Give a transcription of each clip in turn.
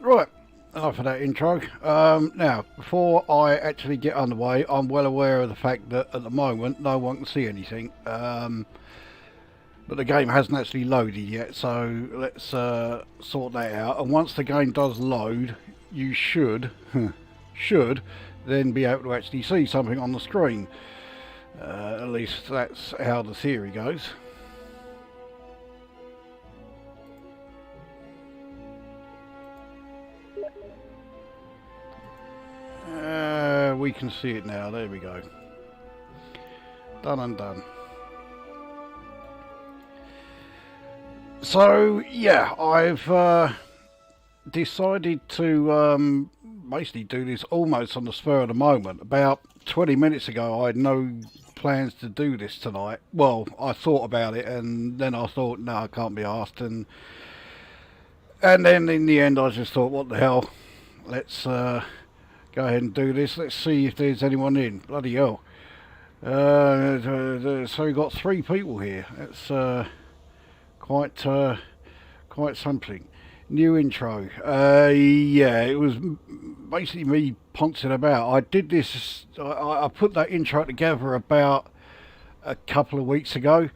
Right, enough of that intro. Now, before I actually get underway, I'm well aware of the fact that at the moment no one can see anything. But the game hasn't actually loaded yet, so let's sort that out. And once the game does load, you should then be able to actually see something on the screen. At least that's how the theory goes. We can see it now. There we go. Done and done. So yeah, I've decided to basically do this almost on the spur of the moment. About 20 minutes ago, I had no plans to do this tonight. Well, I thought about it, and then I thought, no, I can't be asked, and then in the end, I just thought, what the hell? Let's go ahead and do this. Let's see if there's anyone in. Bloody hell! So we've got 3 people here. That's quite something. New intro. Yeah, it was basically me pouncing about. I did this. I put that intro together about a couple of weeks ago.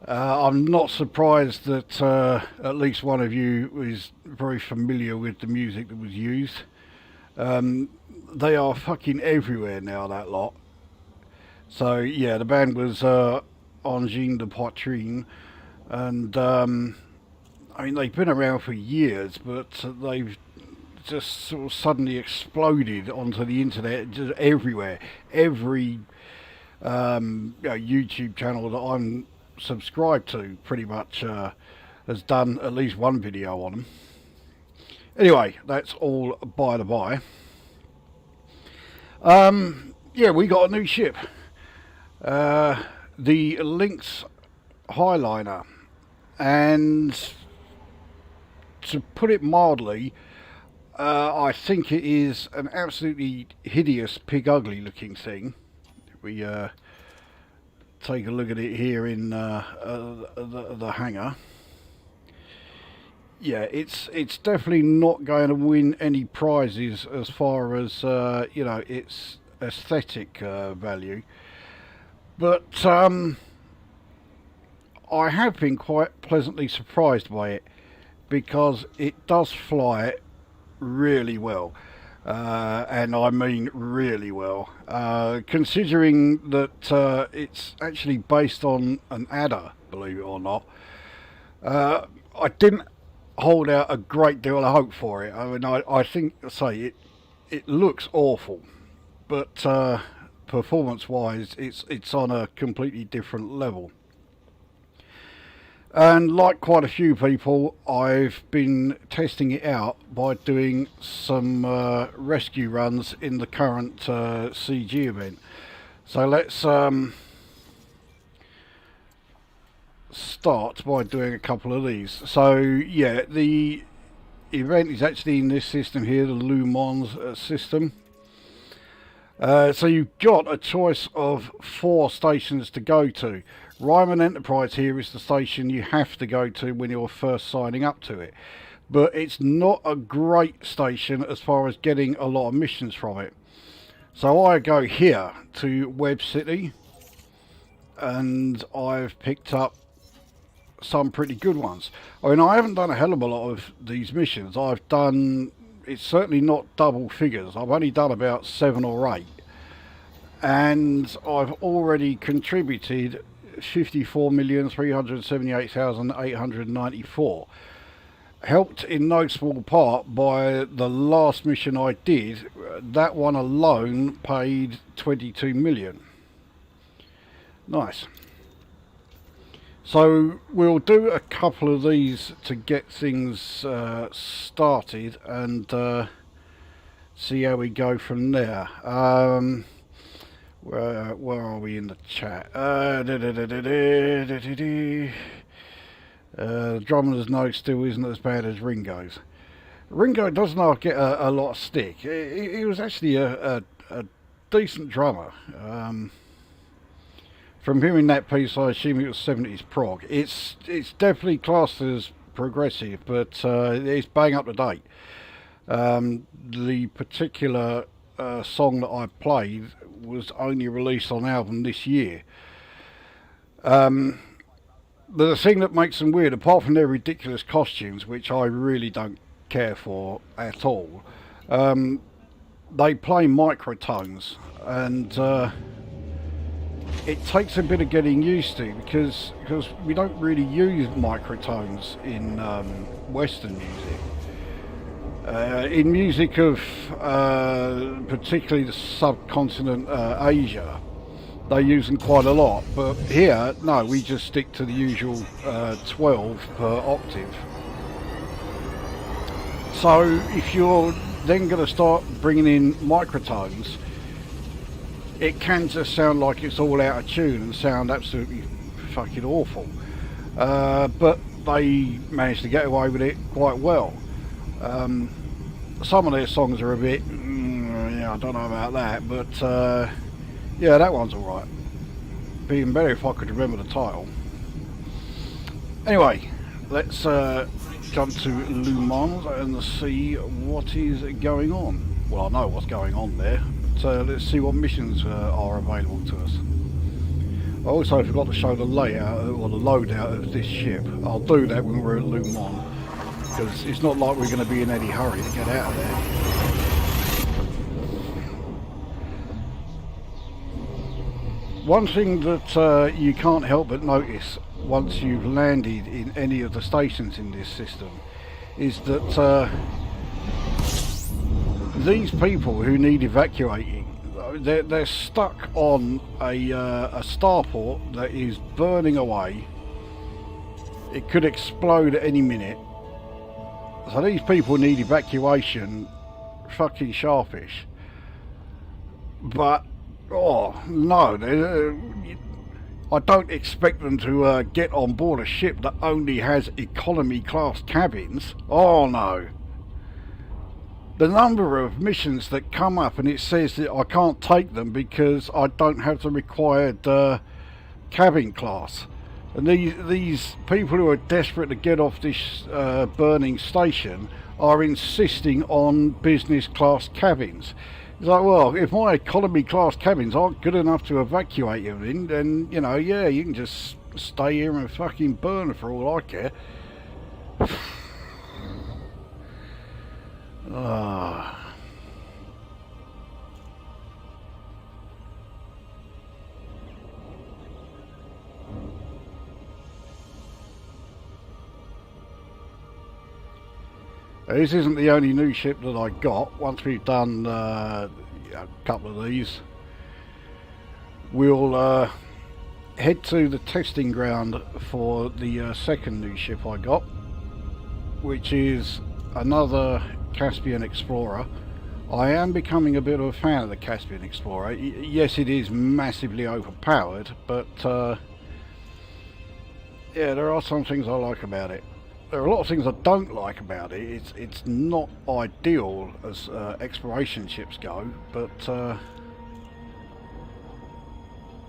I'm not surprised that at least one of you is very familiar with the music that was used. They are fucking everywhere now, that lot. So yeah, the band was Engine de Poitrine, and I mean, they've been around for years, but they've just sort of suddenly exploded onto the internet, just everywhere. Every YouTube channel that I'm subscribed to pretty much has done at least one video on them. Anyway, that's all by the by. Yeah, we got a new ship. The Lynx Highliner. And to put it mildly, I think it is an absolutely hideous, pig ugly looking thing. We take a look at it here in the hangar. Yeah, it's definitely not going to win any prizes as far as you know, its aesthetic value, but I have been quite pleasantly surprised by it, because it does fly really well, and I mean really well, considering that it's actually based on an adder, believe it or not. I didn't hold out a great deal of hope for it. I mean, I think, say, it looks awful, but performance-wise, it's on a completely different level. And like quite a few people, I've been testing it out by doing some rescue runs in the current CG event. So let's start by doing a couple of these. So yeah, the event is actually in this system here, the Le Mans system. So you've got a choice of 4 stations to go to. Ryman Enterprise here is the station you have to go to when you're first signing up to it, but it's not a great station as far as getting a lot of missions from it. So I go here to Web City, and I've picked up some pretty good ones. I mean, I haven't done a hell of a lot of these missions. I've done, it's certainly not double figures. I've only done about 7 or 8, and I've already contributed 54,378,894, helped in no small part by the last mission I did. That one alone paid 22 million. Nice. So we'll do a couple of these to get things started, and see how we go from there. Where are we in the chat? Drummer's note still isn't as bad as Ringo's. Ringo does not get a lot of stick. He was actually a decent drummer. From hearing that piece, I assume it was 70s prog. It's definitely classed as progressive, but it's bang up to date. The particular song that I played was only released on album this year. The thing that makes them weird, apart from their ridiculous costumes, which I really don't care for at all, they play microtones, and it takes a bit of getting used to because we don't really use microtones in Western music. In music of particularly the subcontinent Asia, they use them quite a lot, but here, no, we just stick to the usual 12 per octave. So if you're then going to start bringing in microtones, it can just sound like it's all out of tune and sound absolutely fucking awful. But they managed to get away with it quite well. Some of their songs are a bit, yeah, I don't know about that, but yeah, that one's alright. Be even better if I could remember the title. Anyway, let's jump to Le Mans and see what is going on. Well, I know what's going on there, but let's see what missions are available to us. I also forgot to show the layout or the loadout of this ship. I'll do that when we're at Le Mans, because it's not like we're going to be in any hurry to get out of there. One thing that you can't help but notice once you've landed in any of the stations in this system is that these people who need evacuating, they're stuck on a starport that is burning away. It could explode at any minute. So these people need evacuation fucking sharpish. But oh no, I don't expect them to get on board a ship that only has economy class cabins. Oh no. The number of missions that come up and it says that I can't take them because I don't have the required cabin class. And these people who are desperate to get off this burning station are insisting on business class cabins. It's like, well, if my economy class cabins aren't good enough to evacuate you in, then, you know, yeah, you can just stay here and fucking burn for all I care. This isn't the only new ship that I got. Once we've done a couple of these, we'll head to the testing ground for the second new ship I got, which is another Caspian Explorer. I am becoming a bit of a fan of the Caspian Explorer. Yes, it is massively overpowered, but yeah, there are some things I like about it. There are a lot of things I don't like about it. It's not ideal as exploration ships go, but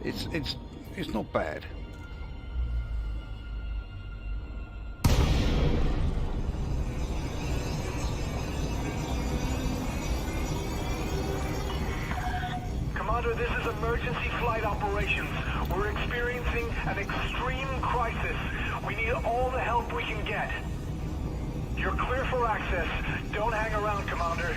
it's not bad. Commander, this is emergency flight operations. We're experiencing an extreme crisis. We need all the help we can get. You're clear for access. Don't hang around, Commander.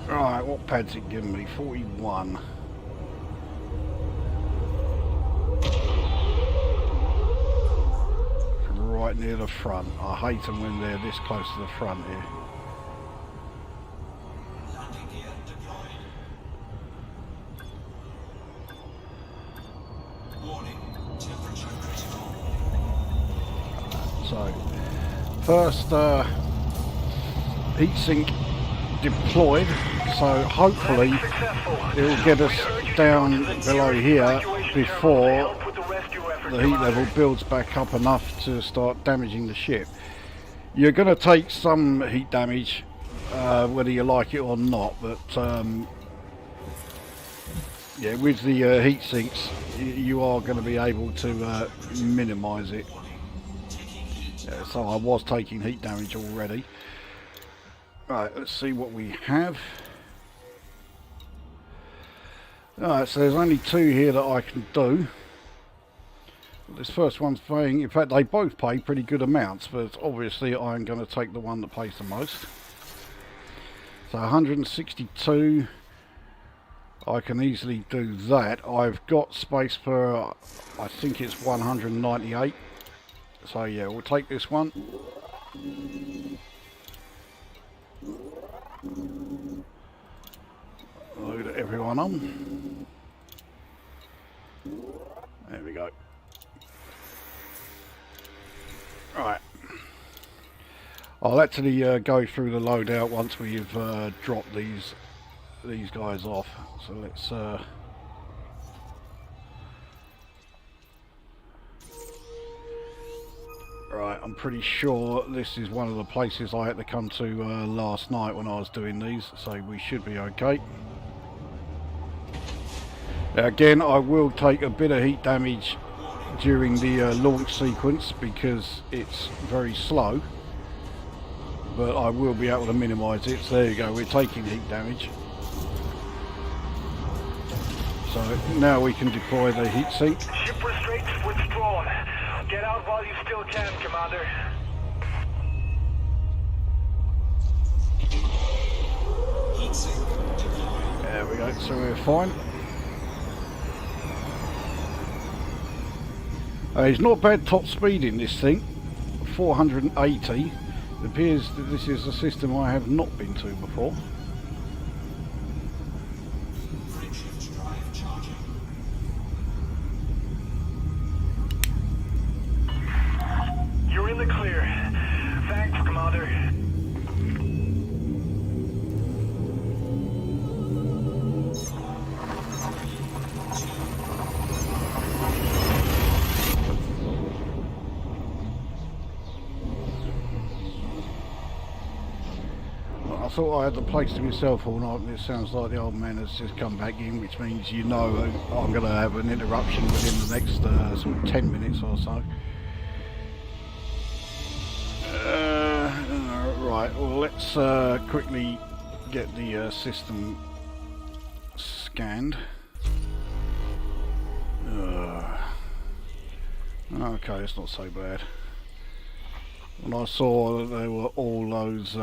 Right, what pad's it giving me? 41. Right near the front. I hate them when they're this close to the front here. So, first heatsink deployed, so hopefully it will get us down below here before the heat level builds back up enough to start damaging the ship. You're going to take some heat damage whether you like it or not, but Yeah, with the heat sinks, you are going to be able to minimise it. Yeah, so I was taking heat damage already. Right, let's see what we have. Alright, so there's only two here that I can do. This first one's paying, in fact they both pay pretty good amounts, but obviously I'm going to take the one that pays the most. So 162, I can easily do that. I've got space for, I think it's 198. So yeah, we'll take this one. Load everyone on. There we go. Right. I'll actually go through the loadout once we've dropped these guys off. So let's right, I'm pretty sure this is one of the places I had to come to last night when I was doing these, so we should be okay. Now again, I will take a bit of heat damage during the launch sequence because it's very slow, but I will be able to minimise it. So there you go, we're taking heat damage. So now we can deploy the heat sink. Ship restraints withdrawn. Get out while you still can, Commander. There we go, so we're fine. It's not bad top speed in this thing, 480. It appears that this is a system I have not been to before. You're in the clear. Thanks, Commander. I thought I had the place to myself all night, and it sounds like the old man has just come back in, which means you know I'm going to have an interruption within the next sort of 10 minutes or so. Right, well let's quickly get the system scanned. Okay, it's not so bad. When I saw that there were all those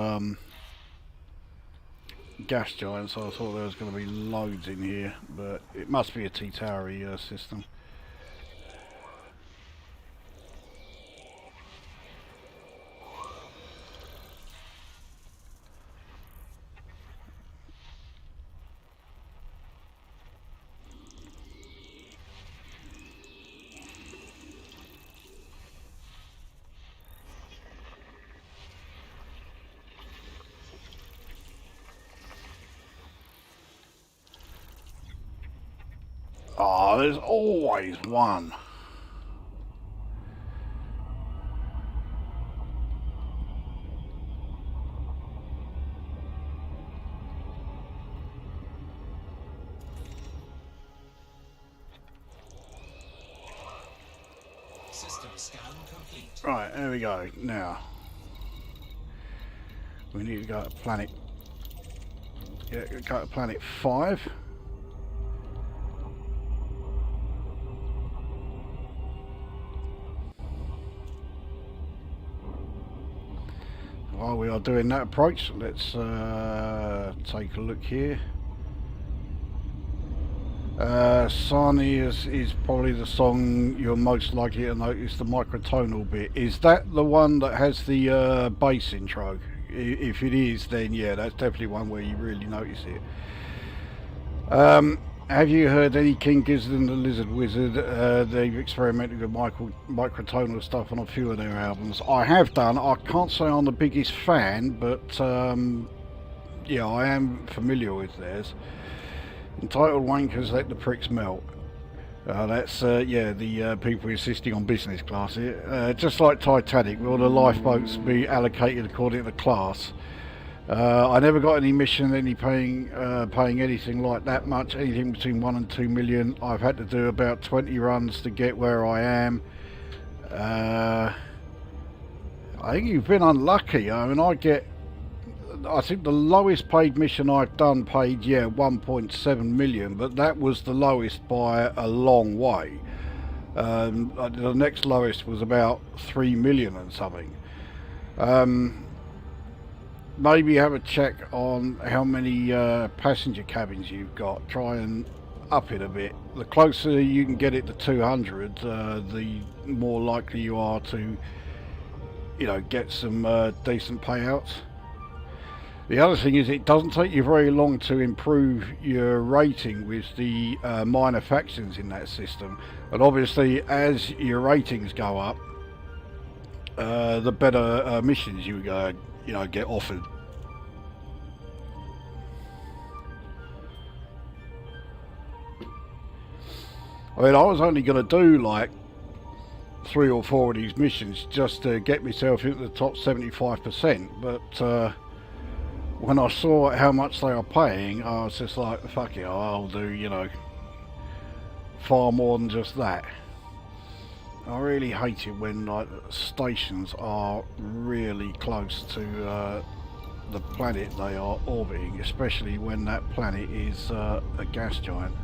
gas giants, I thought there was going to be loads in here, but it must be a T-Towery system. Oh, there's always one. System scan complete. Right, there we go. Now we need to go to planet. Yeah, go to planet 5. While we are doing that approach, let's take a look here. Sani is probably the song you're most likely to notice the microtonal bit. Is that the one that has the bass intro? If it is, then yeah, that's definitely one where you really notice it. Have you heard any King Gizzard and the Lizard Wizard? They've experimented with microtonal stuff on a few of their albums. I have done. I can't say I'm the biggest fan, but yeah, I am familiar with theirs. Entitled Wankers Let the Pricks Melt. That's yeah, the people insisting on business class here. Just like Titanic, will the lifeboats be allocated according to class? I never got any mission paying anything like that much, anything between 1 and 2 million. I've had to do about 20 runs to get where I am. I think you've been unlucky. I mean, I think the lowest paid mission I've done paid, 1.7 million, but that was the lowest by a long way. The next lowest was about 3 million and something. Maybe have a check on how many passenger cabins you've got. Try and up it a bit. The closer you can get it to 200, the more likely you are to, get some decent payouts. The other thing is, it doesn't take you very long to improve your rating with the minor factions in that system. And obviously, as your ratings go up, the better missions you get offered. I mean, I was only going to do like 3 or 4 of these missions just to get myself into the top 75%, but when I saw how much they are paying, I was just like, fuck it, I'll do, far more than just that. I really hate it when like stations are really close to the planet they are orbiting, especially when that planet is a gas giant.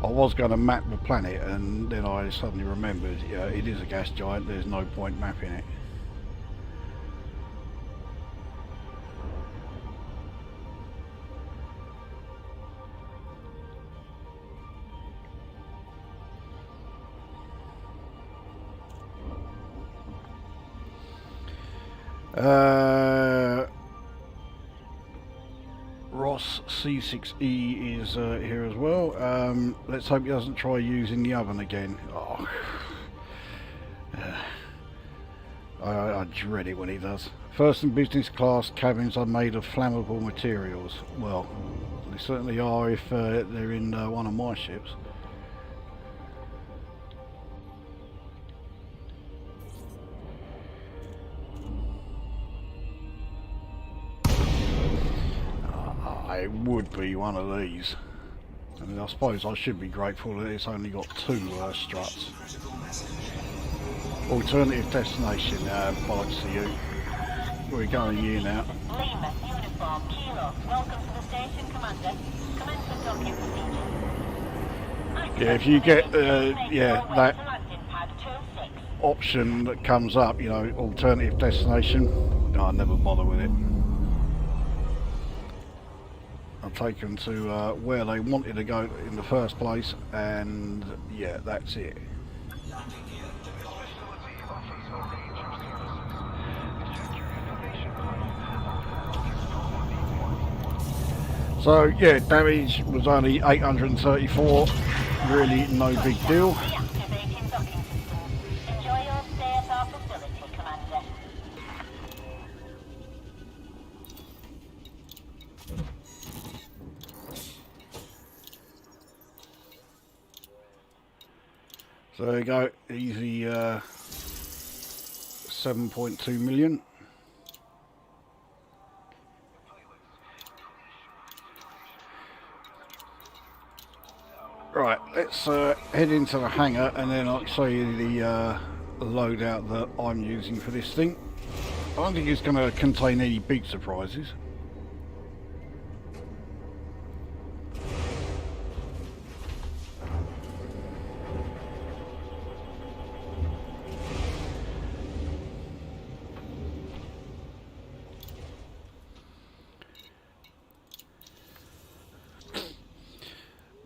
I was going to map the planet, and then I suddenly remembered, it is a gas giant, there's no point mapping it. Ross C6E is here as well. Let's hope he doesn't try using the oven again. Oh. I dread it when he does. First and business class cabins are made of flammable materials. Well, they certainly are if they're in one of my ships. It would be one of these. I mean, I suppose I should be grateful that it's only got 2 struts. Alternative destination, bollocks to you. We're going here now. Lima, uniform, Kilo. Welcome to the station, Commander. Commencement docking procedure. Yeah, if you get, that option that comes up, alternative destination, I never bother with it. I'll take them to where they wanted to go in the first place, and yeah, that's it. So yeah, damage was only 834, really no big deal. Reactivating docking system. Enjoy your stay at our facility, Commander. So there you go, easy 7.2 million. Right, let's head into the hangar, and then I'll show you the loadout that I'm using for this thing. I don't think it's going to contain any big surprises.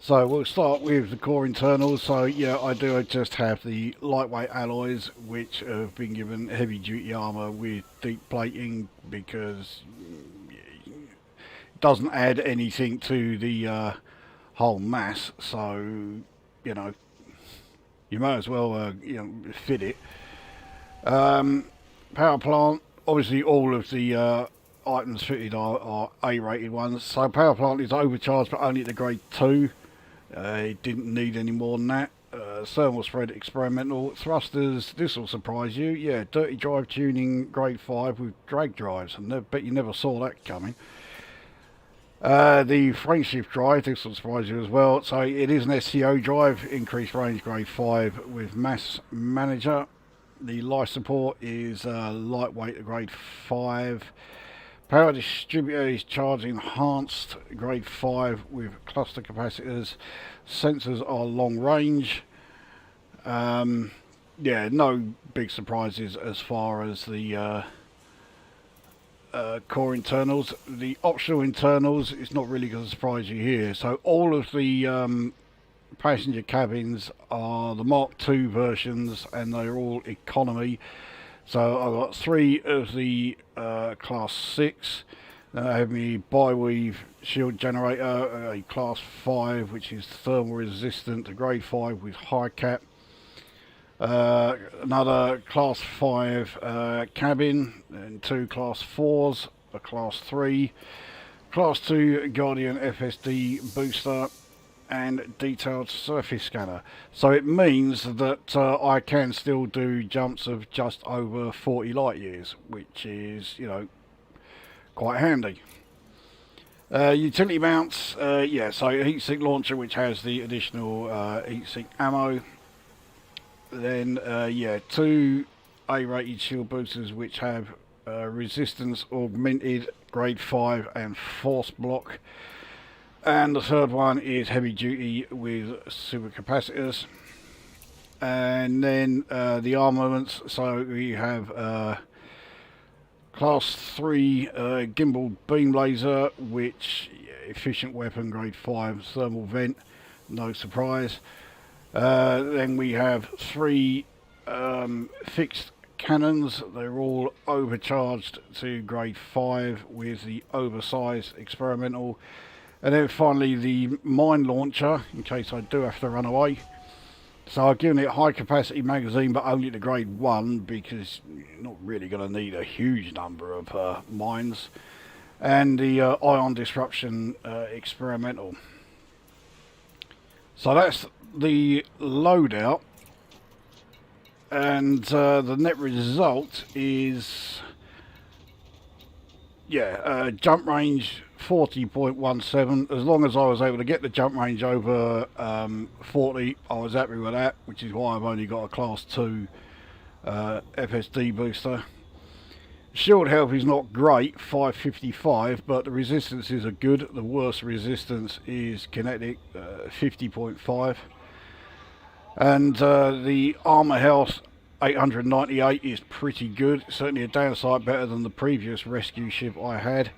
So we'll start with the core internals. So yeah, I do just have the lightweight alloys, which have been given heavy duty armour with deep plating, because it doesn't add anything to the whole mass. So you might as well fit it. Power plant, obviously all of the items fitted are A-rated ones. So power plant is overcharged, but only at the grade 2. It didn't need any more than that. thermal spread experimental thrusters. This will surprise you. Yeah, dirty drive tuning grade 5 with drag drives, and bet you never saw that coming. The frameshift drive, this will surprise you as well. So it is an SCO drive, increased range grade 5 with mass manager. The life support is lightweight grade 5. Power distributor is charge enhanced grade 5 with cluster capacitors. Sensors are long range. Yeah, no big surprises as far as the core internals. The optional internals is not really going to surprise you here. So all of the passenger cabins are the Mark II versions, and they're all economy. So I've got 3 of the class 6. I have my bi-weave shield generator, a class 5 which is thermal resistant to grade 5 with high cap. Another class 5 cabin, and 2 class 4s, a class 3, class 2 Guardian FSD booster, and detailed surface scanner. So it means that I can still do jumps of just over 40 light years, which is, you know, quite handy. Utility mounts, yeah, so heatsink launcher which has the additional heatsink ammo. Then yeah, 2 A-rated shield boosters which have resistance augmented grade 5 and force block. And the third one is heavy duty with supercapacitors. And then the armaments, so we have class 3 gimbal beam laser, which efficient weapon grade 5 thermal vent, no surprise. Then we have 3 fixed cannons. They're all overcharged to grade 5 with the oversized experimental. And then finally the mine launcher, in case I do have to run away. So I've given it a high capacity magazine, but only to grade 1, because you're not really going to need a huge number of mines. And the ion disruption experimental. So that's the loadout. And the net result is, yeah, jump range 40.17. As long as I was able to get the jump range over 40, I was happy with that, which is why I've only got a class 2 FSD booster. Shield health is not great, 555, but the resistances are good. The worst resistance is kinetic, 50.5. And the armor health 898 is pretty good, certainly a downside better than the previous rescue ship I had.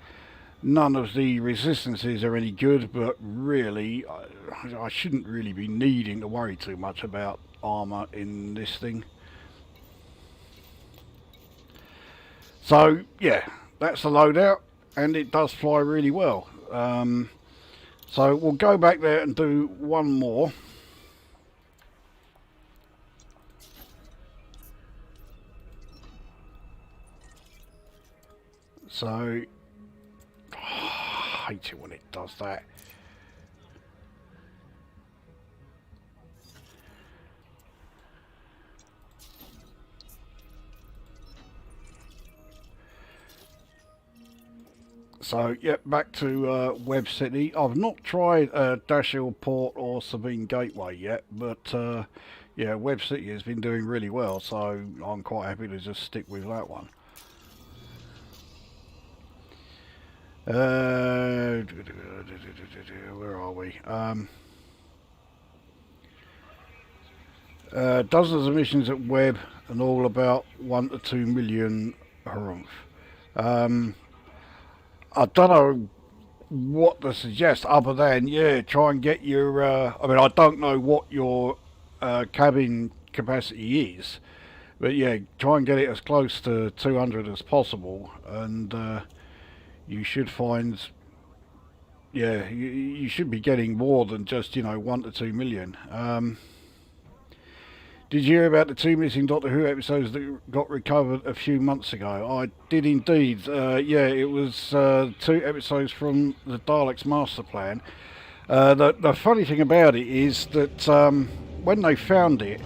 None of the resistances are any good, but really I shouldn't really be needing to worry too much about armor in this thing. So yeah, that's the loadout, and it does fly really well. So we'll go back there and do one more. So I hate it when it does that. So, yeah, back to Web City. I've not tried Dashiell Port or Sabine Gateway yet, but yeah, Web City has been doing really well, so I'm quite happy to just stick with that one. Where are we? Dozens of missions at Web, and all about 1 to 2 million harumph. I don't know what to suggest other than, yeah, try and get your, I mean, I don't know what your cabin capacity is, but yeah, try and get it as close to 200 as possible, and you should find, yeah, you should be getting more than just, you know, 1 to 2 million. Did you hear about the 2 missing Doctor Who episodes that got recovered a few months ago? I did indeed. Yeah, it was 2 episodes from the Daleks' master plan. The funny thing about it is that when they found it,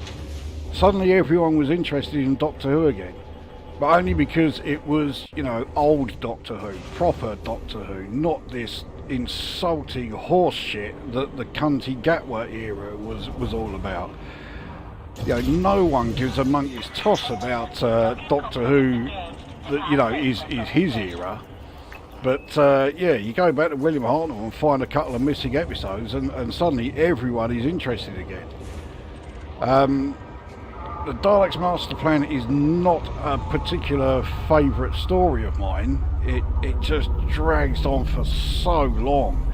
suddenly everyone was interested in Doctor Who again. But only because it was, you know, old Doctor Who, proper Doctor Who, not this insulting horse shit that the cunty Gatwa era was all about. You know, no one gives a monkey's toss about Doctor Who that, you know, is his era. But yeah, you go back to William Hartnell and find a couple of missing episodes and suddenly everyone is interested again. The Daleks Master Plan is not a particular favourite story of mine. It just drags on for so long.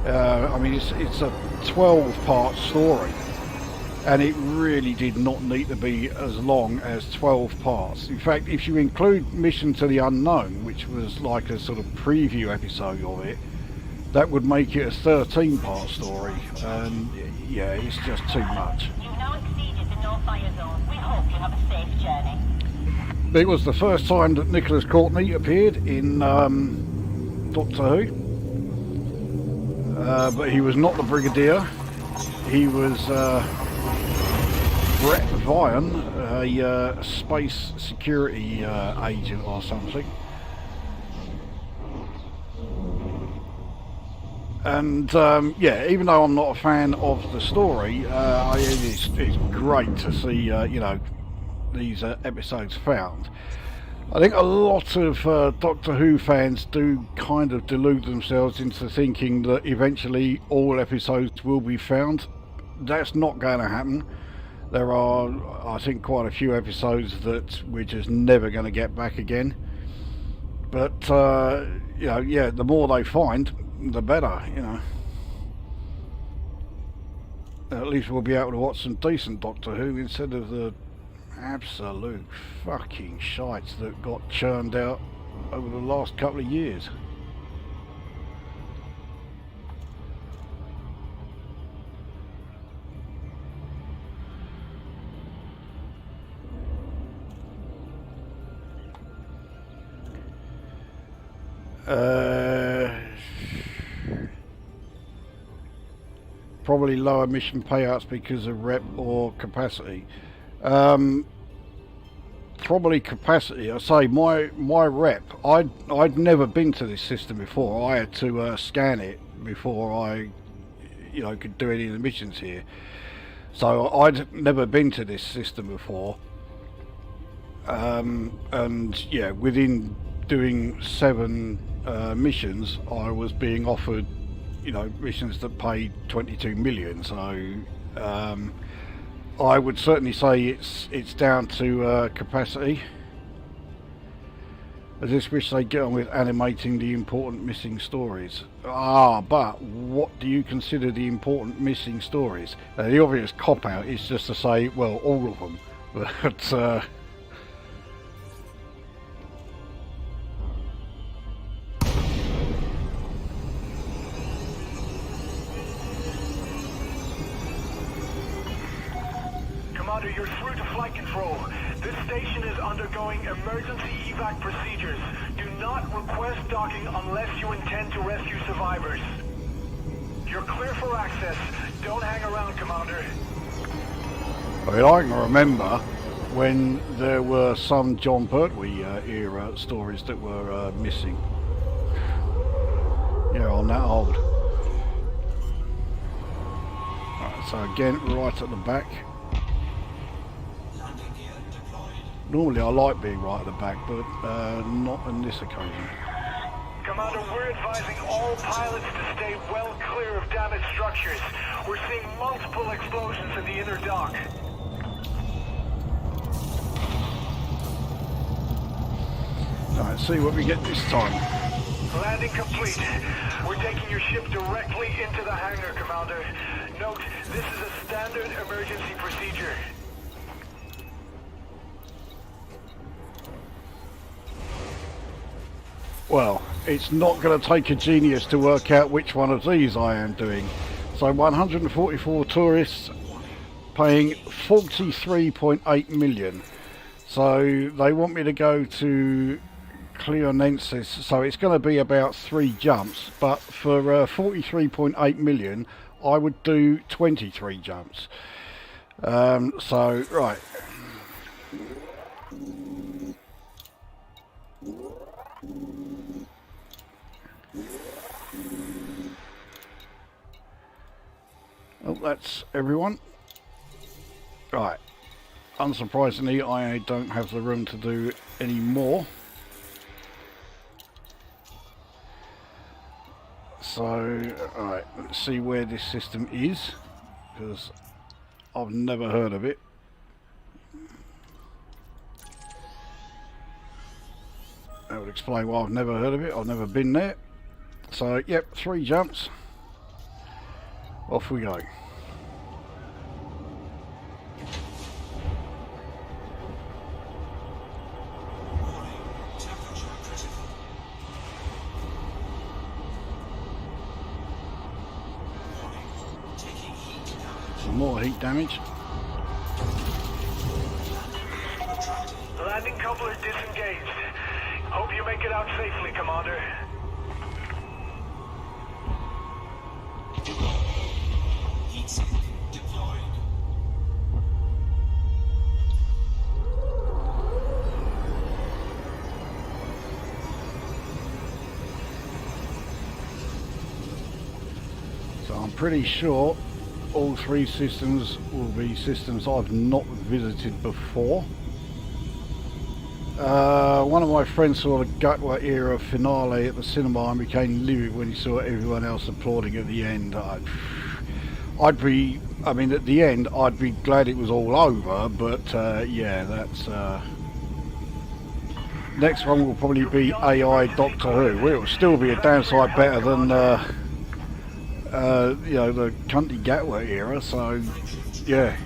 I mean, it's a 12-part story, and it really did not need to be as long as 12 parts. In fact, if you include Mission to the Unknown, which was like a sort of preview episode of it, that would make it a 13-part story. And yeah, it's just too much. Fire zone. We hope you have a safe journey. It was the first time that Nicholas Courtney appeared in Doctor Who, but he was not the Brigadier. He was Brett Vian, a space security agent or something. And yeah, even though I'm not a fan of the story, it's great to see you know, these episodes found. I think a lot of Doctor Who fans do kind of delude themselves into thinking that eventually all episodes will be found. That's not going to happen. There are, I think, quite a few episodes that we're just never going to get back again. But you know, yeah, the more they find, the better, you know. At least we'll be able to watch some decent Doctor Who instead of the absolute fucking shites that got churned out over the last couple of years. Probably lower mission payouts because of rep or capacity. Probably capacity. I say my rep. I'd never been to this system before. I had to scan it before I, you know, could do any of the missions here. So I'd never been to this system before. And yeah, within doing 7 missions, I was being offered, you know, missions that paid 22 million. So I would certainly say it's down to capacity. I just wish they'd get on with animating the important missing stories. But what do you consider the important missing stories? The obvious cop-out is just to say, well, all of them. But Commander, you're through to flight control. This station is undergoing emergency evac procedures. Do not request docking unless you intend to rescue survivors. You're clear for access. Don't hang around, Commander. I mean, I can remember when there were some John Pertwee era stories that were missing. Yeah, on that old. Right, so again, right at the back. Normally I like being right at the back, but not on this occasion. Commander, we're advising all pilots to stay well clear of damaged structures. We're seeing multiple explosions in the inner dock. Alright, see what we get this time. Landing complete. We're taking your ship directly into the hangar, Commander. Note, this is a standard emergency procedure. Well, it's not going to take a genius to work out which one of these I am doing. So 144 tourists paying 43.8 million. So they want me to go to Cleonensis, so it's going to be about 3 jumps, but for 43.8 million I would do 23 jumps. So, right. Oh, that's everyone. Right. Unsurprisingly, I don't have the room to do any more. So, alright, let's see where this system is, because I've never heard of it. That would explain why I've never heard of it. I've never been there. So, yep, 3 jumps. Off we go. Some more heat damage. Landing coupler disengaged. Hope you make it out safely, Commander. Heatsink deployed. So I'm pretty sure all 3 systems will be systems I've not visited before. One of my friends saw the Gatwa era finale at the cinema and became livid when he saw everyone else applauding at the end. I'd be, I mean, at the end, I'd be glad it was all over, but yeah, that's... Next one will probably be AI Doctor Who. It will still be a damn sight better than, you know, the cunty Gatwa era, so, yeah,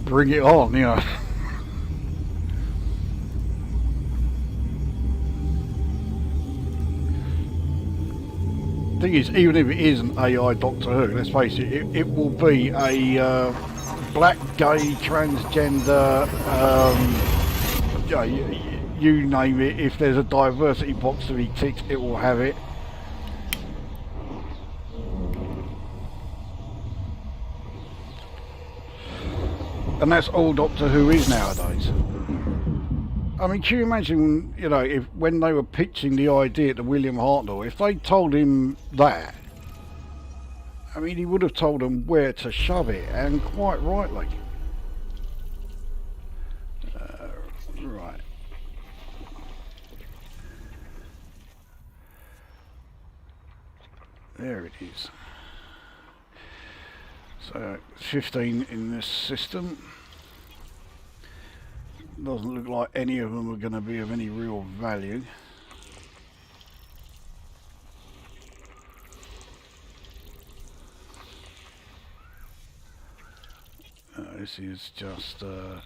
bring it on, you know. Thing is, even if it is an AI Doctor Who, let's face it, it will be a black, gay, transgender, you name it. If there's a diversity box to be ticked, it will have it. And that's all Doctor Who is nowadays. I mean, can you imagine, you know, if when they were pitching the idea to William Hartnell, if they told him that, I mean, he would have told them where to shove it, and quite rightly. Right. There it is. So, 15 in this system. Doesn't look like any of them are going to be of any real value. This is just alright.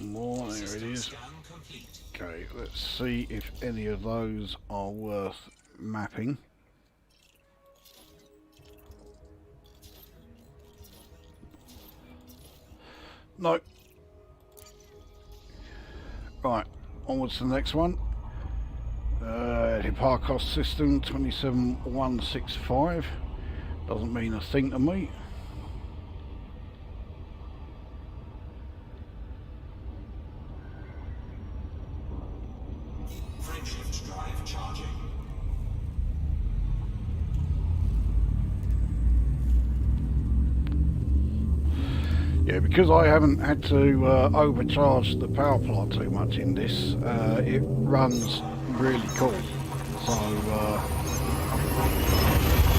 More, there it is. Okay, let's see if any of those are worth mapping. No. Right, onwards to the next one. Hipparcos system 27165. Doesn't mean a thing to me. Yeah, because I haven't had to overcharge the power plant too much in this, it runs really cool. So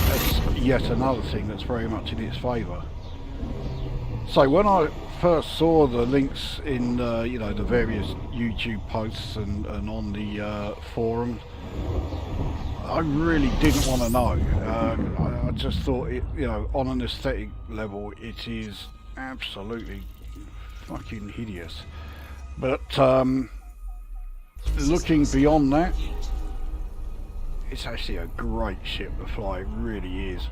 that's yet another thing that's very much in its favour. So when I first saw the links in you know, the various YouTube posts and on the forum, I really didn't want to know. I I just thought it, you know, on an aesthetic level, it is absolutely fucking hideous. But looking beyond that, it's actually a great ship to fly. It really is.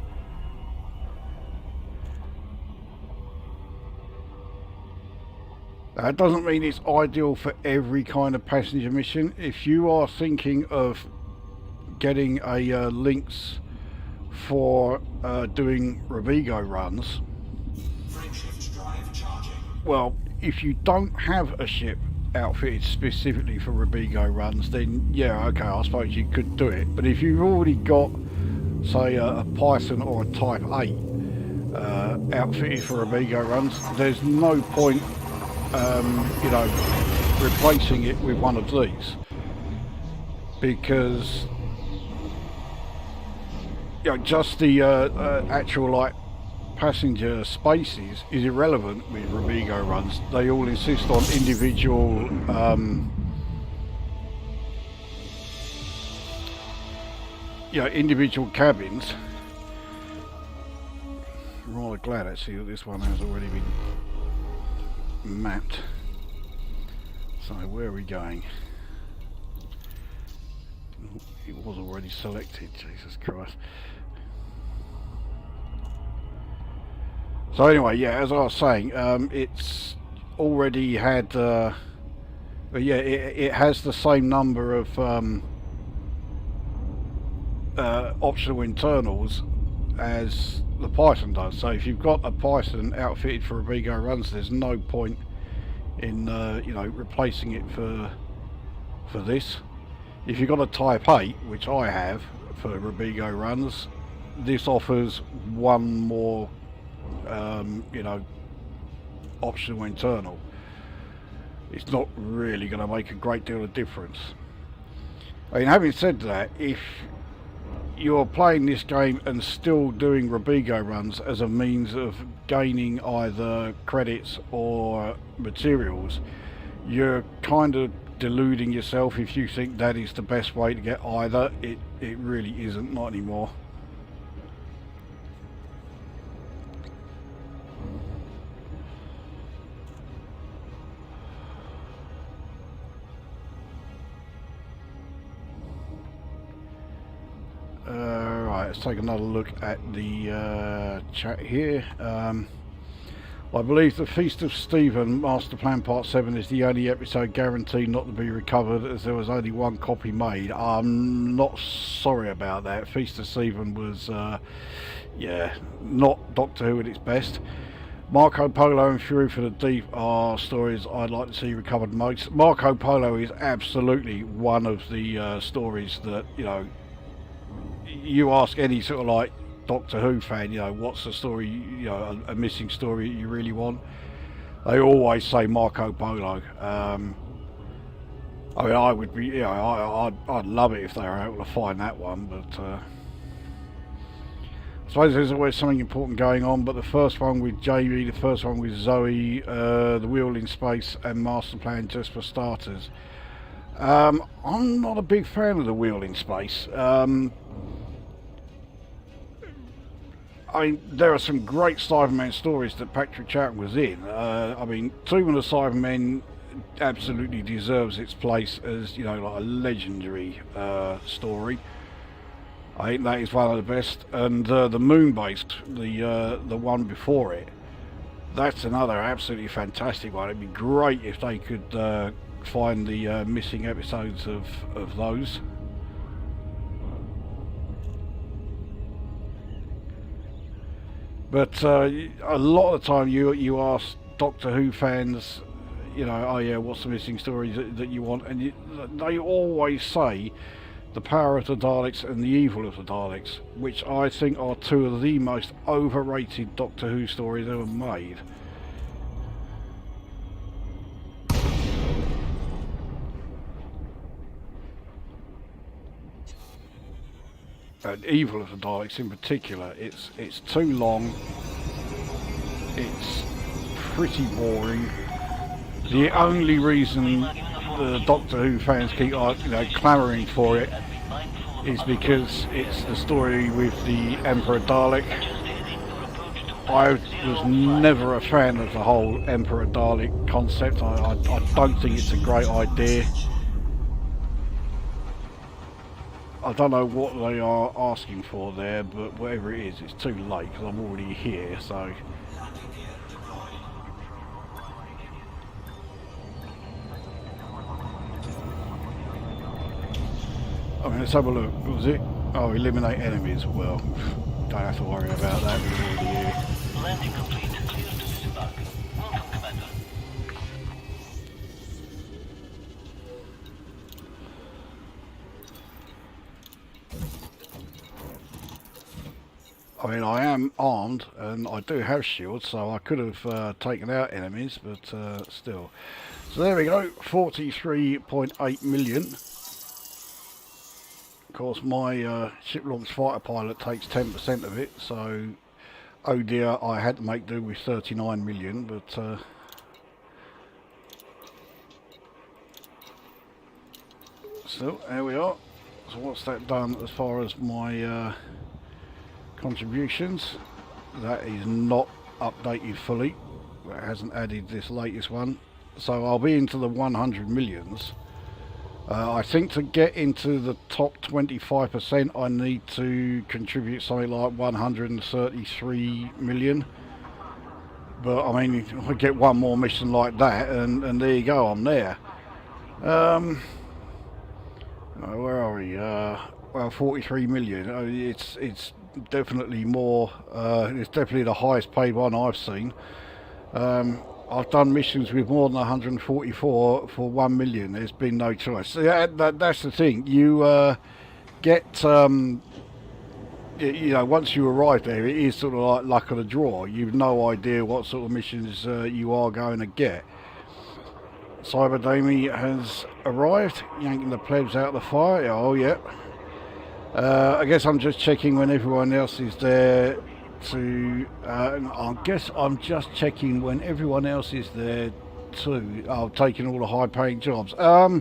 That doesn't mean it's ideal for every kind of passenger mission. If you are thinking of getting a Lynx for doing Rovigo runs, well, if you don't have a ship outfitted specifically for Rovigo runs, then yeah, okay, I suppose you could do it. But if you've already got, say, a Python or a Type 8 outfitted for Rovigo runs, there's no point you know, replacing it with one of these, because you know, just the actual like passenger spaces is irrelevant with Rovigo runs. They all insist on individual you know, individual cabins. I'm rather glad actually that this one has already been mapped. So where are we going? Oh, it was already selected, Jesus Christ. So anyway, yeah, as I was saying, it's already had yeah, it has the same number of optional internals as the Python does. So if you've got a Python outfitted for Rovigo runs, there's no point in you know, replacing it for this. If you've got a Type 8, which I have for Rovigo runs, this offers one more you know, optional internal. It's not really going to make a great deal of difference. I mean, having said that, if you're playing this game and still doing Rovigo runs as a means of gaining either credits or materials, you're kind of deluding yourself if you think that is the best way to get either. It really isn't, not anymore. Right, let's take another look at the chat here. I believe the Feast of Stephen Master Plan Part 7 is the only episode guaranteed not to be recovered, as there was only one copy made. I'm not sorry about that. Feast of Stephen was yeah, not Doctor Who at its best. Marco Polo and Fury for the Deep are stories I'd like to see recovered most. Marco Polo is absolutely one of the stories that, you know, you ask any sort of like Doctor Who fan, you know, what's the story, you know, a missing story you really want, they always say Marco Polo. I mean, I would be, you know, I'd love it if they were able to find that one, but I suppose there's always something important going on. But the first one with Jamie, the first one with Zoe, the Wheel in Space and Master Plan, just for starters. I'm not a big fan of the Wheel in Space. I mean, there are some great Cybermen stories that Patrick Troughton was in. I mean, Tomb of the Cybermen absolutely deserves its place as, you know, like a legendary story. I think that is one of the best. And the Moon-based, the one before it, that's another absolutely fantastic one. It'd be great if they could find the missing episodes of those. But a lot of the time you ask Doctor Who fans, you know, oh yeah, what's the missing stories that you want, and they always say The Power of the Daleks and The Evil of the Daleks, which I think are two of the most overrated Doctor Who stories ever made. And Evil of the Daleks in particular, it's too long, it's pretty boring. The only reason the Doctor Who fans keep, you know, clamouring for it is because it's the story with the Emperor Dalek. I was never a fan of the whole Emperor Dalek concept. I don't think it's a great idea. I don't know what they are asking for there, but whatever it is, it's too late because I'm already here, so... I mean, let's have a look. What was it? Oh, eliminate enemies. Well, don't have to worry about that. We're already here. Landing complete. Clear to disembark. Welcome, Commander. I mean, I am armed and I do have shields, so I could have taken out enemies, but still. So there we go, 43.8 million. Of course, my ship launch fighter pilot takes 10% of it, so oh dear, I had to make do with 39 million, but still, there we are. So what's that done as far as my contributions? That is not updated fully. That hasn't added this latest one. So I'll be into the 100 millions. I think to get into the top 25% I need to contribute something like 133 million. But I mean, if I get one more mission like that and there you go, I'm there. Where are we? Well, 43 million. It's definitely more. It's definitely the highest paid one I've seen. I've done missions with more than 144 for 1 million. There's been no choice. Yeah, that's the thing. You get, you know, once you arrive there, it is sort of like luck of the draw. You've no idea what sort of missions you are going to get. Cyberdamie has arrived, yanking the plebs out of the fire. Oh, yeah. I guess I'm just checking when everyone else is there to... I guess I'm just checking when everyone else is there too. Oh, taking all the high-paying jobs. No,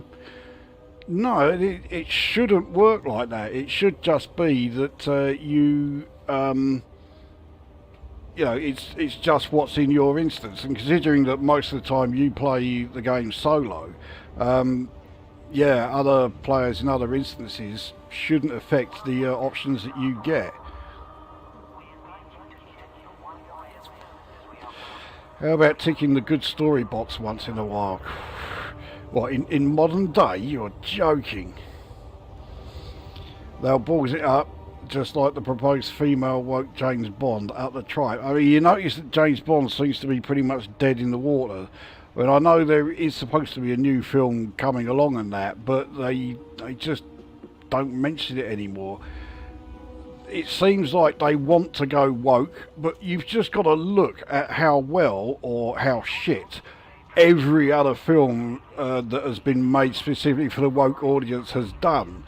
it shouldn't work like that. It should just be that you know, it's just what's in your instance. And considering that most of the time you play the game solo, yeah, other players in other instances shouldn't affect the options that you get. How about ticking the good story box once in a while? What, in modern day? You're joking. They'll balls it up, just like the proposed female woke James Bond up the tripe. I mean, you notice that James Bond seems to be pretty much dead in the water. Well, I know there is supposed to be a new film coming along and that, but they just don't mention it anymore. It seems like they want to go woke, but you've just got to look at how well or how shit every other film that has been made specifically for the woke audience has done.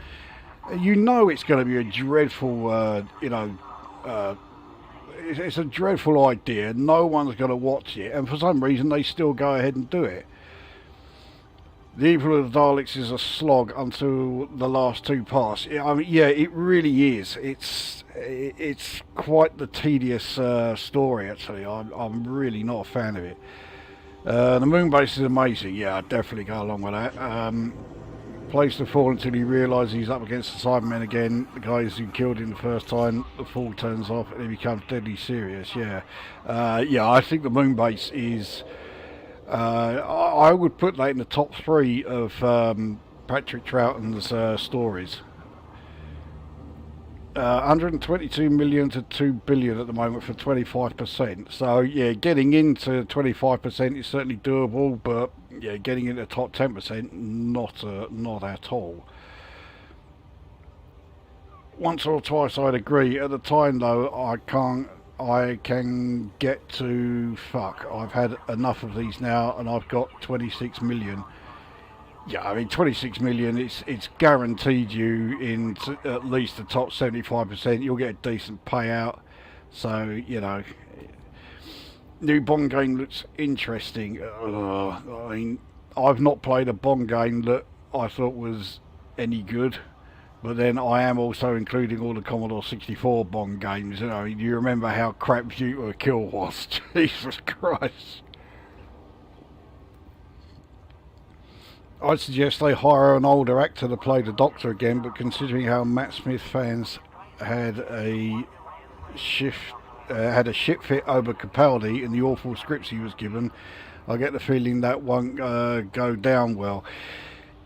You know it's going to be a dreadful, you know, it's a dreadful idea. No one's going to watch it, and for some reason they still go ahead and do it. The Evil of the Daleks is a slog until the last two parts. I mean, yeah, it really is. It's quite the tedious story, actually. I'm really not a fan of it. The moon base is amazing. Yeah, I'd definitely go along with that. Plays the fall until he realises he's up against the Cybermen again. The guys who killed him the first time, the fall turns off and he becomes deadly serious. Yeah, yeah. I think the moon base is. I would put that in the top 3 of Patrick Troughton's stories. 122 million to 2 billion at the moment for 25%. So yeah, getting into 25% is certainly doable, but yeah, getting into the top 10%, not at all. Once or twice I'd agree. At the time though, I can get to fuck. I've had enough of these now, and I've got 26 million. Yeah, I mean 26 million. It's guaranteed you in at least the top 75%. You'll get a decent payout. So you know, new Bond game looks interesting. I mean, I've not played a Bond game that I thought was any good. But then I am also including all the Commodore 64 Bond games. You know, you remember how crap View to a Kill was? Jesus Christ. I'd suggest they hire an older actor to play the Doctor again, but considering how Matt Smith fans had a shit fit over Capaldi in the awful scripts he was given, I get the feeling that won't go down well.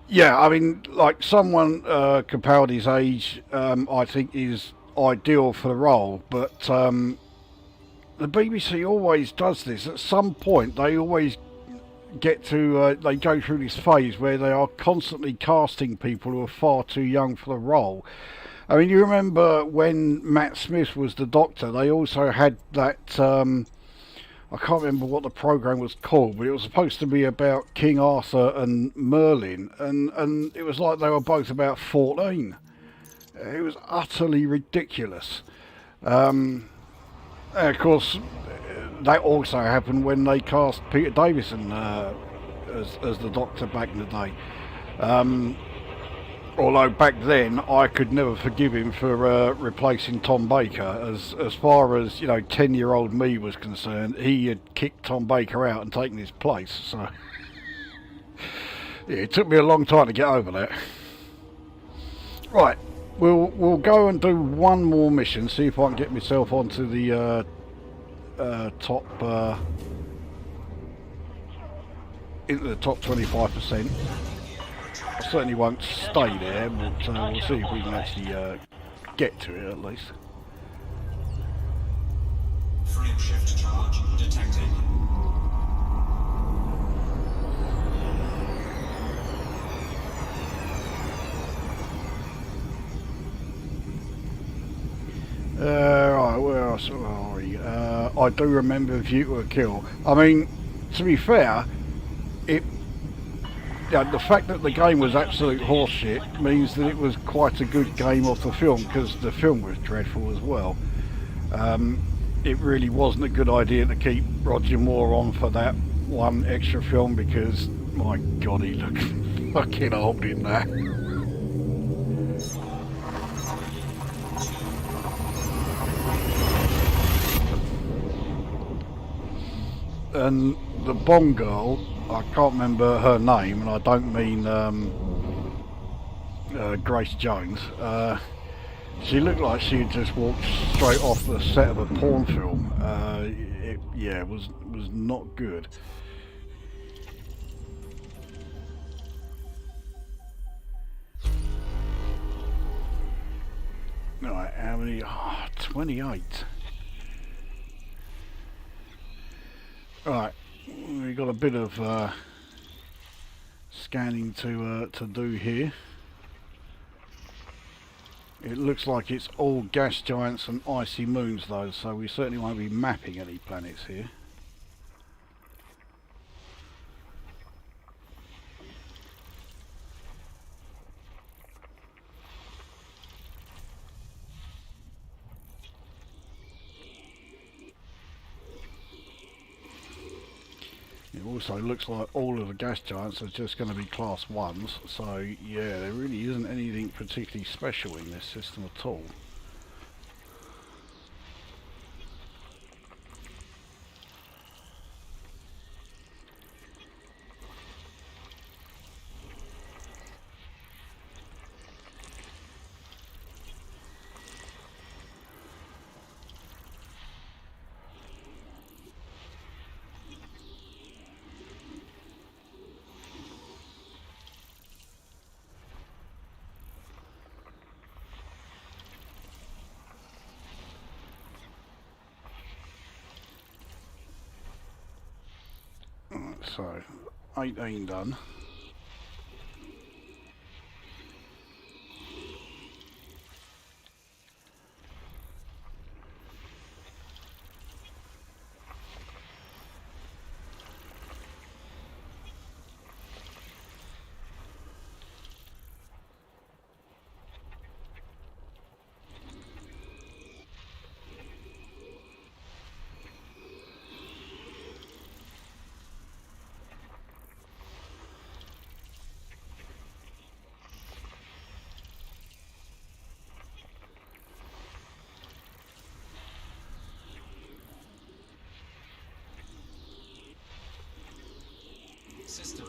Yeah, I mean, like someone Capaldi's age, I think is ideal for the role, but the BBC always does this. At some point, they always get to they go through this phase where they are constantly casting people who are far too young for the role. I mean, you remember when Matt Smith was the Doctor, they also had that I can't remember what the programme was called, but it was supposed to be about King Arthur and Merlin, and it was like they were both about 14. It was utterly ridiculous. And of course, that also happened when they cast Peter Davison as the Doctor back in the day. Although back then I could never forgive him for replacing Tom Baker. As far as, you know, 10-year-old me was concerned, he had kicked Tom Baker out and taken his place. So yeah, it took me a long time to get over that. Right, we'll go and do one more mission, see if I can get myself onto the top into the top 25%. I certainly won't stay there, but we'll see if we can actually get to it at least. Frame shift charge detected. Right, where else are we? I do remember View to a Kill. I mean, to be fair, the fact that the game was absolute horseshit means that it was quite a good game of the film, because the film was dreadful as well. It really wasn't a good idea to keep Roger Moore on for that one extra film, because my god, he looked fucking old in that. And the Bond girl, I can't remember her name, and I don't mean Grace Jones. She looked like she had just walked straight off the set of a porn film. It was not good. Right, how many? 28. Right, we've got a bit of scanning to do here. It looks like it's all gas giants and icy moons though, so we certainly won't be mapping any planets here. It also looks like all of the gas giants are just going to be class 1s, so yeah, there really isn't anything particularly special in this system at all. So, 18 done.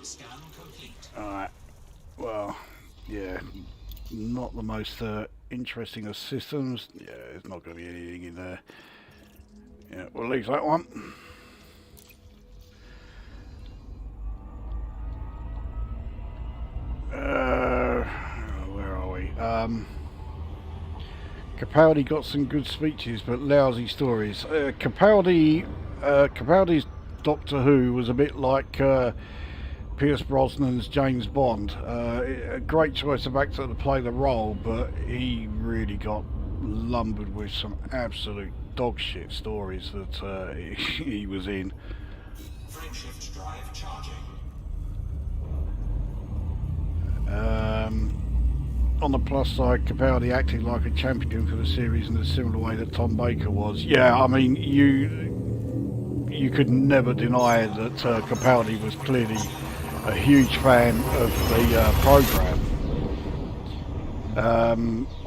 scan complete. Alright, well, yeah, not the most interesting of systems. Yeah, there's not going to be anything in there. Yeah, we'll leave that one. Where are we? Capaldi got some good speeches, but lousy stories. Capaldi's Doctor Who was a bit like Pierce Brosnan's James Bond. A great choice of actor to play the role, but he really got lumbered with some absolute dog shit stories that he was in. Frameshift drive charging. On the plus side, Capaldi acted like a champion for the series in a similar way that Tom Baker was. Yeah, I mean, you could never deny that Capaldi was clearly a huge fan of the programme.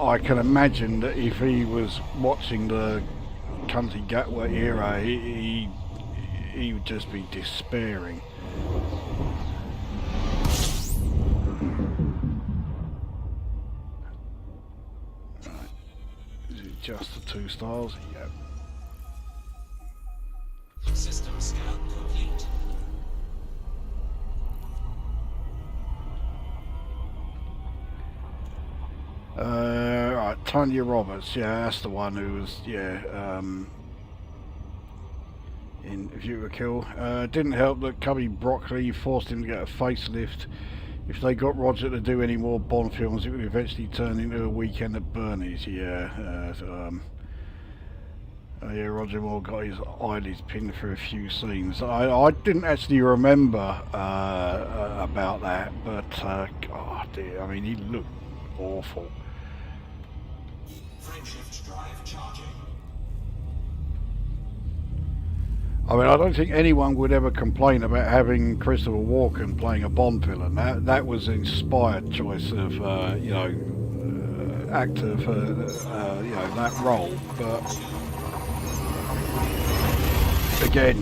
I can imagine that if he was watching the Cunty Gatwa era, he would just be despairing. Right. Is it just the 2 stars? Yep. System scan complete. Right, Tanya Roberts, yeah, that's the one who was, in View a Kill. Didn't help that Cubby Broccoli forced him to get a facelift. If they got Roger to do any more Bond films, it would eventually turn into a Weekend at Bernie's, yeah. Yeah, Roger Moore got his eyelids pinned for a few scenes. I didn't actually remember about that, but God dear, I mean, he looked awful. Frameshift drive charging. I mean, I don't think anyone would ever complain about having Christopher Walken playing a Bond villain. That was an inspired choice of actor for that role. But again,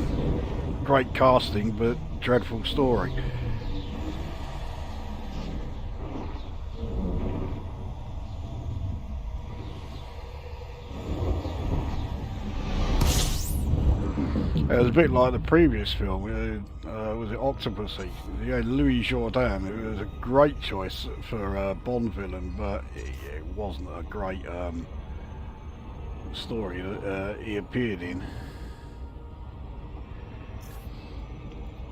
great casting, but dreadful story. It was a bit like the previous film, was it Octopussy? You had Louis Jourdan, who was a great choice for a Bond villain, but it wasn't a great story that he appeared in.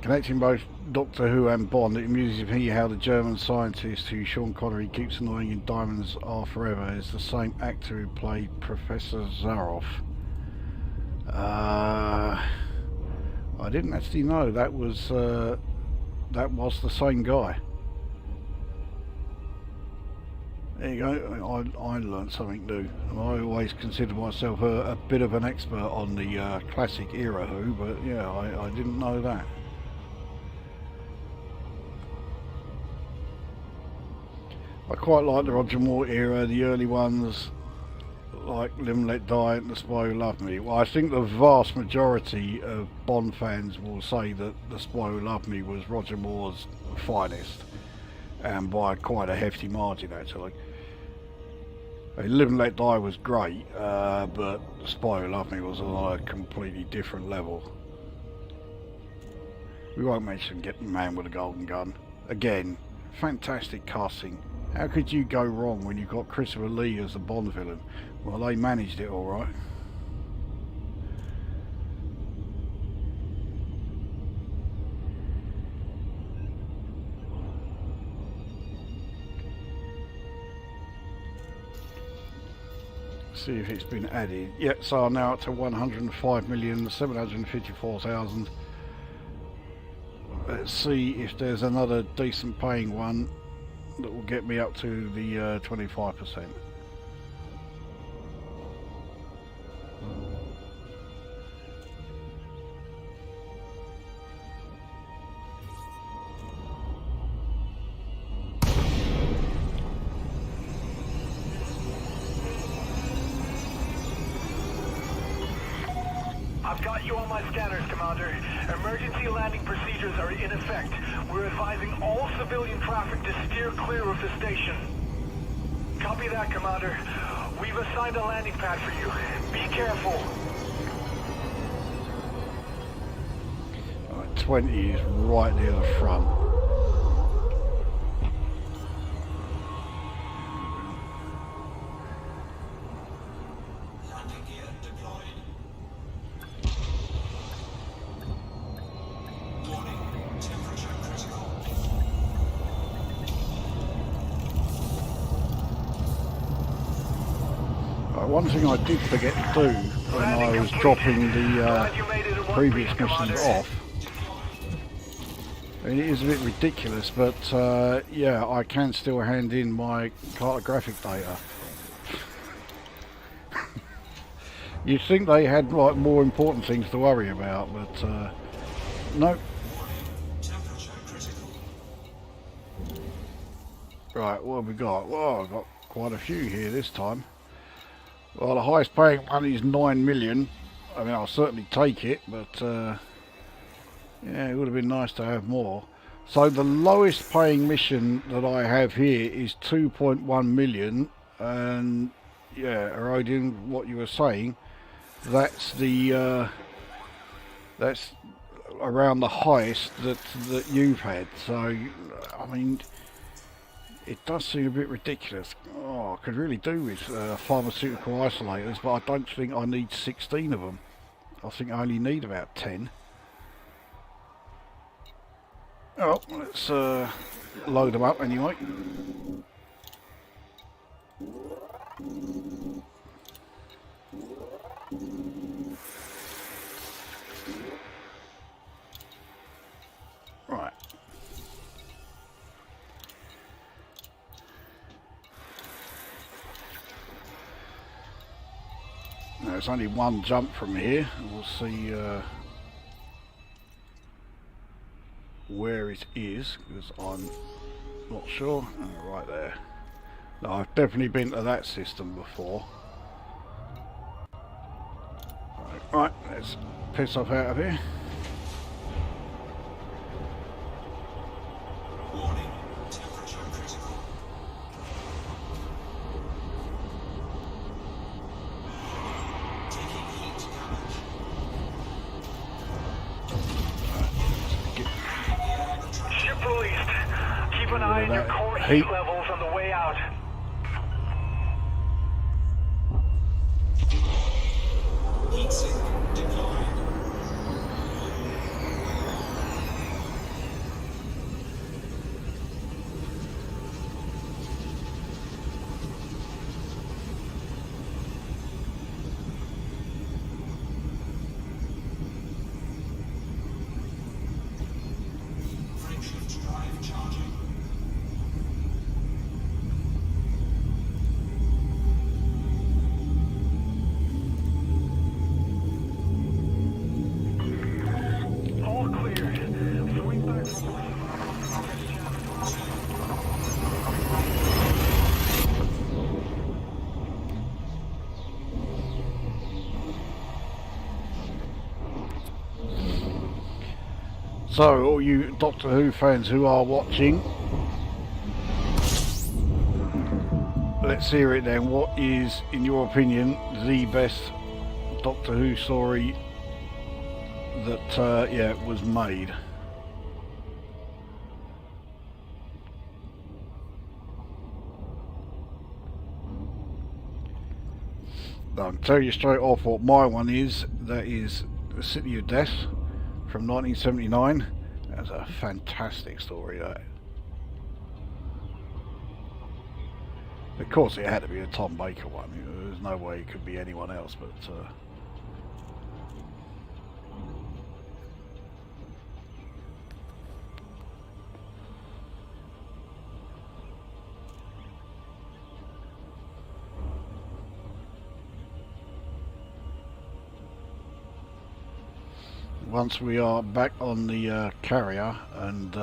Connecting both Doctor Who and Bond, it amuses me how the German scientist who Sean Connery keeps annoying in Diamonds Are Forever is the same actor who played Professor Zaroff. I didn't actually know that was the same guy. There you go. I learned something new. I always considered myself a bit of an expert on the classic era Who, but yeah, I didn't know that. I quite like the Roger Moore era, the early ones, like Live and Let Die and The Spy Who Loved Me. Well, I think the vast majority of Bond fans will say that The Spy Who Loved Me was Roger Moore's finest, and by quite a hefty margin actually. Live and Let Die was great, but The Spy Who Loved Me was on a completely different level. We won't mention Getting Man with a Golden Gun. Again, fantastic casting. How could you go wrong when you got Christopher Lee as the Bond villain? Well, they managed it all right. See if it's been added. Yep, so I'm now up to 105,754,000. Let's see if there's another decent paying one that will get me up to the 25%. I've Got you on my scanners, Commander. Emergency landing procedures are in effect. We're advising all civilian traffic to steer clear of the station. Copy that, Commander. We've assigned a landing pad for you. Be careful. Right, 20 is right near the front. Landing gear deployed. Warning, temperature critical. One thing I did forget to do when I was dropping the previous missions off, and it is a bit ridiculous, but yeah, I can still hand in my cartographic data. You'd think they had like more important things to worry about, but no. Temperature critical. Right, what have we got? Well, I've got quite a few here this time. Well, the highest paying one is 9 million. I mean, I'll certainly take it, but yeah, it would have been nice to have more. So the lowest paying mission that I have here is 2.1 million, and yeah, Erodian, what you were saying, that's the that's around the highest that you've had. So I mean, it does seem a bit ridiculous. Oh, I could really do with pharmaceutical isolators, but I don't think I need 16 of them. I think I only need about 10. Oh, let's load them up anyway. Right. There's only one jump from here. We'll see where it is, because I'm not sure. Oh, right there. No, I've definitely been to that system before. Right, let's piss off out of here. Warning, temperature critical. Taking heat damage. Ship released. Keep an eye on your core heat levels on the way out. Heat sink deployed. Frameshift drive charging. All clear. Swing back from So, all you Doctor Who fans who are watching, let's hear it then. What is, in your opinion, the best Doctor Who story that yeah, was made? I'll tell you straight off what my one is. That is The City of Death from 1979. That's a fantastic story, that. Of course it had to be a Tom Baker one. There's no way it could be anyone else, but once we are back on the carrier and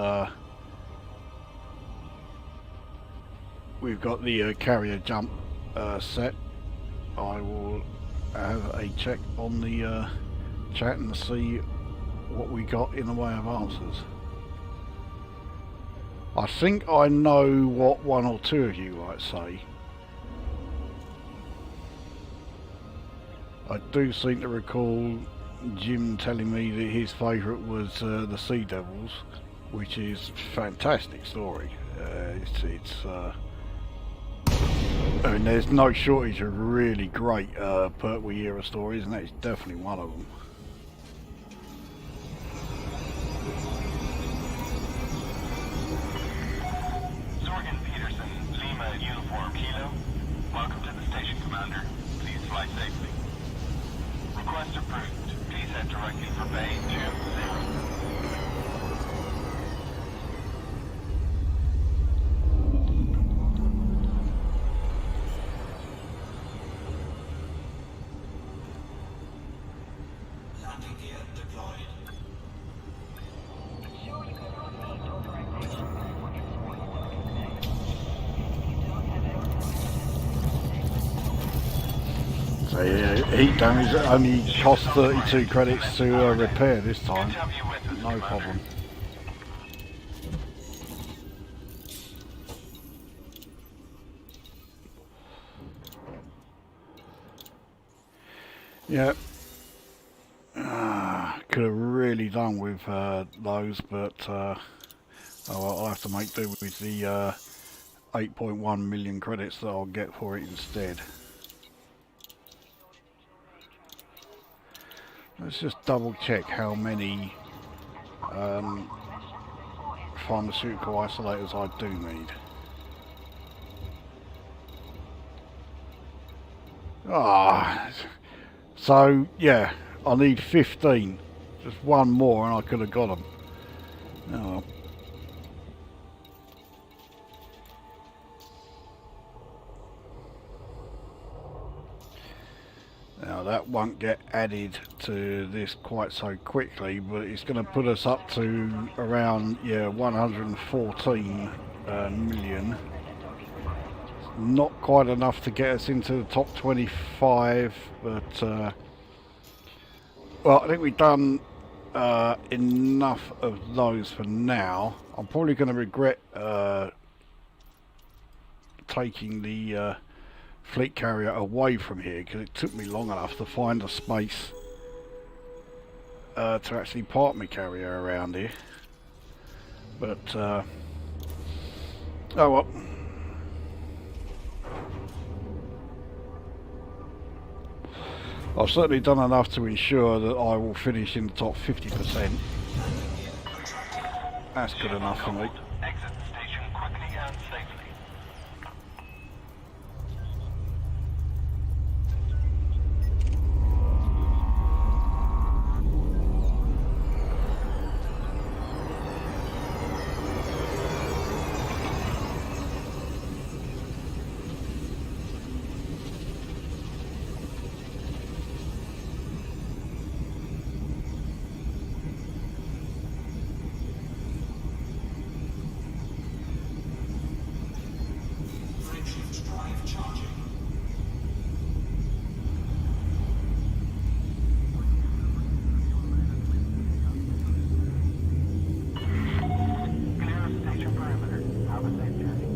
we've got the carrier jump set, I will have a check on the chat and see what we got in the way of answers. I think I know what one or two of you might say. I do seem to recall Jim telling me that his favourite was the Sea Devils, which is a fantastic story. I mean, there's no shortage of really great Pertwee era stories, and that's definitely one of them. Zorgan Peterson, Lima Uniform Kilo. Welcome to the station, Commander. Please fly safely. Request approved. Please head directly for Bay 20. Landing gear deployed. So yeah, heat damage only cost 32 credits to repair this time. Good to have you with us, No Commander. problem. Yeah. Could have really done with those, but oh well, I'll have to make do with the 8.1 million credits that I'll get for it instead. Let's just double check how many pharmaceutical isolators I do need. So yeah, I need 15. Just one more and I could have got them. Oh. Now that won't get added to this quite so quickly, but it's going to put us up to around 114 million. Not quite enough to get us into the top 25, but well, I think we've done enough of those for now. I'm probably going to regret taking the fleet carrier away from here, because it took me long enough to find a space to actually park my carrier around here. But oh well. I've certainly done enough to ensure that I will finish in the top 50%. That's good enough for me. Exit the station quickly and safely. Frameshift drive charging. Clear station perimeter. Have a safe journey.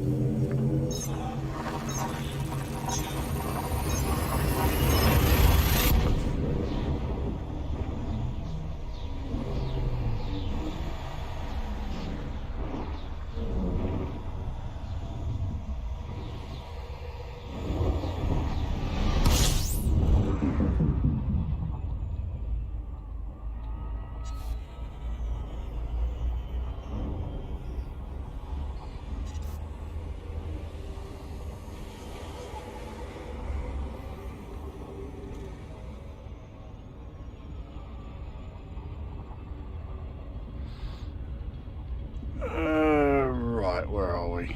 'Right, where are we?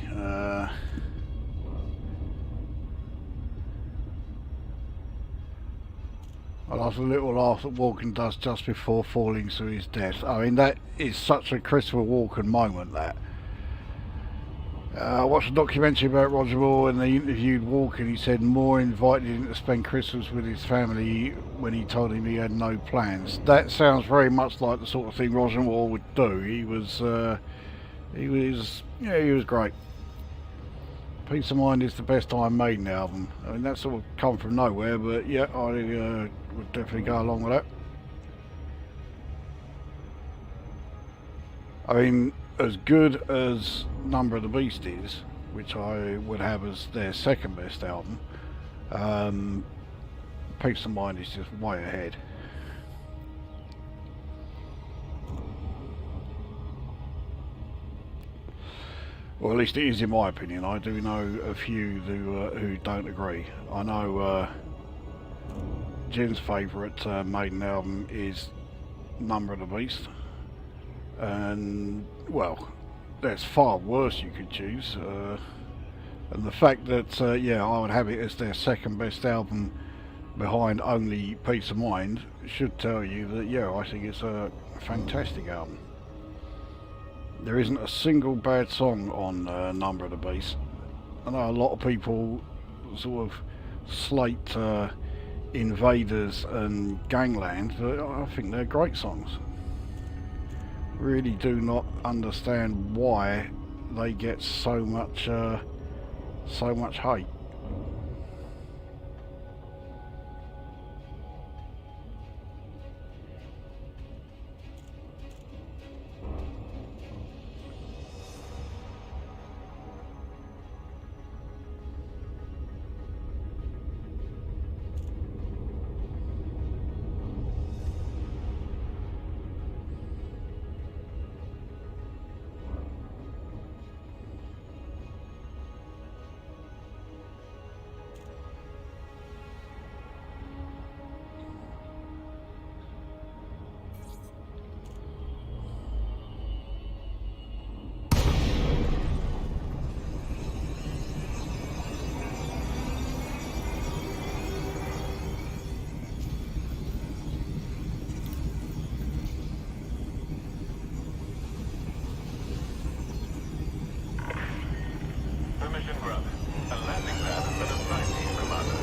I'll have a little laugh at Walken does just before falling to his death. I mean, that is such a Christopher Walken moment, that. I watched a documentary about Roger Moore and they interviewed Walker and he said Moore invited him to spend Christmas with his family when he told him he had no plans. That sounds very much like the sort of thing Roger Moore would do. He was great. Peace of Mind is the best Iron Maiden album. I mean, that sort of come from nowhere, but yeah, I would definitely go along with that. I mean, as good as Number of the Beast is, which I would have as their second best album, Peace of Mind is just way ahead. Well, at least it is in my opinion. I do know a few who don't agree. I know Jim's favourite Maiden album is Number of the Beast. And, well, there's far worse you could choose. And the fact that, yeah, I would have it as their second best album behind only Peace of Mind should tell you that, yeah, I think it's a fantastic album. There isn't a single bad song on Number of the Beast. I know a lot of people sort of slate Invaders and Gangland, but I think they're great songs. Really do not understand why they get so much hate. Permission granted. A landing pad has been assigned to you, Commander.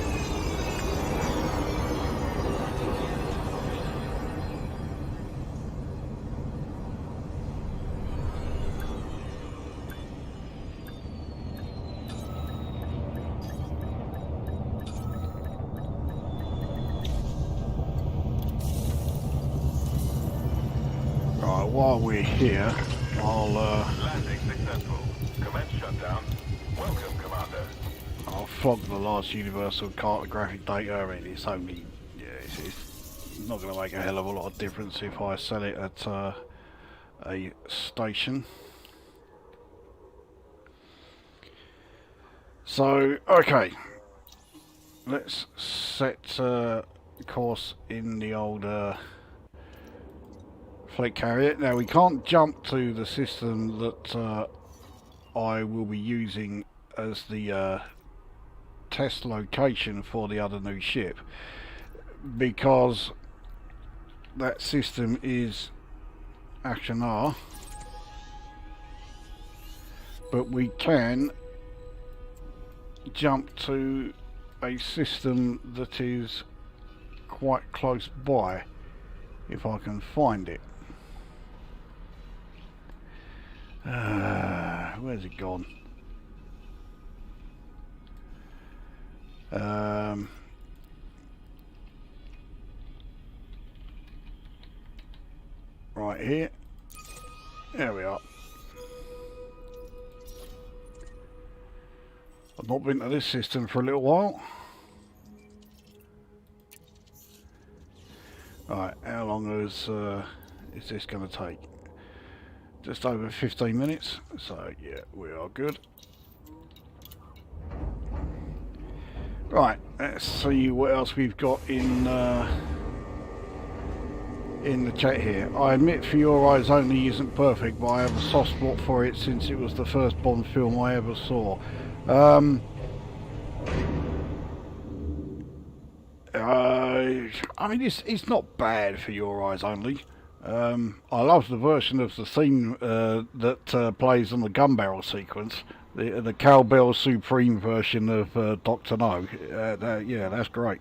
Right, while we're here, I'll Landing successful. Commence shutdown. Welcome, Commander. I'll flog the last universal cartographic data. I mean, it's only, yeah, it's not going to make a hell of a lot of difference if I sell it at a station. So, okay, let's set course in the old fleet carrier. Now, we can't jump to the system that I will be using as the test location for the other new ship, because that system is Achernar, but we can jump to a system that is quite close by if I can find it. Where's it gone? Right here. There we are. I've not been to this system for a little while. Right, how long is this going to take? Just over 15 minutes, so yeah, we are good. Right, let's see what else we've got in the chat here. I admit For Your Eyes Only isn't perfect, but I have a soft spot for it since it was the first Bond film I ever saw. I mean, it's not bad For Your Eyes Only. I love the version of the theme that plays on the gun barrel sequence. the Cowbell Supreme version of Dr. No. Yeah, that's great.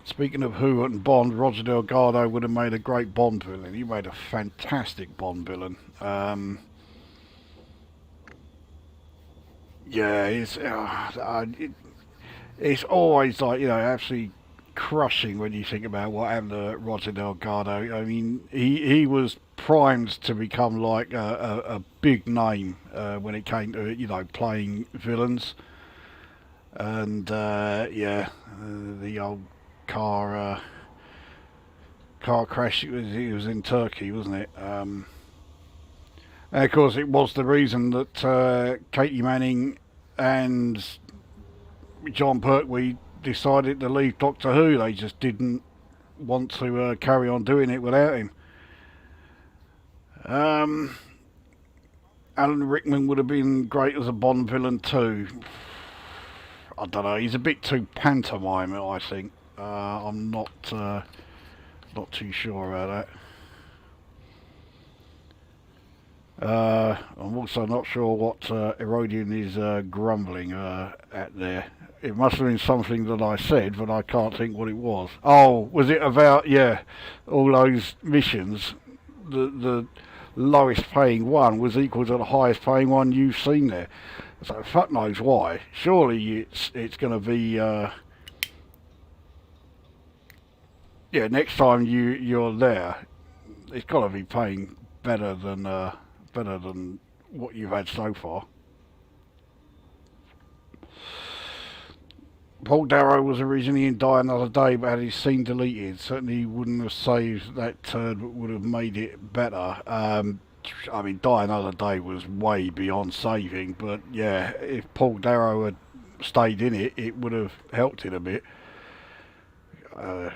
Speaking of who and Bond, Roger Delgado would have made a great Bond villain. He made a fantastic Bond villain. Yeah, it's always like, you know, absolutely crushing when you think about what happened to Roger Delgado. I mean, he was primed to become like a big name when it came to, you know, playing villains. And yeah, the old car crash. It was in Turkey, wasn't it? And of course, it was the reason that Katie Manning and John Pertwee decided to leave Doctor Who. They just didn't want to carry on doing it without him. Alan Rickman would have been great as a Bond villain too. I don't know. He's a bit too pantomime, I think. I'm not too sure about that. I'm also not sure what Erodian is grumbling at there. It must have been something that I said, but I can't think what it was. Oh, was it about, yeah, all those missions? The lowest paying one was equal to the highest paying one you've seen there. So fuck knows why. Surely it's going to be... yeah, next time you're there, it's got to be paying better than what you've had so far. Paul Darrow was originally in Die Another Day, but had his scene deleted. Certainly wouldn't have saved that turd, but would have made it better. I mean, Die Another Day was way beyond saving, but yeah, if Paul Darrow had stayed in it, it would have helped it a bit. I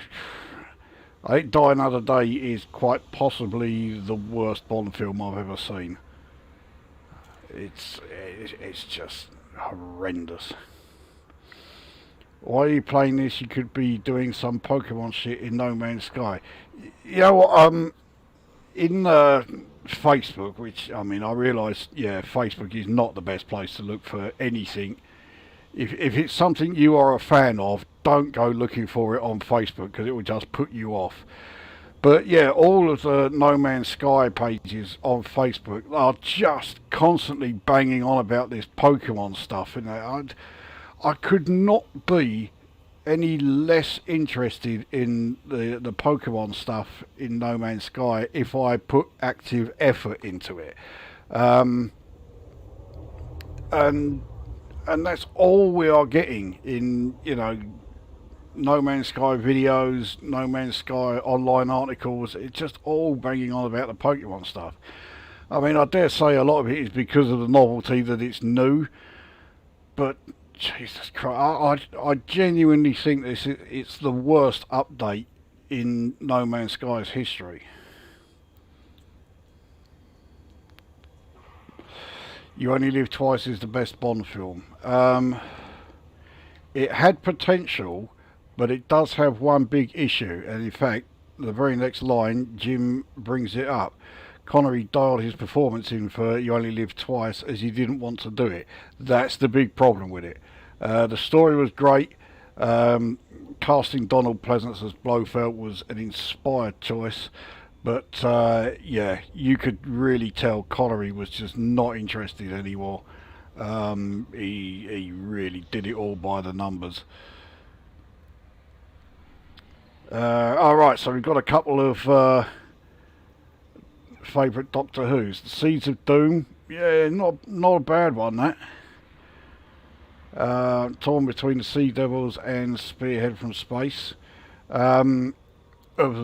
think Die Another Day is quite possibly the worst Bond film I've ever seen. It's just horrendous. Why are you playing this? You could be doing some Pokemon shit in No Man's Sky. You know what? In Facebook, which, I mean, I realise, yeah, Facebook is not the best place to look for anything. If it's something you are a fan of, don't go looking for it on Facebook because it will just put you off. But yeah, all of the No Man's Sky pages on Facebook are just constantly banging on about this Pokemon stuff. And I could not be any less interested in the Pokemon stuff in No Man's Sky if I put active effort into it. And that's all we are getting in, you know, No Man's Sky videos, No Man's Sky online articles. It's just all banging on about the Pokemon stuff. I mean, I dare say a lot of it is because of the novelty that it's new, but Jesus Christ, I genuinely think it's the worst update in No Man's Sky's history. You Only Live Twice is the best Bond film. It had potential, but it does have one big issue, and in fact, the very next line, Jim brings it up. Connery dialed his performance in for You Only Live Twice as he didn't want to do it. That's the big problem with it. The story was great. Casting Donald Pleasance as Blofeld was an inspired choice. But yeah, you could really tell Connery was just not interested anymore. He really did it all by the numbers. Alright, so we've got a couple of favourite Doctor Who's. The Seeds of Doom, yeah, not a bad one, that. Torn between the Sea Devils and Spearhead from Space. Of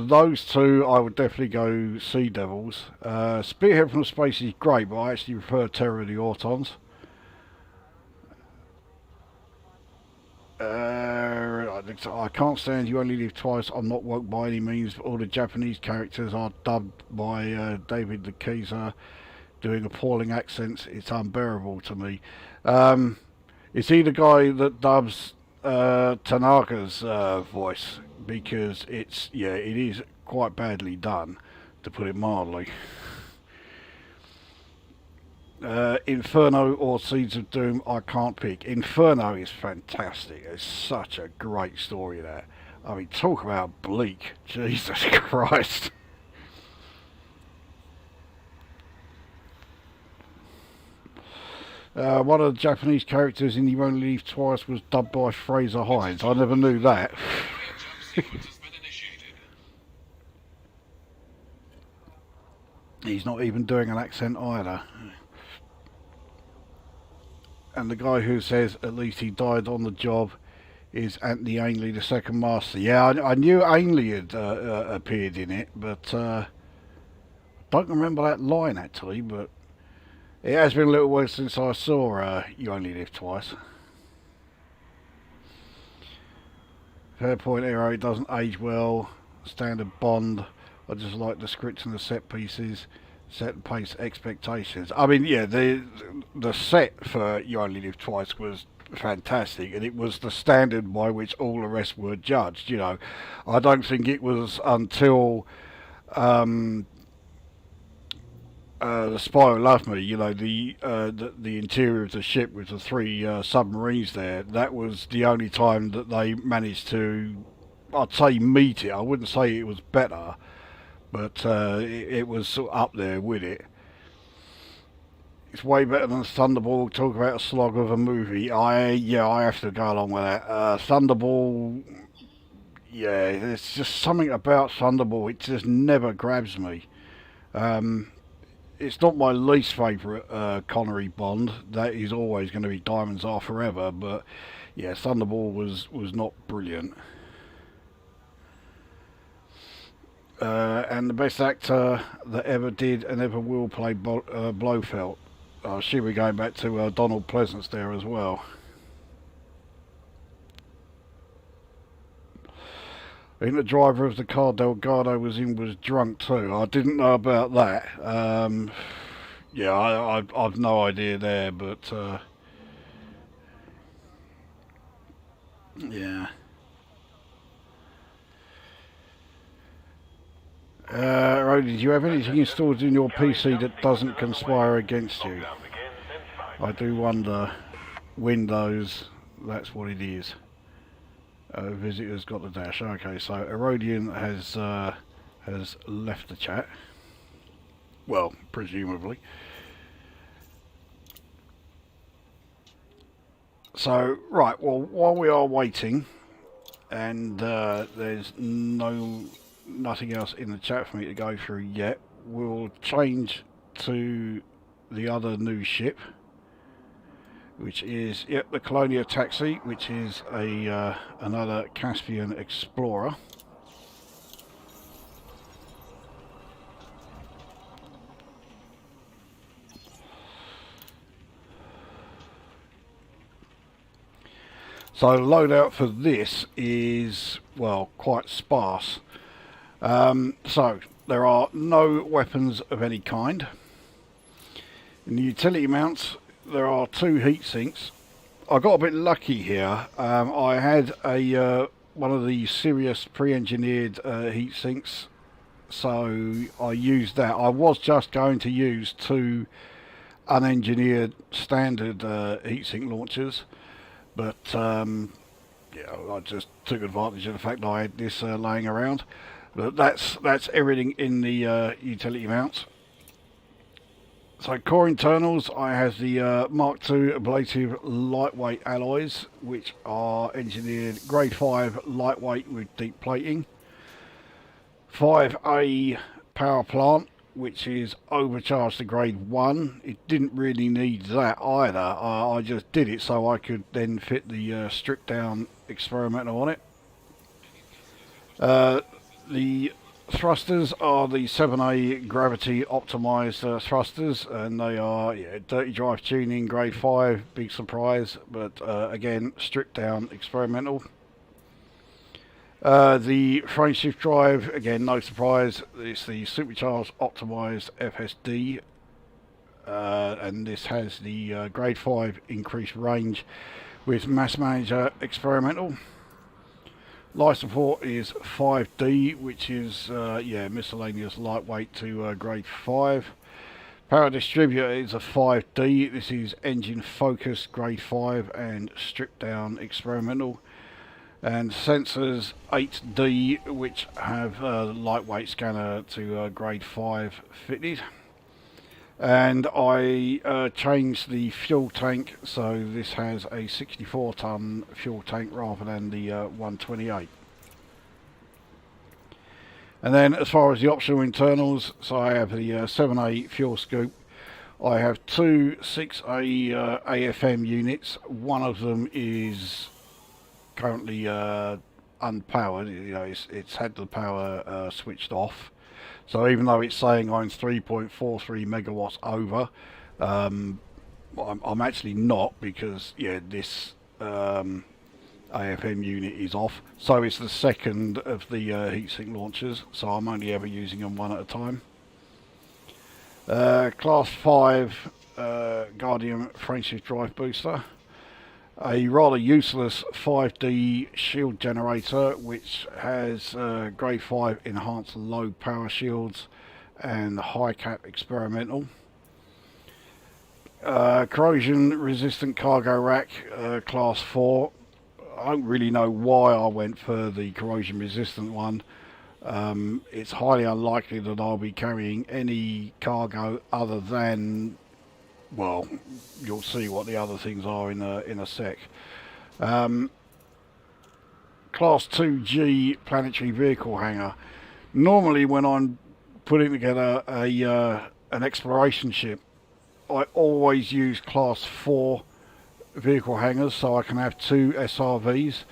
those two, I would definitely go Sea Devils. Spearhead from Space is great, but I actually prefer Terror of the Autons. I can't stand You Only Live Twice. I'm not woke by any means. All the Japanese characters are dubbed by David the Kaiser, doing appalling accents. It's unbearable to me. Is he the guy that dubs Tanaka's voice? Because it is quite badly done, to put it mildly. Inferno or Seeds of Doom, I can't pick. Inferno is fantastic. It's such a great story, that. I mean, talk about bleak. Jesus Christ. One of the Japanese characters in You Only Live Twice was dubbed by Fraser Hines. I never knew that. He's not even doing an accent either. And the guy who says at least he died on the job is Anthony Ainley, the second master. Yeah, I knew Ainley had appeared in it, but don't remember that line actually. But it has been a little while since I saw You Only Live Twice. Fair point, Hero. It doesn't age well. Standard Bond. I just like the scripts and the set pieces. Set and pace expectations. I mean, yeah, the set for You Only Live Twice was fantastic, and it was the standard by which all the rest were judged. You know, I don't think it was until The Spy Who Loved Me, you know, the interior of the ship with the three submarines there, that was the only time that they managed to, I'd say, meet it. I wouldn't say it was better, but it was sort of up there with it. It's way better than Thunderball. Talk about a slog of a movie. I have to go along with that. Thunderball, yeah, there's just something about Thunderball. It just never grabs me. It's not my least favourite Connery Bond. That is always going to be Diamonds Are Forever. But yeah, Thunderball was not brilliant. And the best actor that ever did and ever will play Blofeld. She was going back to Donald Pleasance there as well. I think the driver of the car Delgado was in was drunk too. I didn't know about that. Yeah, I've no idea there, but yeah. Rody, do you have anything installed in your PC that doesn't conspire against you? I do wonder. Windows, that's what it is. Visitors got the dash. Okay, so Erodian has left the chat. Well, presumably. So, right, well, while we are waiting, and there's nothing else in the chat for me to go through yet, we'll change to the other new ship, which is the Colonia Taxi, which is another Caspian Explorer. So the loadout for this is, well, quite sparse. So there are no weapons of any kind. In the utility mounts, there are 2 heat sinks. I got a bit lucky here. I had one of the Sirius pre-engineered heat sinks, so I used that. I was just going to use 2 unengineered standard heatsink launchers, but yeah, I just took advantage of the fact that I had this laying around. But that's everything in the utility mounts. So core internals, I have the Mark II ablative lightweight alloys, which are engineered grade 5 lightweight with deep plating. 5A power plant, which is overcharged to grade 1. It didn't really need that either. I just did it so I could then fit the stripped down experimental on it. The thrusters are the 7A gravity optimized thrusters, and they are dirty drive tuning grade 5, big surprise, but again stripped down experimental. The frame shift drive, again no surprise, it's the supercharged optimized FSD, and this has the grade 5 increased range with mass manager experimental. Life support is 5D, which is miscellaneous lightweight to grade 5. Power distributor is a 5D. This is engine focus grade 5 and stripped down experimental. And sensors 8D, which have a lightweight scanner to grade 5 fitted. And I changed the fuel tank, so this has a 64-ton fuel tank rather than the 128. And then as far as the optional internals, so I have the 7A fuel scoop. I have two 6A AFM units. One of them is currently unpowered. You know, it's had the power switched off. So even though it's saying I'm 3.43 megawatts over, I'm actually not, because yeah, this AFM unit is off. So it's the second of the heatsink launchers, so I'm only ever using them one at a time. Class 5 Guardian frameshift drive booster. A rather useless 5D shield generator, which has grade 5 enhanced low power shields and high cap experimental. Corrosion resistant cargo rack, class 4. I don't really know why I went for the corrosion resistant one. It's highly unlikely that I'll be carrying any cargo other than, well, you'll see what the other things are in a sec. Class 2G planetary vehicle hangar. Normally when I'm putting together an exploration ship, I always use class 4 vehicle hangars so I can have two SRVs.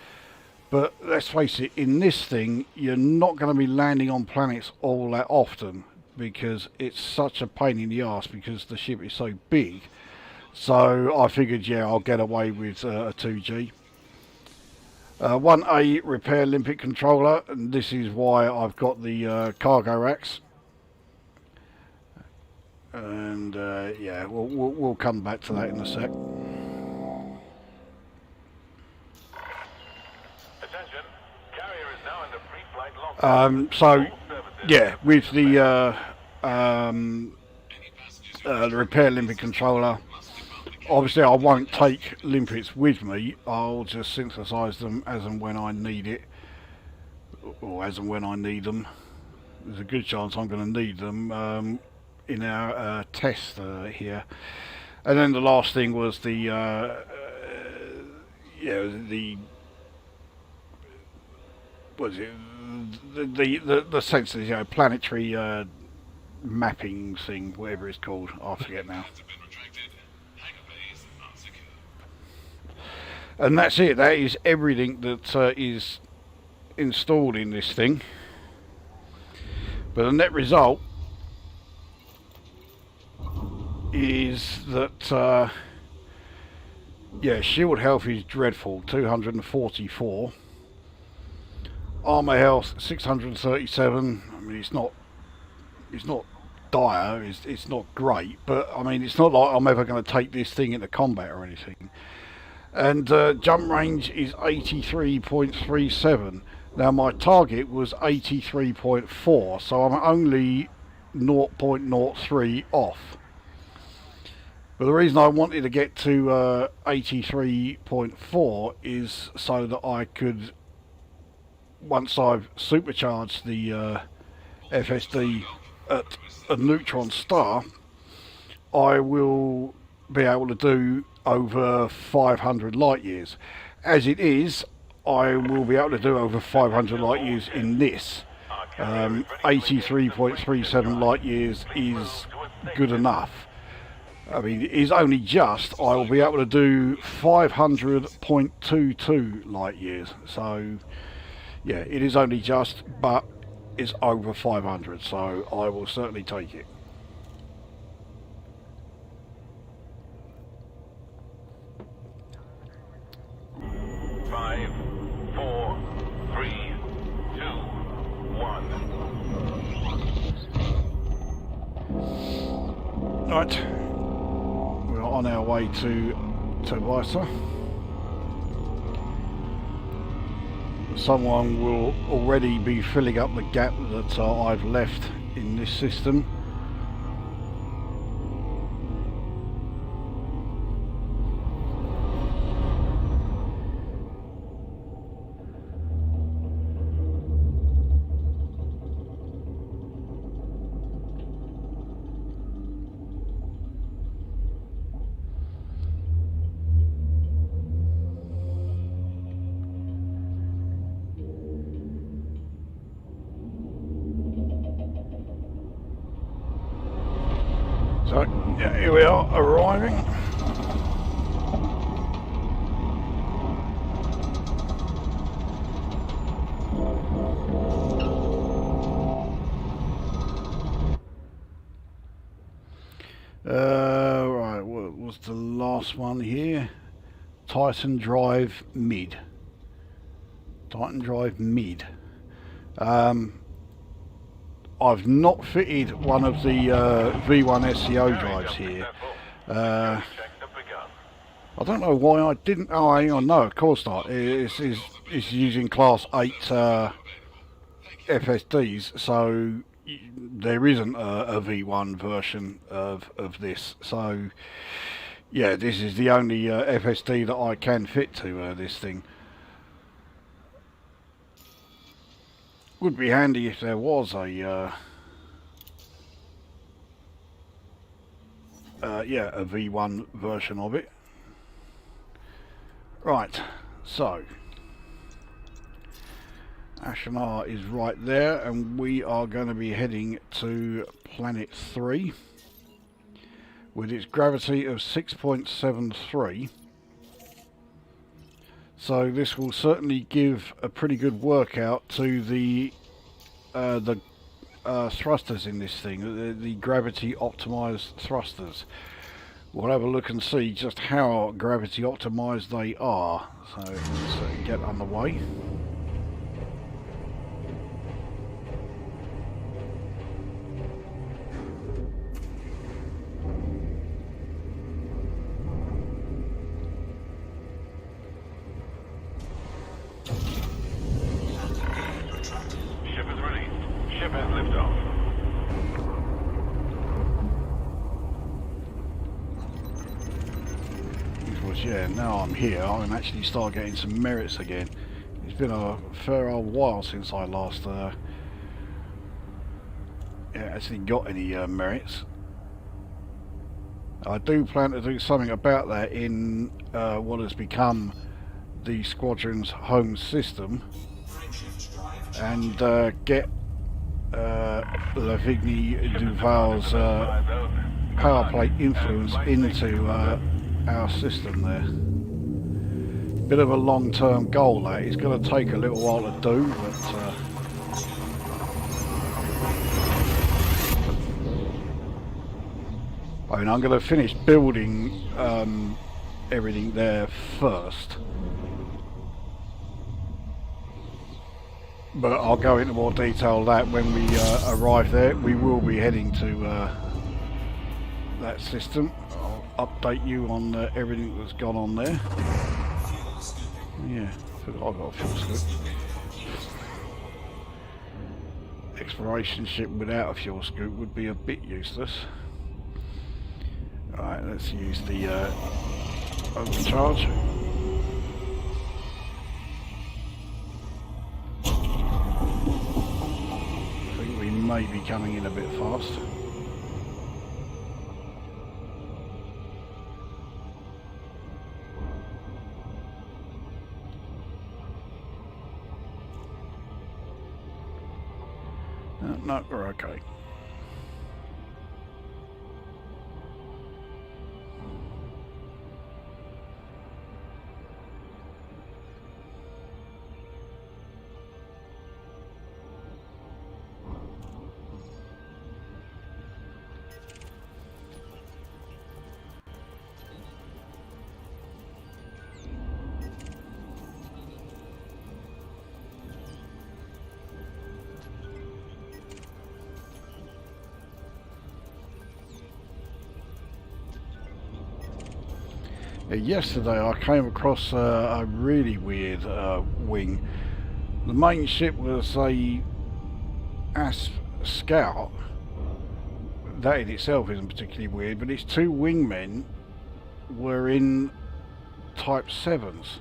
But let's face it, in this thing you're not going to be landing on planets all that often, because it's such a pain in the arse because the ship is so big. So I figured, yeah, I'll get away with a 2G. 1A repair limpet controller, and this is why I've got the cargo racks. And yeah, we'll come back to that in a sec. Attention, carrier is now under pre-flight lock. So yeah, with the repair limpet controller, obviously I won't take limpets with me. I'll just synthesize them as and when I need it, or as and when I need them. There's a good chance I'm going to need them in our test here. And then the last thing was the what is it? The sensors, you know, planetary mapping thing, whatever it's called, I forget now. And that's it. That is everything that is installed in this thing. But the net result is that yeah, shield health is dreadful, 244. Armour health 637. I mean, it's not dire, it's not great, but I mean, it's not like I'm ever going to take this thing into combat or anything. And jump range is 83.37. Now my target was 83.4, so I'm only 0.03 off. But the reason I wanted to get to 83.4 is so that I could, once I've supercharged the FSD at a neutron star, I will be able to do over 500 light years. As it is, I will be able to do over 500 light years in this. 83.37 light years is good enough. I mean, it is only just, I will be able to do 500.22 light years. So, yeah, it is only just, but it's over 500, so I will certainly take it. Five, four, three, two, one. Right, we're on our way to Visa. Someone will already be filling up the gap that I've left in this system. So, yeah, here we are, arriving. Right, what was the last one here? Titan Drive Mid. Titan Drive Mid. I've not fitted one of the V1 SCO drives here. I don't know why I didn't. Oh, hang on, no, of course not. It's using Class 8 FSDs, so there isn't a V1 version of this. So, yeah, this is the only FSD that I can fit to this thing. Would be handy if there was a a V1 version of it. Right, so Achernar is right there, and we are going to be heading to Planet 3 with its gravity of 6.73. So this will certainly give a pretty good workout to the thrusters in this thing, the gravity optimized thrusters. We'll have a look and see just how gravity optimized they are. So let's get underway. Ship is released. Ship has liftoff. Yeah, now I'm here, I can actually start getting some merits again. It's been a fair old while since I last actually got any merits. I do plan to do something about that in what has become the squadron's home system, and get Lavigny Duval's power plate influence into our system there. Bit of a long-term goal that. It's going to take a little while to do, but I mean, I'm going to finish building everything there first, but I'll go into more detail of that when we arrive there. We will be heading to that system. I'll update you on everything that's gone on there. Yeah, I've got a fuel scoop. Exploration ship without a fuel scoop would be a bit useless. Alright, let's use the overcharge. I think we may be coming in a bit fast. No, we're okay. Yesterday I came across a really weird wing. The main ship was a ASP Scout. That in itself isn't particularly weird, but its two wingmen were in Type 7s.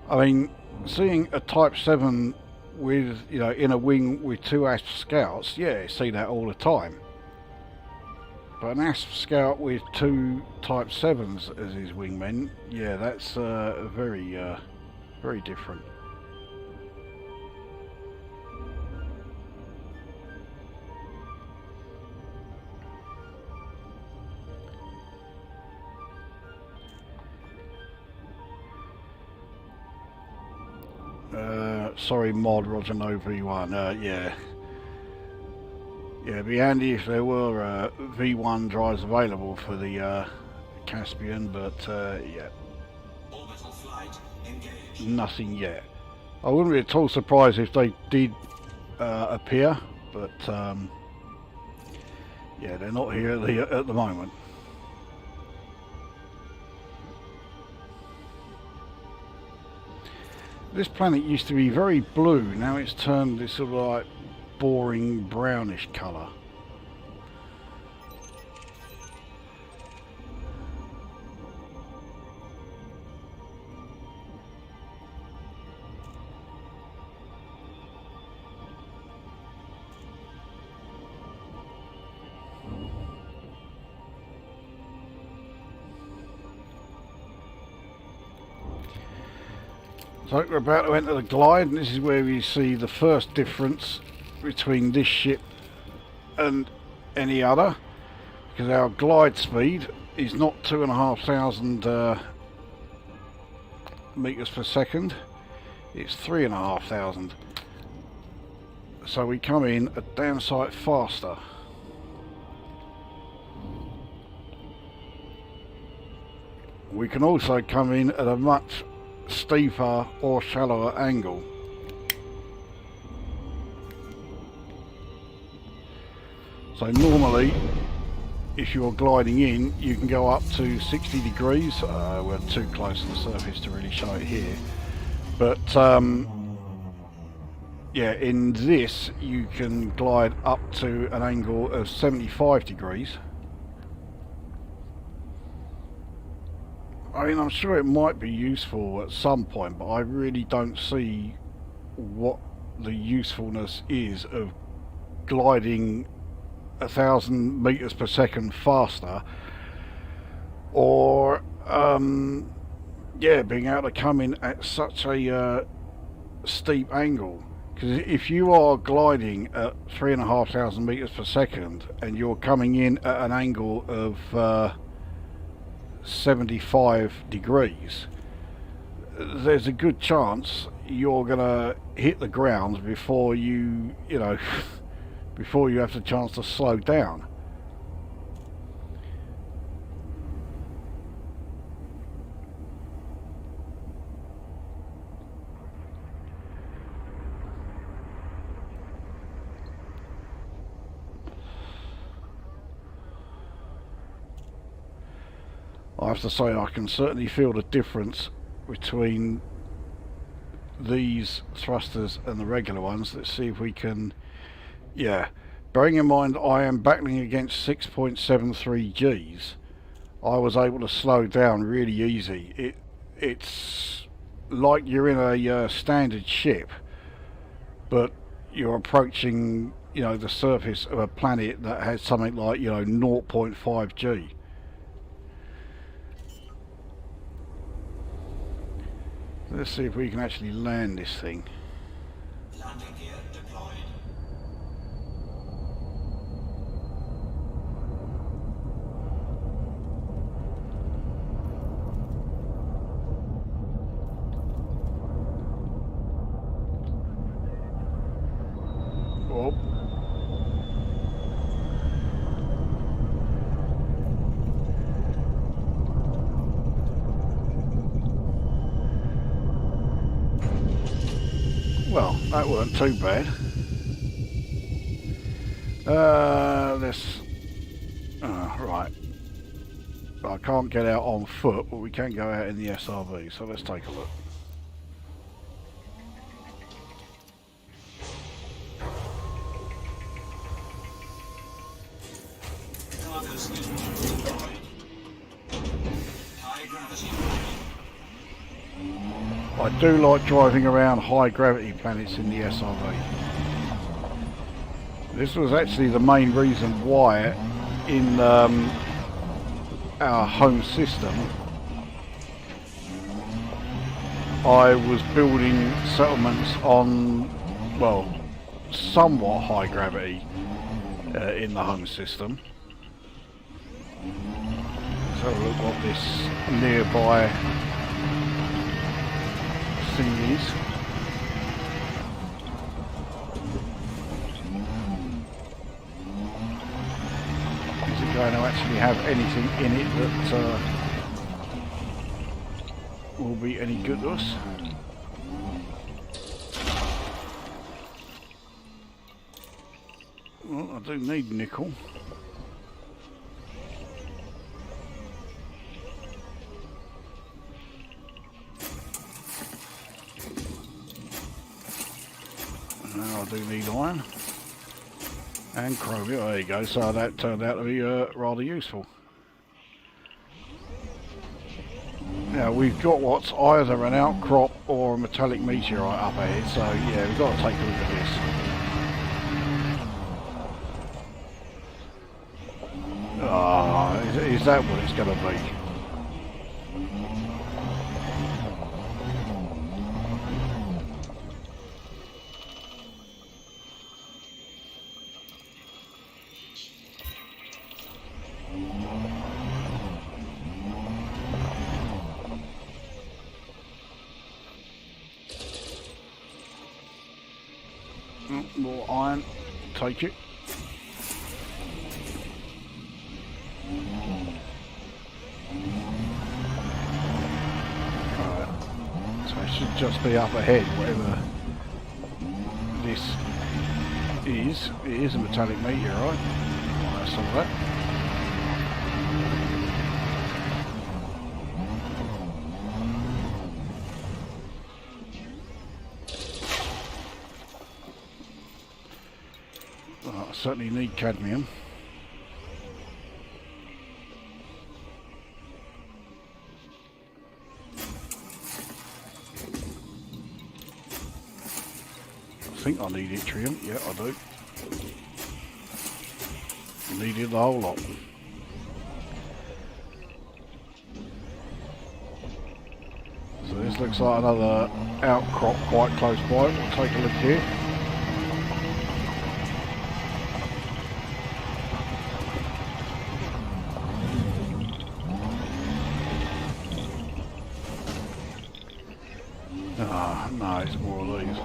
I mean, seeing a Type 7 with, you know, in a wing with two ASP Scouts, yeah, I see that all the time. But an ASP Scout with two Type 7s as his wingmen, yeah, that's very different. sorry mod, Roger no V1. Yeah. Yeah, it'd be handy if there were V1 drives available for the Caspian, but yeah. Orbital flight engaged. Nothing yet. I wouldn't be at all surprised if they did appear, but yeah, they're not here at the moment. This planet used to be very blue, now it's turned this sort of like boring brownish colour. So we're about to enter the glide, and this is where we see the first difference between this ship and any other, because our glide speed is not 2,500 meters per second, it's 3,500. So we come in a damn sight faster. We can also come in at a much steeper or shallower angle. So normally if you're gliding in you can go up to 60 degrees. We're too close to the surface to really show it here, but yeah, in this you can glide up to an angle of 75 degrees. I mean, I'm sure it might be useful at some point, but I really don't see what the usefulness is of gliding 1,000 meters per second faster, or yeah, being able to come in at such a steep angle. Because if you are gliding at 3,500 meters per second and you're coming in at an angle of 75 degrees, there's a good chance you're gonna hit the ground before you know before you have the chance to slow down. I have to say I can certainly feel the difference between these thrusters and the regular ones. Let's see if we can, yeah, bearing in mind I am battling against 6.73 Gs, I was able to slow down really easy. It's like you're in a standard ship, but you're approaching, you know, the surface of a planet that has something like, you know, 0.5 G. Let's see if we can actually land this thing. Landing gear deployed. Oh. Well, that weren't too bad. Let's... right. I can't get out on foot, but we can go out in the SRV, so let's take a look. Cargo schedule deployed. High gravity landing. I do like driving around high gravity planets in the SRV. This was actually the main reason why in our home system I was building settlements on, well, somewhat high gravity in the home system. Let's have a look what this nearby thing is. Is it going to actually have anything in it that will be any good to us? Well, I do need nickel. Now I do need iron. And chromium, there you go, so that turned out to be rather useful. Now we've got what's either an outcrop or a metallic meteorite up ahead, so yeah, we've got to take a look at this. Ah, is that what it's going to be? More iron, take it. Alright, so it should just be up ahead, whatever this is. It is a metallic meteorite. I saw that. Certainly need cadmium. I think I need yttrium. Yeah, I do. Needed the whole lot. So this looks like another outcrop quite close by. We'll take a look here. Ah, no, it's more of these.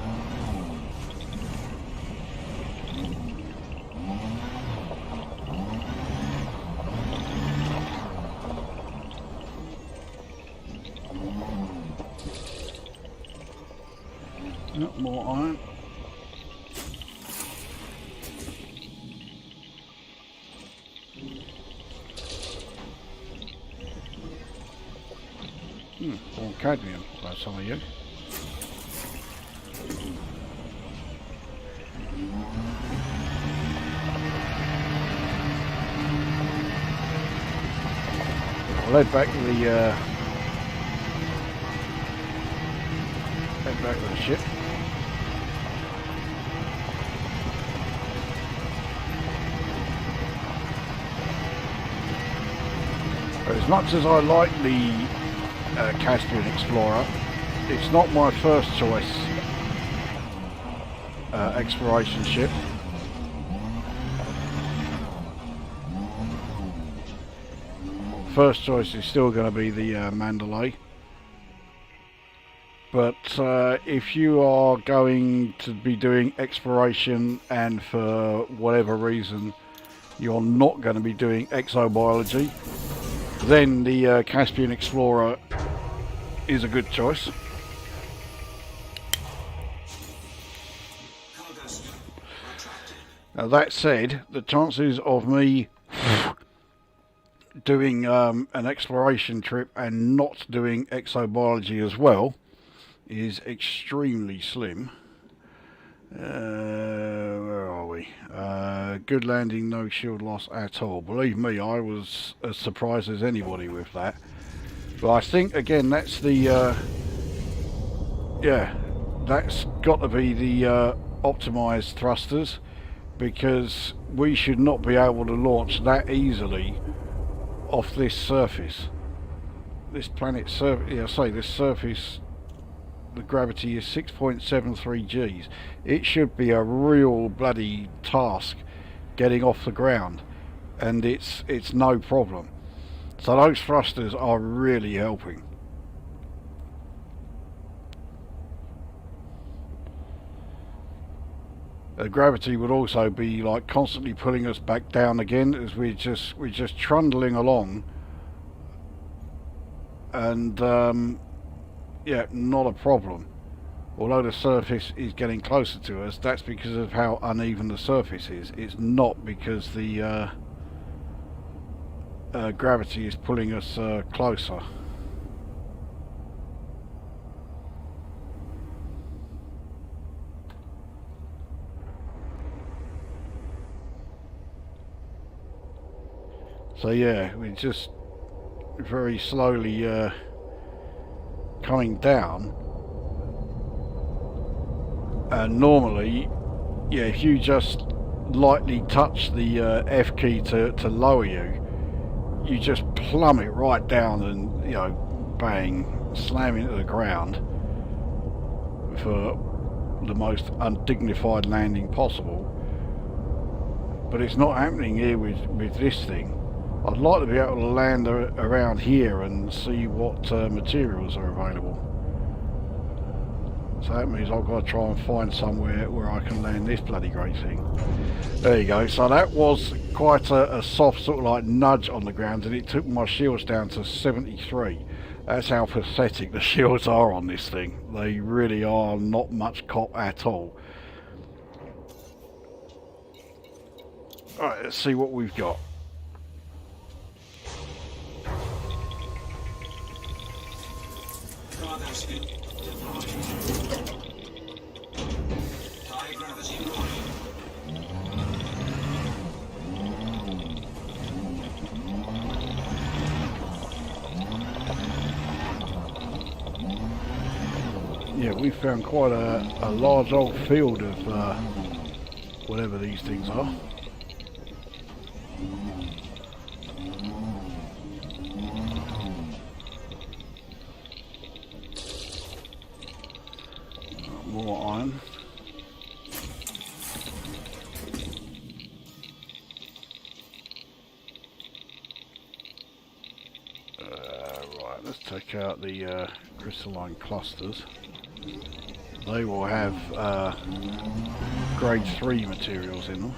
Nope, more iron. More cadmium by some of you. I'll head back to the ship. But as much as I like the Caspian Explorer, it's not my first choice exploration ship. First choice is still going to be the Mandalay. But if you are going to be doing exploration and for whatever reason you're not going to be doing exobiology, then the Caspian Explorer is a good choice. Now that said, the chances of me doing an exploration trip and not doing exobiology as well is extremely slim. Where are we? Good landing, no shield loss at all. Believe me, I was as surprised as anybody with that. But I think again that's the yeah, that's got to be the optimized thrusters, because we should not be able to launch that easily off this surface. This planet's surface, yeah, I say this surface, the gravity is 6.73 Gs. It should be a real bloody task getting off the ground, and it's no problem. So those thrusters are really helping. Gravity would also be like constantly pulling us back down again as we're just trundling along, and yeah, not a problem. Although the surface is getting closer to us, that's because of how uneven the surface is. It's not because the gravity is pulling us closer. So yeah, we're just very slowly coming down. And normally, yeah, if you just lightly touch the F key to lower you, you just plummet right down and, you know, bang, slam into the ground for the most undignified landing possible. But it's not happening here with this thing. I'd like to be able to land around here and see what materials are available. So that means I've got to try and find somewhere where I can land this bloody great thing. There you go. So that was quite a soft sort of like nudge on the ground, and it took my shields down to 73. That's how pathetic the shields are on this thing. They really are not much cop at all. Alright, let's see what we've got. Cargo ship deployed. High gravity warning. Yeah, we found quite a large old field of whatever these things are. More iron. Right, let's take out the crystalline clusters. They will have grade 3 materials in them.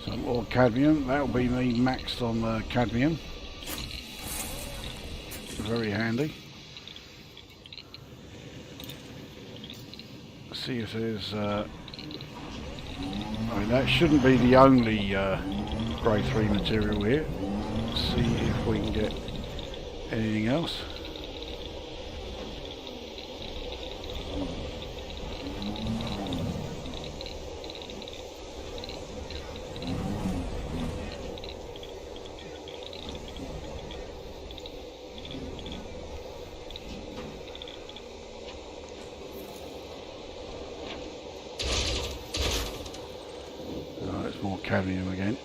Some more cadmium. That'll be me maxed on cadmium. Very handy. See if there's I mean, that shouldn't be the only grade 3 material here. Let's see if we can get anything else. More cadmium again.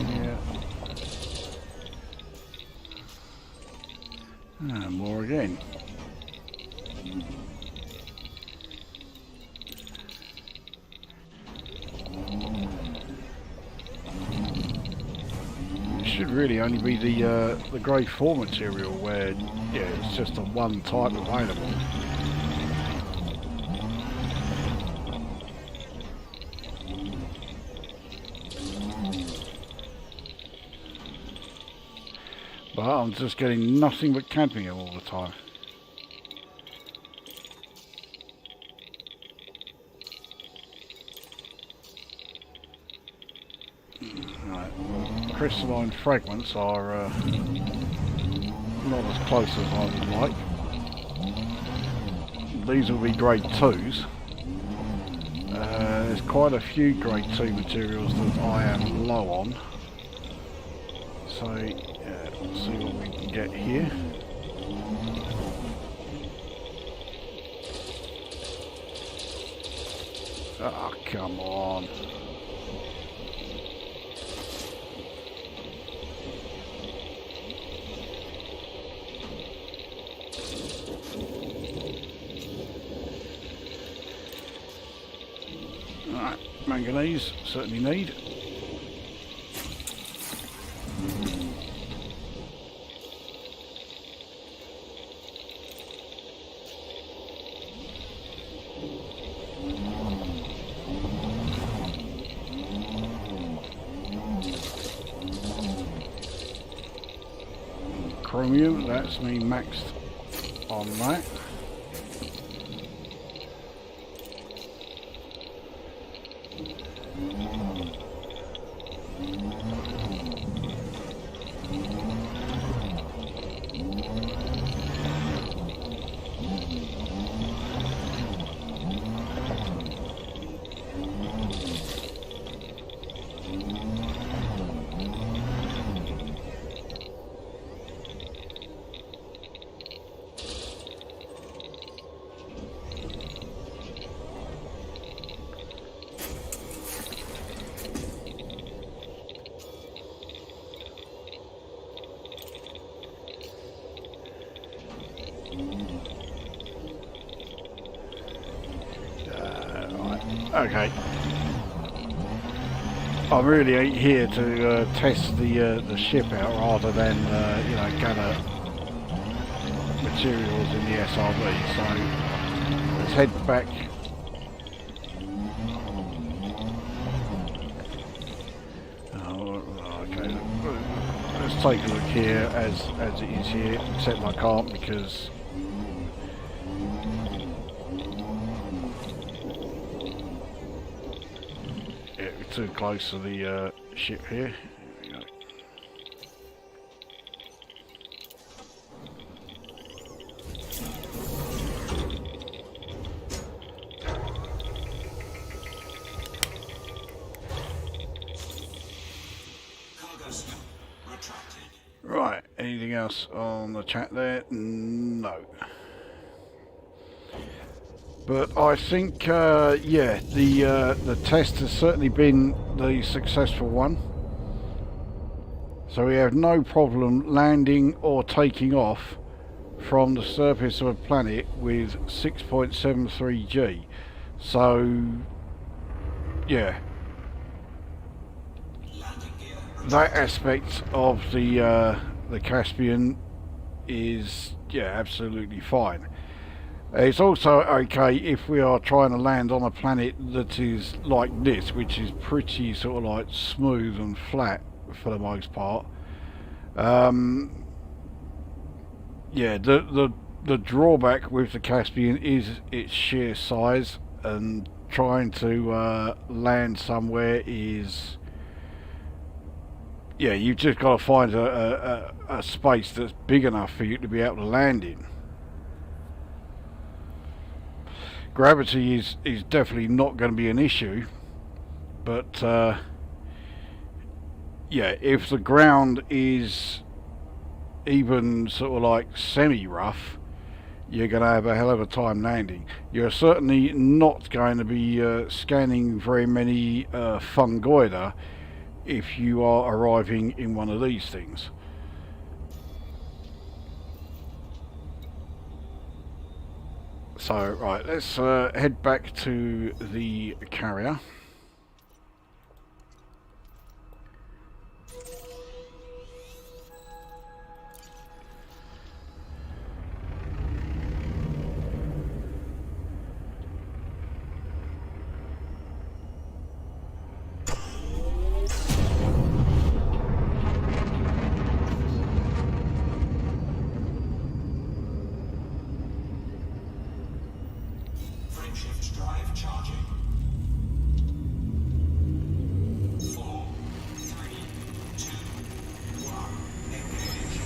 Yeah. And more again. Should really only be the grade 4 material where, yeah, it's just the one type available. But I'm just getting nothing but cadmium all the time. Right, well, crystalline fragments are not as close as I would like. These will be grade 2s. There's quite a few grade 2 materials that I am low on. So, yeah, let's see what we can get here. Oh, come on. manganese, certainly need. Chromium, that's me maxed on that. Okay. I'm really here to test the ship out rather than you know, gather materials in the SRV. So let's head back. Oh, okay. Let's take a look here as it is here. Except I can't because. Too close to the ship here. There we go. Cargo scope retracted. Right, anything else on the chat there? No. But I think, yeah, the test has certainly been the successful one. So we have no problem landing or taking off from the surface of a planet with 6.73 G. So, yeah, that aspect of the Caspian is, yeah, absolutely fine. It's also okay if we are trying to land on a planet that is like this, which is pretty sort of like smooth and flat for the most part. Yeah, the drawback with the Caspian is its sheer size, and trying to land somewhere is, yeah, you've just got to find a space that's big enough for you to be able to land in. Gravity is definitely not going to be an issue, but yeah, if the ground is even sort of like semi-rough, you're going to have a hell of a time landing. You're certainly not going to be scanning very many fungoida if you are arriving in one of these things. So, right, let's head back to the carrier. Frameshift drive charging. 4, 3, 2, 1. Engage.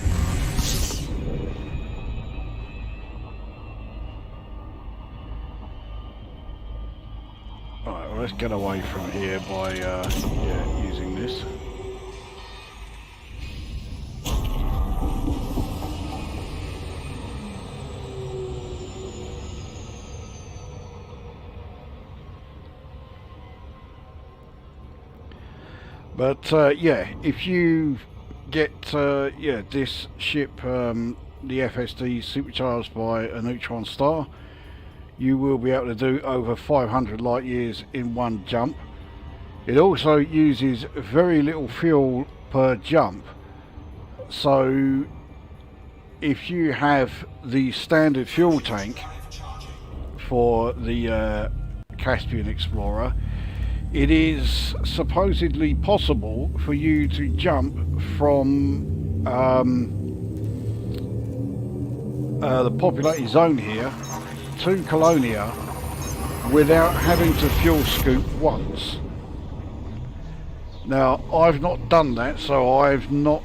Alright, well, let's get away from here by yeah, using this. But yeah, if you get yeah, this ship, the FSD, supercharged by a neutron star, you will be able to do over 500 light years in one jump. It also uses very little fuel per jump, so if you have the standard fuel tank Drive charging. for the Caspian Explorer, it is supposedly possible for you to jump from the populated zone here to Colonia without having to fuel scoop once. Now, I've not done that, so I've not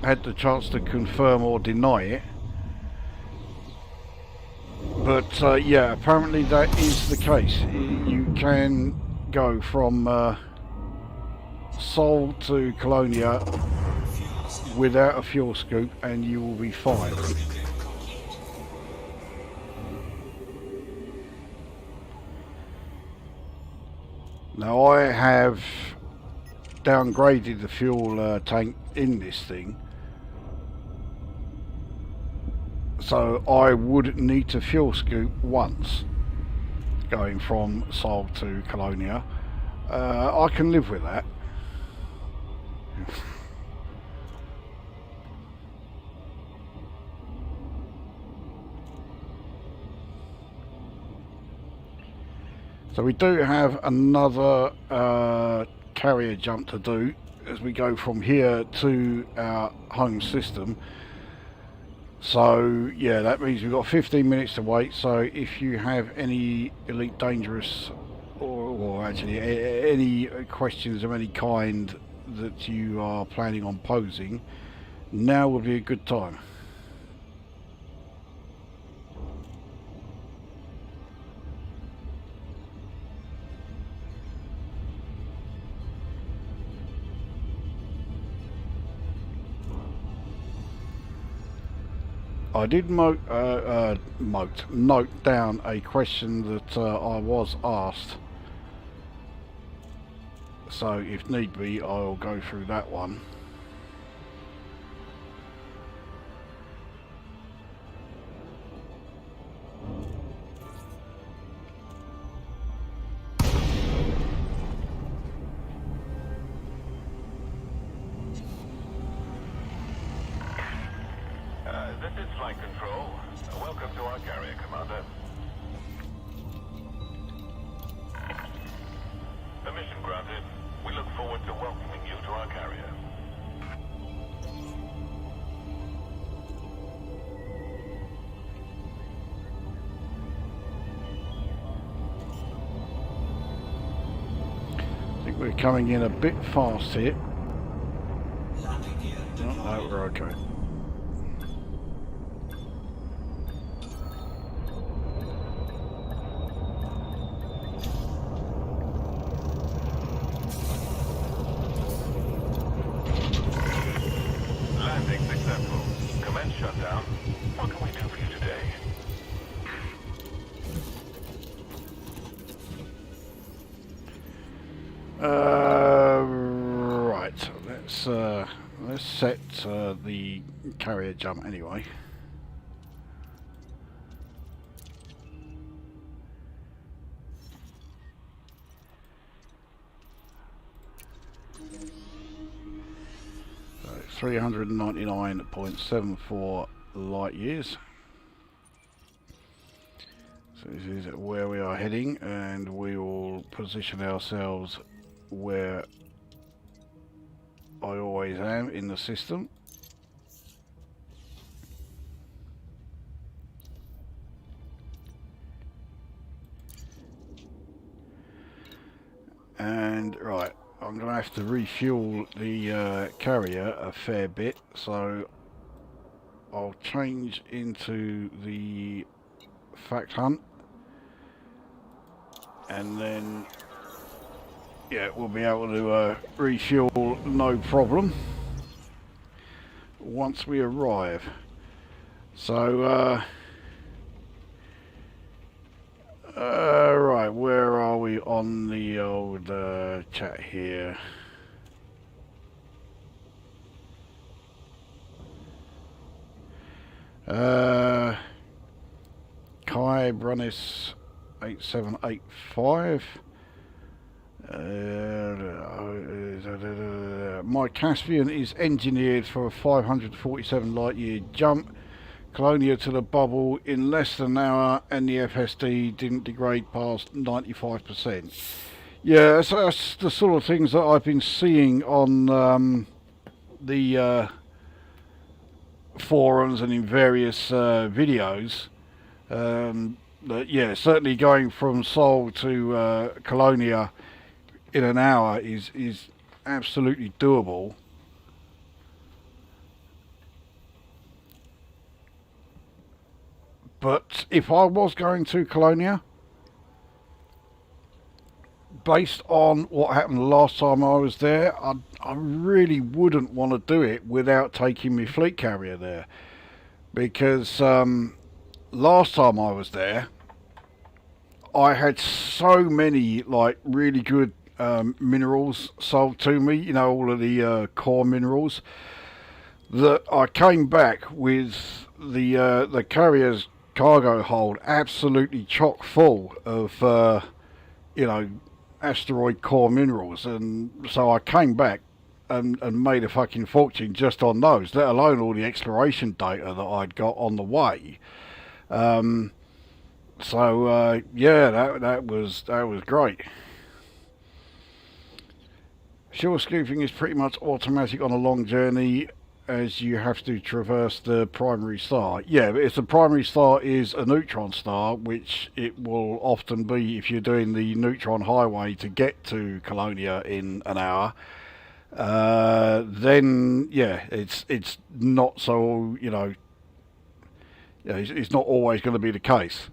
had the chance to confirm or deny it. But yeah, apparently that is the case. You can go from Sol to Colonia without a fuel scoop and you will be fine. Now, I have downgraded the fuel tank in this thing, so I would need to fuel scoop once going from Sol to Colonia. I can live with that. So we do have another carrier jump to do as we go from here to our home system. So yeah, that means we've got 15 minutes to wait. So if you have any Elite Dangerous or actually any questions of any kind that you are planning on posing, now would be a good time. I did note down a question that I was asked, so if need be I'll go through that one. This is Flight Control. Welcome to our carrier, Commander. Permission granted. We look forward to welcoming you to our carrier. I think we're coming in a bit fast here. Landing gear deployed. No, we're okay. Landing successful. Commence shutdown. What can we do for you today? Right. Let's set the carrier jump anyway. So 399.74 light years. So this is where we are heading, and we will position ourselves where I always am in the system. And right, I'm going to have to refuel the carrier a fair bit, so I'll change into the fact hunt, and then yeah, we'll be able to refuel no problem once we arrive. So right, where are we on the old chat here? Kai Brunnis 8785. My Caspian is engineered for a 547 light year jump. Colonia to the bubble in less than an hour, and the FSD didn't degrade past 95%. Yeah, so that's the sort of things that I've been seeing on the forums and in various videos. But yeah, certainly going from Seoul to Colonia in an hour is absolutely doable. But if I was going to Colonia, based on what happened the last time I was there, I really wouldn't want to do it without taking my fleet carrier there. Because last time I was there, I had so many like really good minerals sold to me, you know, all of the core minerals, that I came back with the carrier's cargo hold absolutely chock full of you know, asteroid core minerals, and so I came back and made a fucking fortune just on those, let alone all the exploration data that I'd got on the way. So yeah, that was great. Shore scooping is pretty much automatic on a long journey, as you have to traverse the primary star. Yeah, but if the primary star is a neutron star, which it will often be if you're doing the neutron highway to get to Colonia in an hour, then yeah, it's not so, you know, yeah, it's not always going to be the case.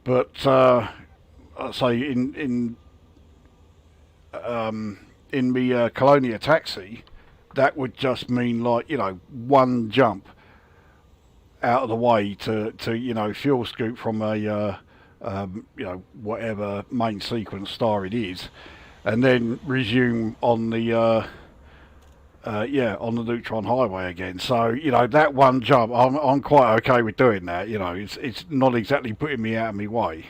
But I say in the Colonia Taxi, that would just mean, like, you know, one jump out of the way to you know, fuel scoop from a you know, whatever main sequence star it is, and then resume on the yeah, on the neutron highway again. So, you know, that one jump, I'm quite okay with doing that. You know, it's not exactly putting me out of my way.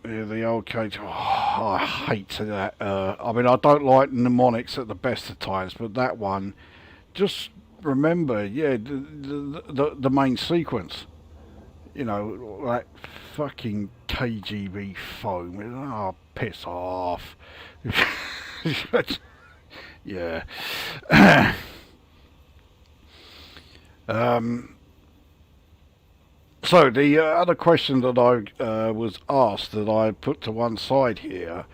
Yeah, the old cage. Oh, I hate that. I mean, I don't like mnemonics at the best of times, but that one, just remember, yeah, the main sequence. You know, that fucking KGB foam. Oh, piss off. Yeah. So the other question that I was asked, that I put to one side here,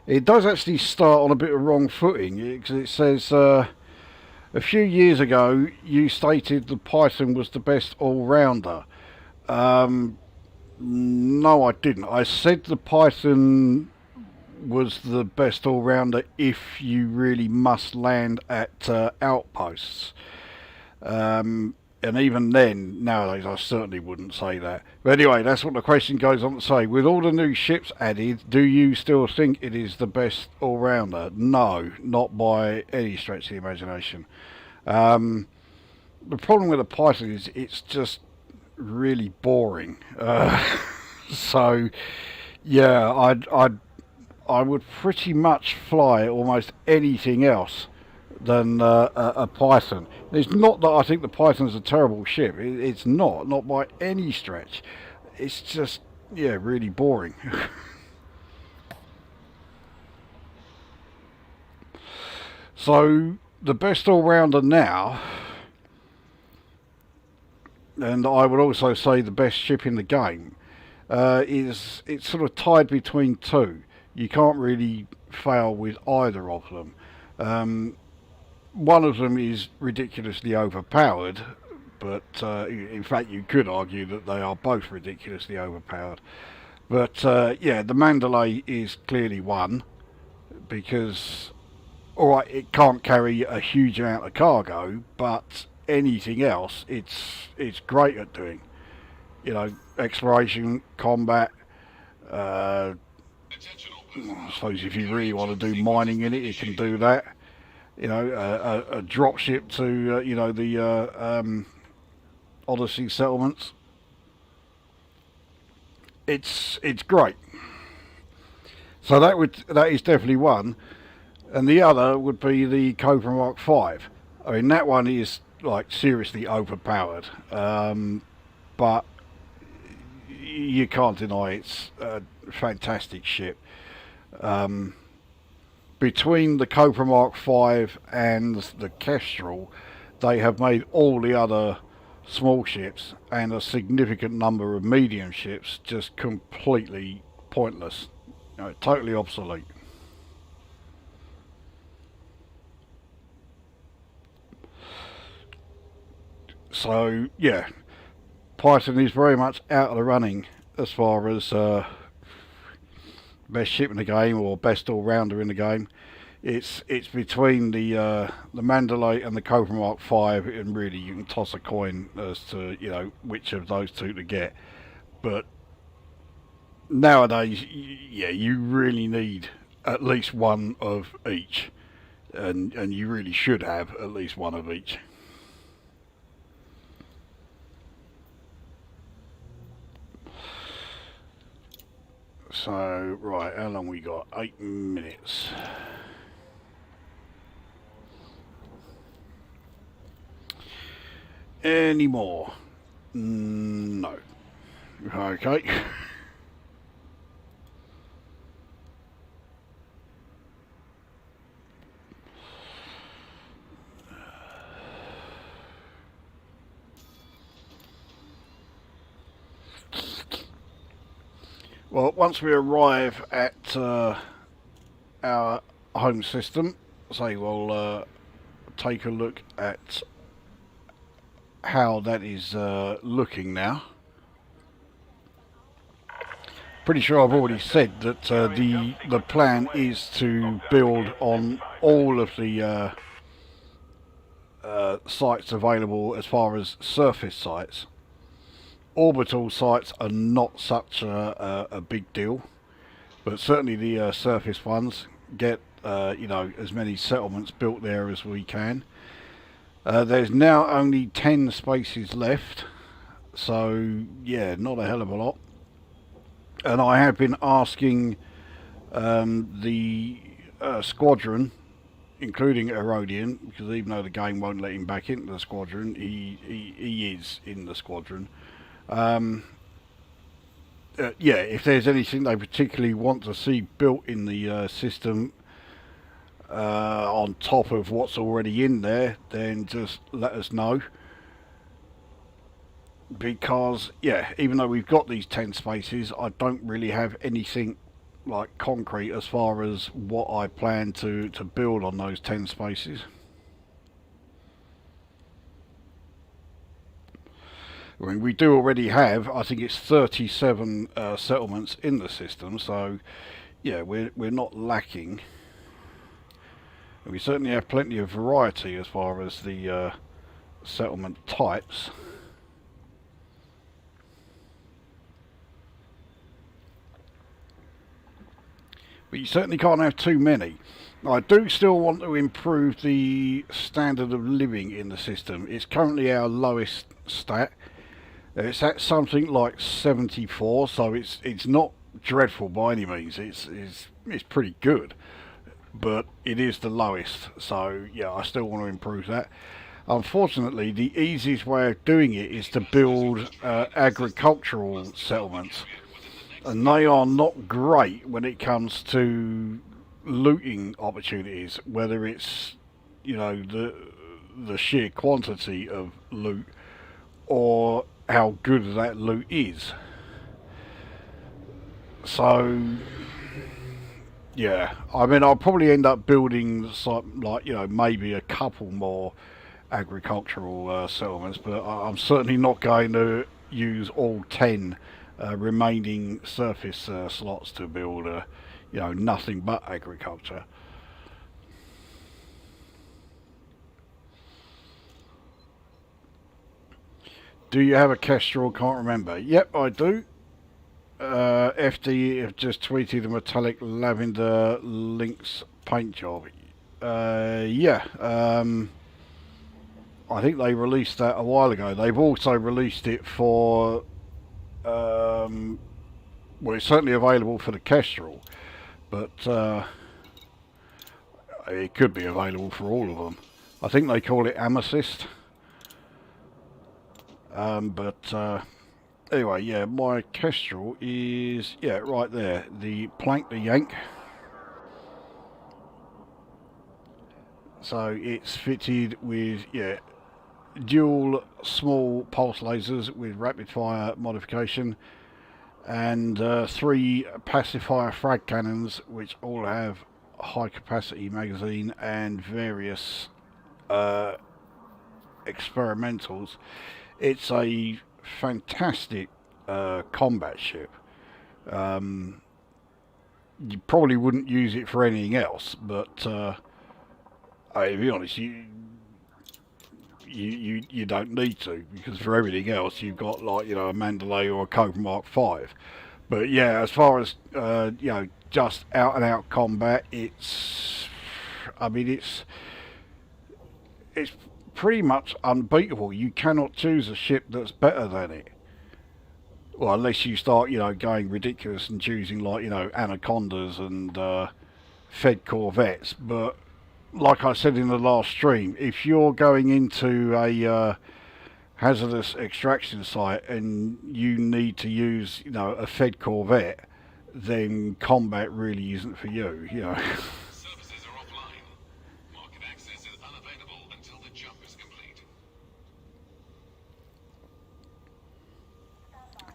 it does actually start on a bit of wrong footing, because it says, a few years ago you stated the Python was the best all-rounder. No, I didn't. I said the Python was the best all-rounder if you really must land at outposts. And even then, nowadays, I certainly wouldn't say that. But anyway, that's what the question goes on to say. With all the new ships added, do you still think it is the best all-rounder? No, not by any stretch of the imagination. The problem with the Python is it's just really boring. So, yeah, I would pretty much fly almost anything else than a Python. It's not that I think the Python's a terrible ship. It's not by any stretch. It's just, yeah, really boring. So the best all-rounder now, and I would also say the best ship in the game, it's sort of tied between two. You can't really fail with either of them. One of them is ridiculously overpowered, but in fact you could argue that they are both ridiculously overpowered. But yeah, the Mandalay is clearly one, because, alright, it can't carry a huge amount of cargo, but anything else it's great at doing. You know, exploration, combat, I suppose if you really want to do mining in it, you can do that. You know, a drop ship to, you know, the Odyssey settlements. It's great. So that is definitely one, and the other would be the Cobra Mark V. I mean, that one is like seriously overpowered, but you can't deny it's a fantastic ship. Between the Cobra Mark V and the Kestrel, they have made all the other small ships and a significant number of medium ships just completely pointless, totally obsolete. So yeah, Python is very much out of the running as far as best ship in the game or best all-rounder in the game. It's between the Mandalay and the Cobra Mark V, and really you can toss a coin as to which of those two to get. But nowadays, yeah, you really need at least one of each, and you really should have at least one of each. So right, how long we got? 8 minutes. Any more? No. Okay. Well, once we arrive at our home system, say we'll take a look at how that is looking now. Pretty sure I've already said that the plan is to build on all of the sites available as far as surface sites. Orbital sites are not such a big deal, but certainly the surface ones get as many settlements built there as we can. There's now only 10 spaces left, so yeah, not a hell of a lot. And I have been asking the squadron, including Erodian, because even though the game won't let him back into the squadron, he is in the squadron. Yeah, if there's anything they particularly want to see built in the system on top of what's already in there, then just let us know. Because, yeah, even though we've got these 10 spaces, I don't really have anything like concrete as far as what I plan to build on those 10 spaces. I mean, we do already have, I think it's 37 settlements in the system, so yeah, we're not lacking. And we certainly have plenty of variety as far as the settlement types. But you certainly can't have too many. I do still want to improve the standard of living in the system. It's currently our lowest stat. It's at something like 74, so it's not dreadful by any means. It's pretty good, but it is the lowest. So yeah, I still want to improve that. Unfortunately, the easiest way of doing it is to build agricultural settlements, and they are not great when it comes to looting opportunities, whether it's the sheer quantity of loot or how good that loot is. So yeah, I mean, I'll probably end up building some, like, maybe a couple more agricultural settlements, but I'm certainly not going to use all 10 remaining surface slots to build nothing but agriculture. Do you have a Kestrel? Can't remember. Yep, I do. FD have just tweeted a metallic lavender Lynx paint job. Yeah. I think they released that a while ago. They've also released it for, well, it's certainly available for the Kestrel, but it could be available for all of them. I think they call it Amethyst. Anyway, yeah, my Kestrel is, yeah, right there, the Plank the Yank. So it's fitted with, yeah, dual small pulse lasers with rapid fire modification, and 3 pacifier frag cannons, which all have a high capacity magazine and various experimentals. It's a fantastic combat ship. You probably wouldn't use it for anything else, but to be honest, you don't need to, because for everything else you've got, like, you know, a Mandalay or a Cobra Mark V. But yeah, as far as you know, just out and out combat, it's, I mean, it's pretty much unbeatable. You cannot choose a ship that's better than it. Well, unless you start, you know, going ridiculous and choosing, like, you know, Anacondas and Fed Corvettes. But like I said in the last stream, if you're going into a hazardous extraction site and you need to use, you know, a Fed Corvette, then combat really isn't for you, you know. Services are offline. Market access is unavailable until the jump is complete.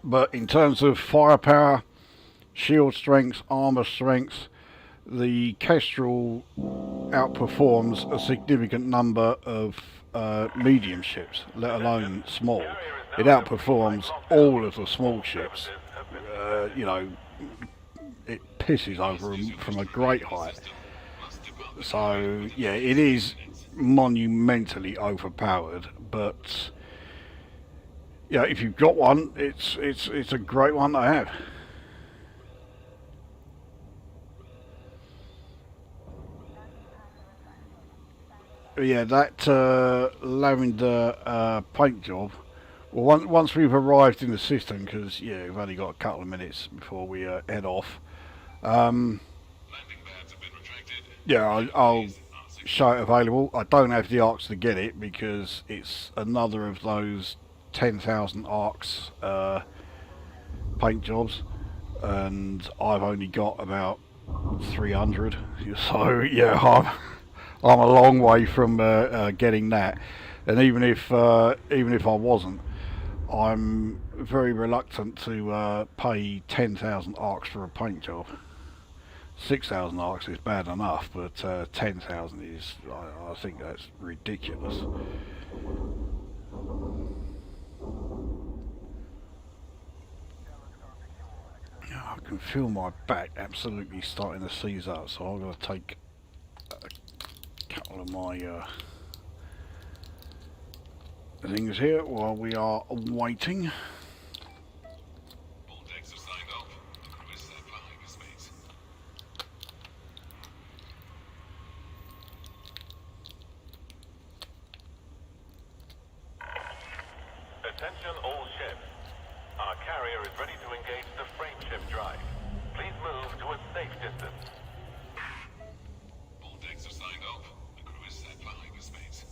But in terms of firepower, shield strength, armor strength, the Kestrel outperforms a significant number of medium ships, let alone small. It outperforms all of the small ships. You know, it pisses over them from a great height. So yeah, it is monumentally overpowered, but yeah, if you've got one, it's a great one to have. Yeah, that lavender paint job. Well, once we've arrived in the system, because yeah, we've only got a couple of minutes before we head off. Yeah, I'll show it available. I don't have the arcs to get it because it's another of those 10,000 arcs paint jobs, and I've only got about 300. So yeah, I'm a long way from getting that, and even if I wasn't, I'm very reluctant to pay 10,000 arcs for a paint job. 6,000 arcs is bad enough, but 10,000 is, I think that's ridiculous. I can feel my back absolutely starting to seize up, so I'm going to take a couple of my things here while we are waiting. All decks are signed off. The crew is set for hyperspace. Attention all ships. Our carrier is ready to engage the frameshift drive. Please move to a safe distance. All decks are signed off. The crew is set for hyperspace.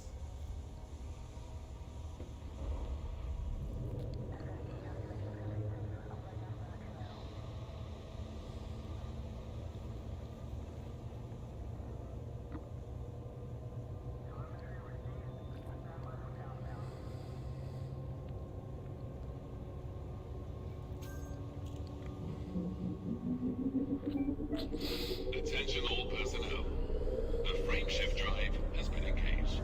Attention all personnel. The frameshift drive has been engaged.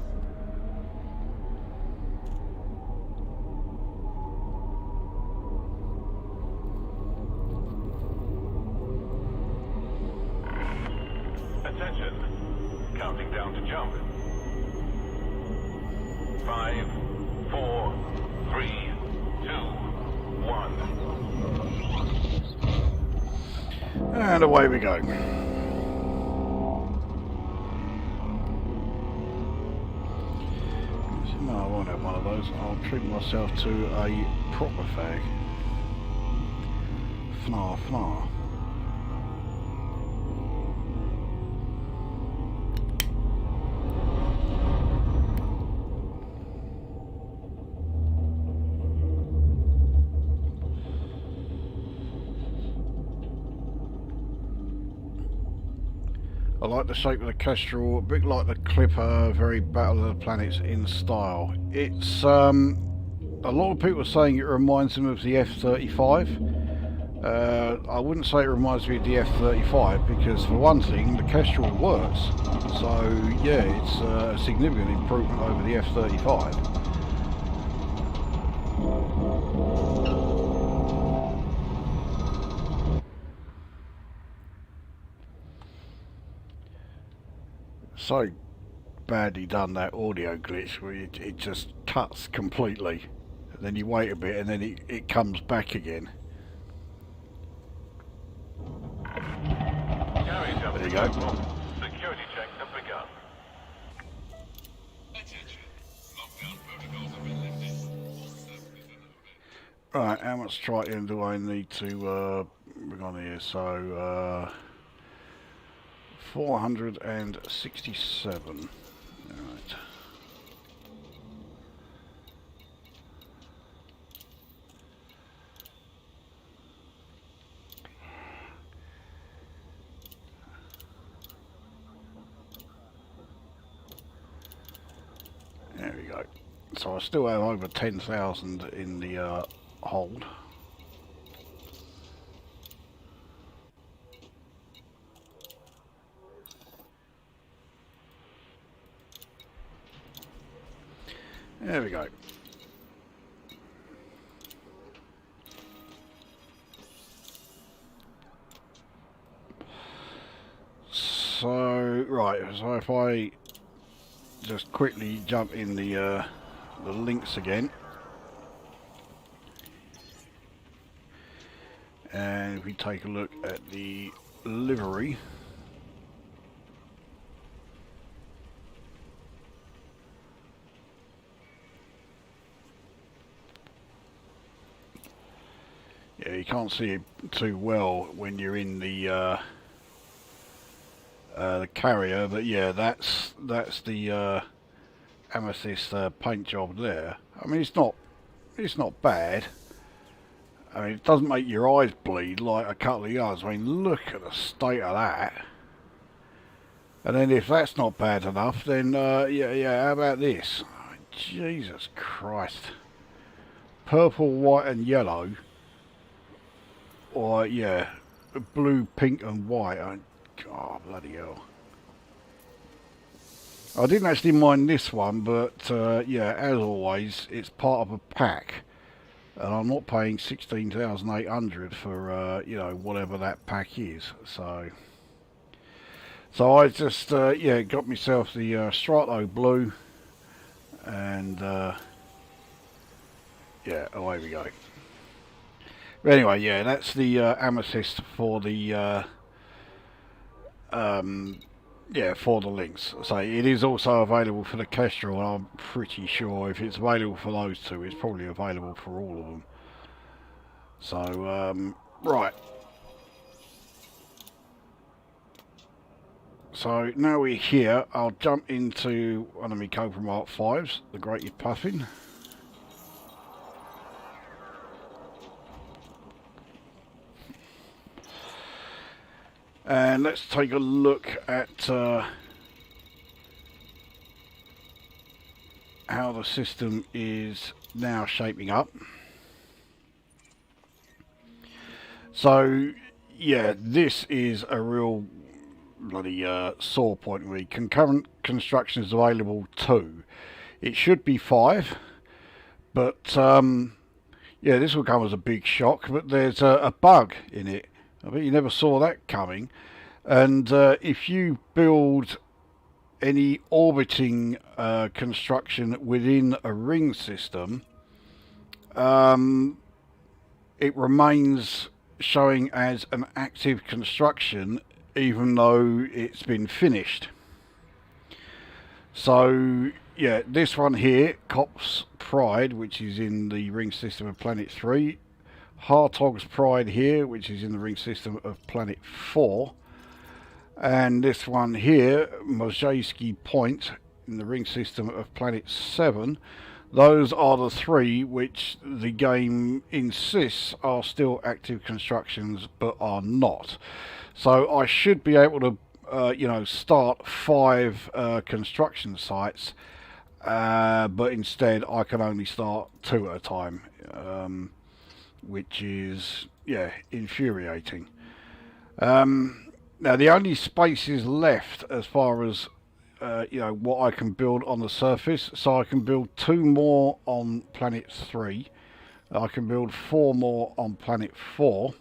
Attention. Counting down to jump. 5, 4, 3, 2, 1. And away we go. No, I won't have one of those. I'll treat myself to a proper fag. Fnar, fnar. I like the shape of the Kestrel, a bit like the Clipper, very Battle of the Planets in style. It's, a lot of people are saying it reminds them of the F-35. I wouldn't say it reminds me of the F-35 because, for one thing, the Kestrel works. So, yeah, it's a significant improvement over the F-35. So badly done, that audio glitch where it just cuts completely and then you wait a bit and then it comes back again. There you go. Security checks have begun. Attention. Lockdown protocols have been lifted. All services are now Right, how much tritium do I need to bring on here? So 467. Right. There we go. So I still have over 10,000 in the hold. There we go. So, right, so if I just quickly jump in the Lynx again. And if we take a look at the livery. Yeah, you can't see it too well when you're in the carrier, but yeah, that's the amethyst paint job there. I mean, it's not bad. I mean, it doesn't make your eyes bleed like a couple of yards. I mean, look at the state of that. And then if that's not bad enough, then yeah, how about this? Oh, Jesus Christ! Purple, white, and yellow. Or yeah, blue, pink and white. Oh, bloody hell. I didn't actually mind this one, but yeah, as always, it's part of a pack. And I'm not paying 16,800 for, you know, whatever that pack is. So I just, yeah, got myself the Strato Blue. And, yeah, away we go. But anyway, yeah, that's the amethyst for the yeah, for the Lynx. So it is also available for the Kestrel, and I'm pretty sure if it's available for those two, it's probably available for all of them. So right. So now we're here, I'll jump into one of my Cobra Mark 5s, the Grated Puffin. And let's take a look at how the system is now shaping up. So, yeah, this is a real bloody sore point really. Concurrent construction is available 2. It should be 5, but yeah, this will come as a big shock, but there's a bug in it. I bet you never saw that coming. And if you build any orbiting construction within a ring system, it remains showing as an active construction even though it's been finished. So yeah, this one here, Cop's Pride, which is in the ring system of Planet 3. Hartog's Pride here, which is in the ring system of Planet 4. And this one here, Mojejski Point, in the ring system of Planet 7. Those are the three which the game insists are still active constructions, but are not. So I should be able to, you know, start 5 construction sites, but instead I can only start 2 at a time, which is, yeah, infuriating. Now the only spaces left as far as you know, what I can build on the surface, so I can build 2 more on Planet 3, I can build 4 more on Planet 4,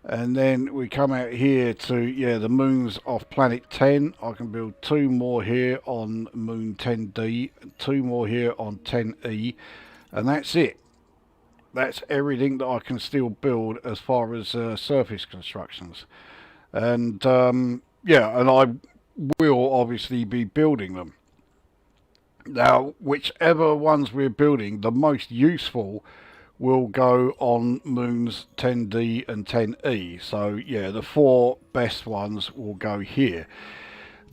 and then we come out here to, yeah, the moons off Planet 10. I can build 2 more here on Moon 10D, 2 more here on 10E, and that's it. That's everything that I can still build as far as surface constructions. And yeah, and I will obviously be building them. Now, whichever ones we're building, the most useful will go on moons 10D and 10E. So yeah, the 4 best ones will go here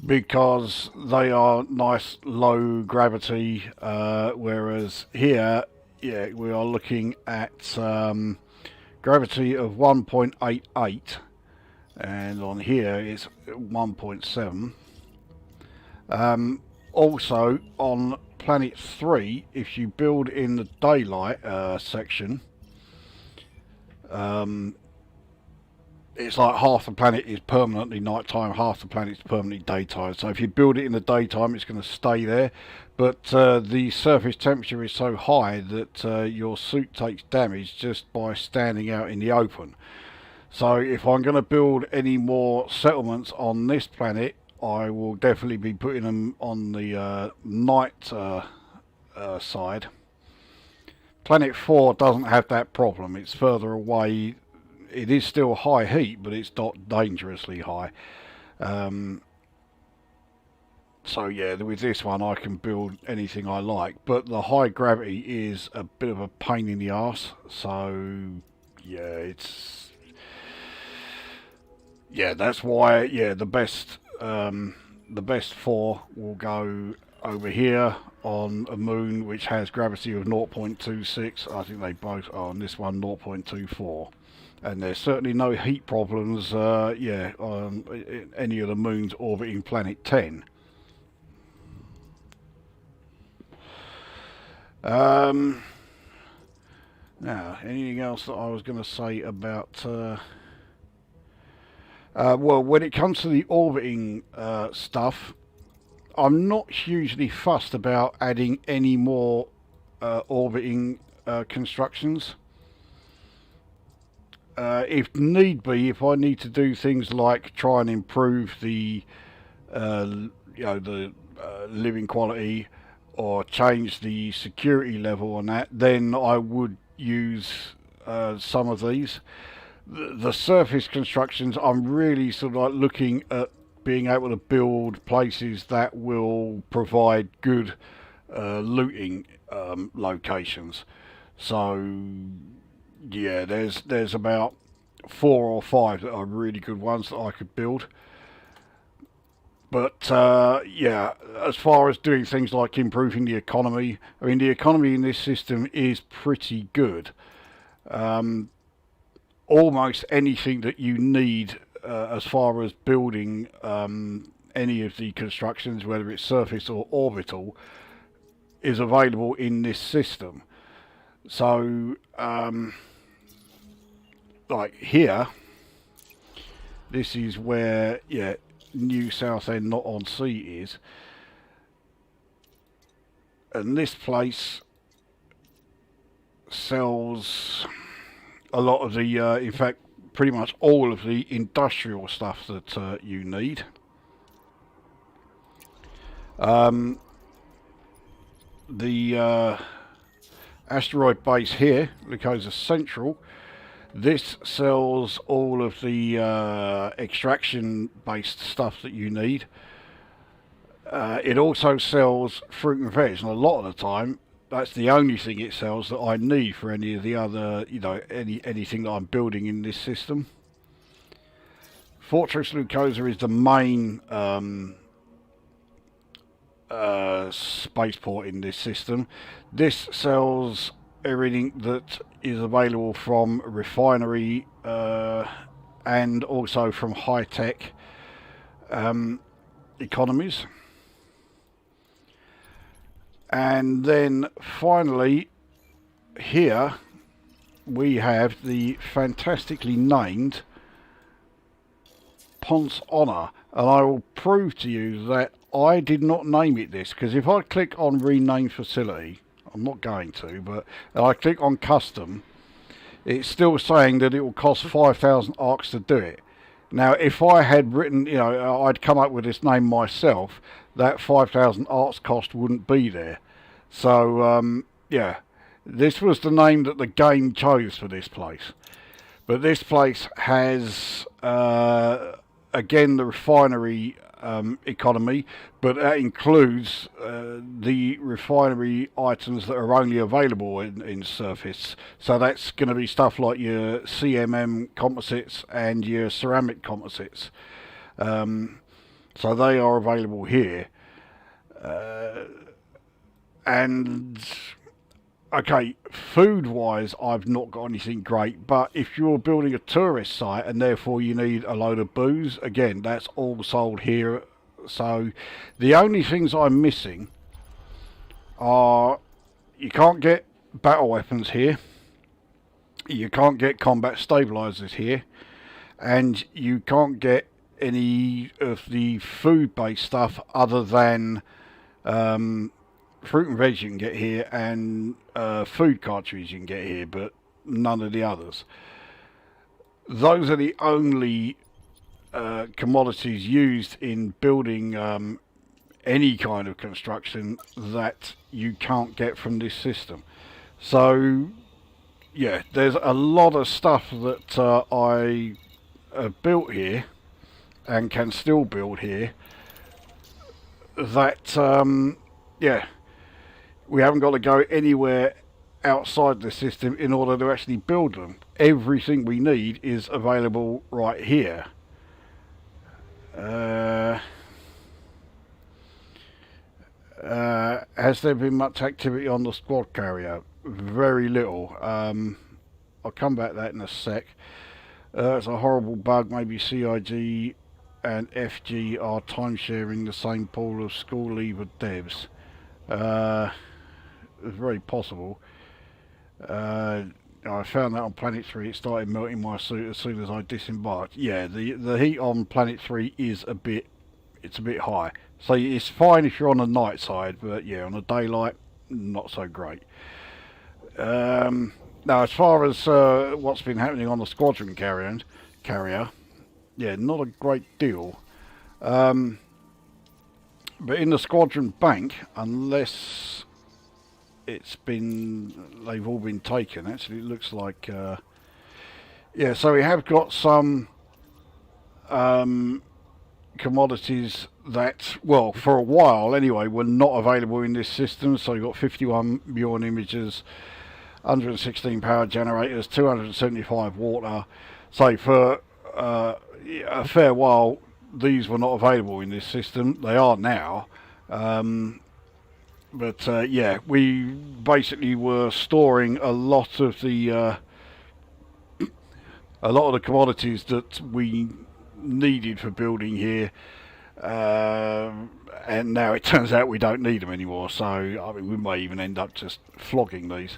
because they are nice low gravity, whereas here, yeah, we are looking at gravity of 1.88, and on here it's 1.7. Also on Planet 3, if you build in the daylight section, it's like half the planet is permanently nighttime, half the planet is permanently daytime. So if you build it in the daytime, it's going to stay there. But the surface temperature is so high that your suit takes damage just by standing out in the open. So if I'm going to build any more settlements on this planet, I will definitely be putting them on the night side. Planet 4 doesn't have that problem. It's further away. It is still high heat, but it's not dangerously high. So yeah, with this one I can build anything I like, but the high gravity is a bit of a pain in the arse. So yeah, that's why, yeah, the best 4 will go over here on a moon which has gravity of 0.26. I think they both are on this one 0.24. And there's certainly no heat problems, yeah, on any of the moons orbiting Planet 10. Now, anything else that I was going to say about... well, when it comes to the orbiting stuff, I'm not hugely fussed about adding any more orbiting constructions. If need be, if I need to do things like try and improve the, you know, the living quality, or change the security level on that, then I would use some of these. The surface constructions, I'm really sort of like looking at being able to build places that will provide good looting locations. So yeah, there's about 4 or 5 that are really good ones that I could build. But yeah, as far as doing things like improving the economy, I mean, the economy in this system is pretty good. Almost anything that you need as far as building any of the constructions, whether it's surface or orbital, is available in this system. So like here, this is where, yeah, New Southend Not on Sea is, and this place sells a lot of the, in fact, pretty much all of the industrial stuff that you need. The asteroid base here, Lukozer Central, this sells all of the extraction based stuff that you need. It also sells fruit and veg, and a lot of the time that's the only thing it sells that I need for any of the other, anything that I'm building in this system. Fortress Lukozer is the main spaceport in this system. This sells everything that is available from refinery and also from high-tech economies. And then finally here we have the fantastically named Ponce Honor, and I will prove to you that I did not name it this, because if I click on rename facility, I'm not going to, but I click on custom, it's still saying that it will cost 5,000 arcs to do it. Now if I had written, I'd come up with this name myself, that 5,000 arcs cost wouldn't be there. So yeah, this was the name that the game chose for this place. But this place has again the refinery economy, but that includes the refinery items that are only available in surface. So that's going to be stuff like your CMM composites and your ceramic composites. So they are available here. And okay, food-wise, I've not got anything great, but if you're building a tourist site and therefore you need a load of booze, again, that's all sold here. So the only things I'm missing are you can't get battle weapons here, you can't get combat stabilizers here, and you can't get any of the food-based stuff other than fruit and veg you can get here, and food cartridges you can get here, but none of the others. Those are the only commodities used in building any kind of construction that you can't get from this system. So yeah, there's a lot of stuff that I built here and can still build here that yeah, we haven't got to go anywhere outside the system in order to actually build them. Everything we need is available right here. Has there been much activity on the squad carrier? Very little. I'll come back to that in a sec. It's a horrible bug. Maybe CIG and FG are time-sharing the same pool of school leaver devs. It's very possible. I found that on Planet 3 it started melting my suit as soon as I disembarked. Yeah, the heat on Planet 3 is a bit high. So it's fine if you're on the night side, but yeah, on the daylight, not so great. Now, as far as what's been happening on the squadron carrier, yeah, not a great deal. But in the squadron bank, unless they've all been taken. Actually, it looks like, yeah. So we have got some commodities that, well, for a while anyway, were not available in this system. So you've got 51 muon images, 116 power generators, 275 water. So for a fair while, these were not available in this system. They are now. But yeah, we basically were storing a lot of the commodities that we needed for building here, and now it turns out we don't need them anymore. So I mean, we may even end up just flogging these.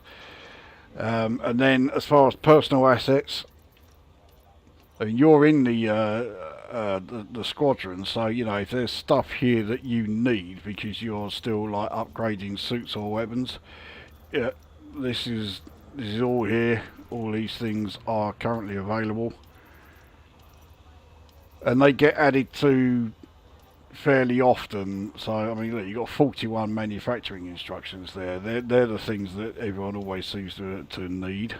And then, as far as personal assets, I mean, you're in the squadron, so you know if there's stuff here that you need because you're still like upgrading suits or weapons, yeah, this is all here. All these things are currently available, and they get added to fairly often. So I mean, look, you've got 41 manufacturing instructions there. They're the things that everyone always seems to need.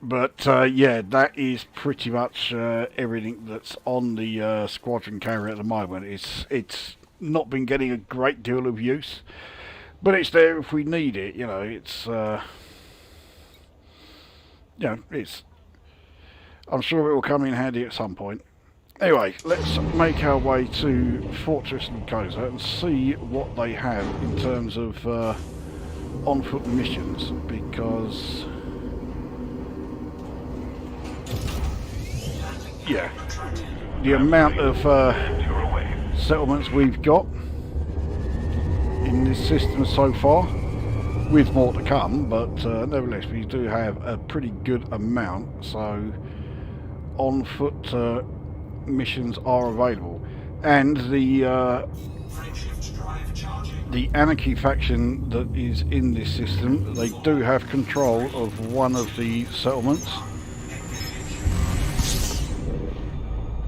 But yeah, that is pretty much everything that's on the squadron carrier at the moment. It's not been getting a great deal of use, but it's there if we need it. You know, it's I'm sure it will come in handy at some point. Anyway, let's make our way to Fortress Lukozer and see what they have in terms of on-foot missions, because yeah, the amount of settlements we've got in this system so far, with more to come, but nevertheless we do have a pretty good amount, so on-foot missions are available. And the Anarchy faction that is in this system, they do have control of one of the settlements,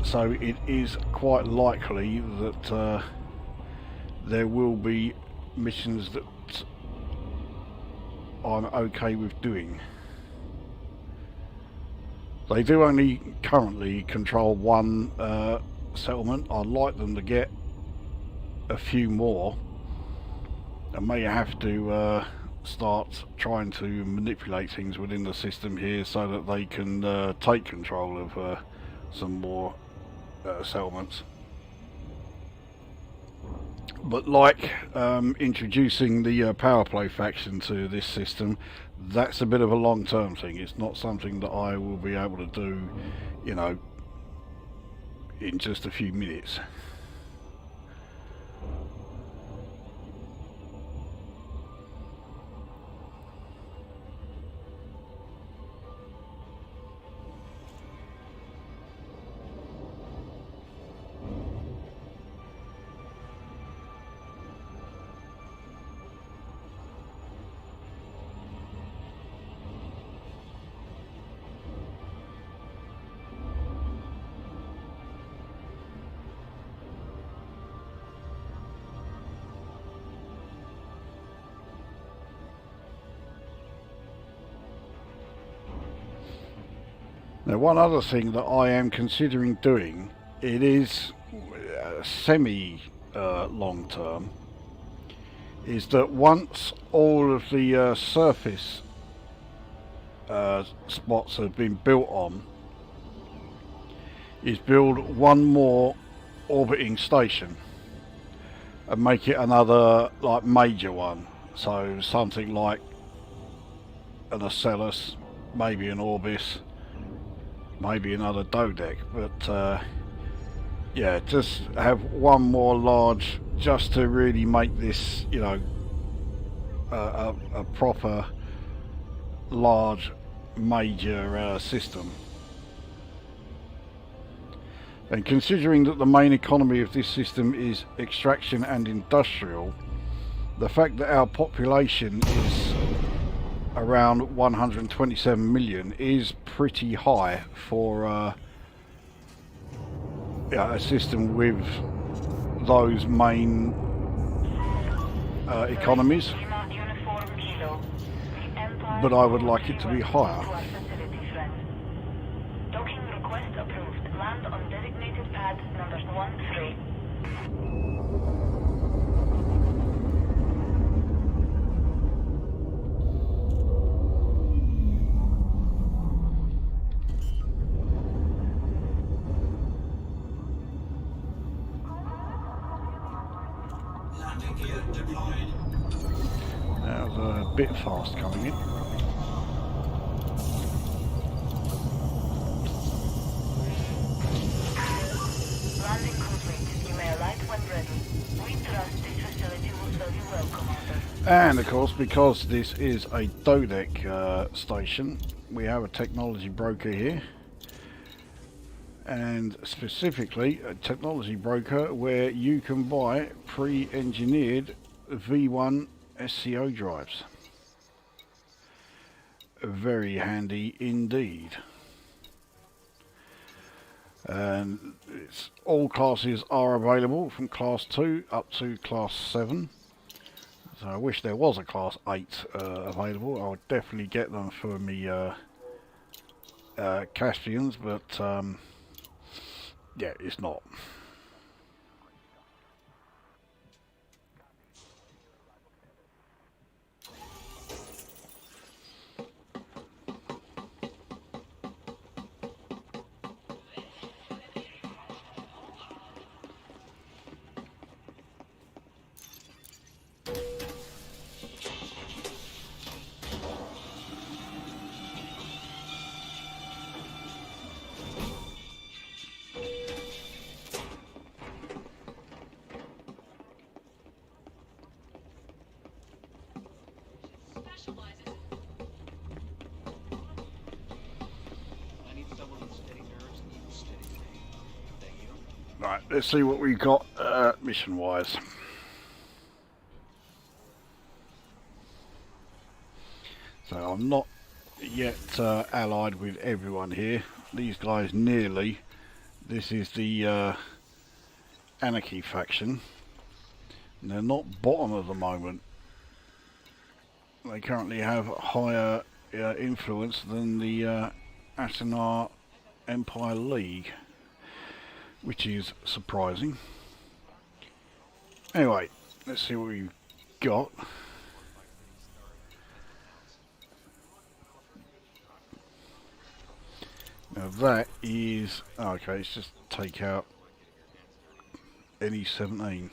so it is quite likely that there will be missions that I'm okay with doing. They do only currently control one settlement. I'd like them to get a few more. I may have to start trying to manipulate things within the system here so that they can take control of some more settlements. But like introducing the power play faction to this system, that's a bit of a long-term thing. It's not something that I will be able to do, you know, in just a few minutes. Now, one other thing that I am considering doing, it is semi long term, is that once all of the surface spots have been built on, is build one more orbiting station and make it another like major one. So something like an Ocellus, maybe an Orbis, maybe another Dodec, but yeah, just have one more large, just to really make this, you know, a proper large major system. And considering that the main economy of this system is extraction and industrial, the fact that our population is around 127 million is pretty high for a system with those main economies, but I would like it to be higher. Docking request approved. Land on designated pad numbers 1-3. That was a bit fast coming in. Landing complete. You may alight when ready. We trust this facility will serve you well, Commander. And of course, because this is a Dodec station, we have a technology broker here. And specifically a technology broker where you can buy pre-engineered V1 SCO drives. Very handy indeed. And all classes are available from class 2 up to class 7. So I wish there was a class 8 available. I would definitely get them for me Caspians, but yeah, it's not. Right, let's see what we've got mission-wise. So I'm not yet allied with everyone here. These guys nearly. This is the Anarchy faction. And they're not bottom at the moment. They currently have higher influence than the Achernar Empire League, which is surprising. Anyway, let's see what we've got. Now that is okay. Let's just take out any 17.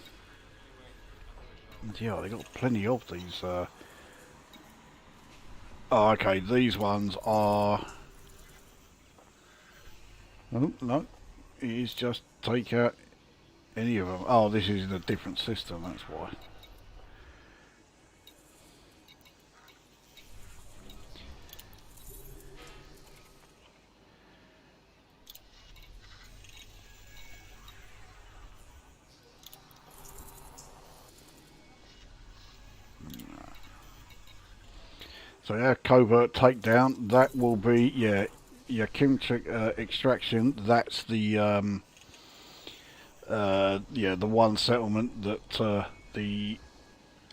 Yeah, they got plenty of these. Oh, okay, these ones are. Oh no, it is just take out any of them. Oh, this is in a different system. That's why. So our covert takedown, that will be, yeah, your Kimchik extraction. That's the yeah, the one settlement that the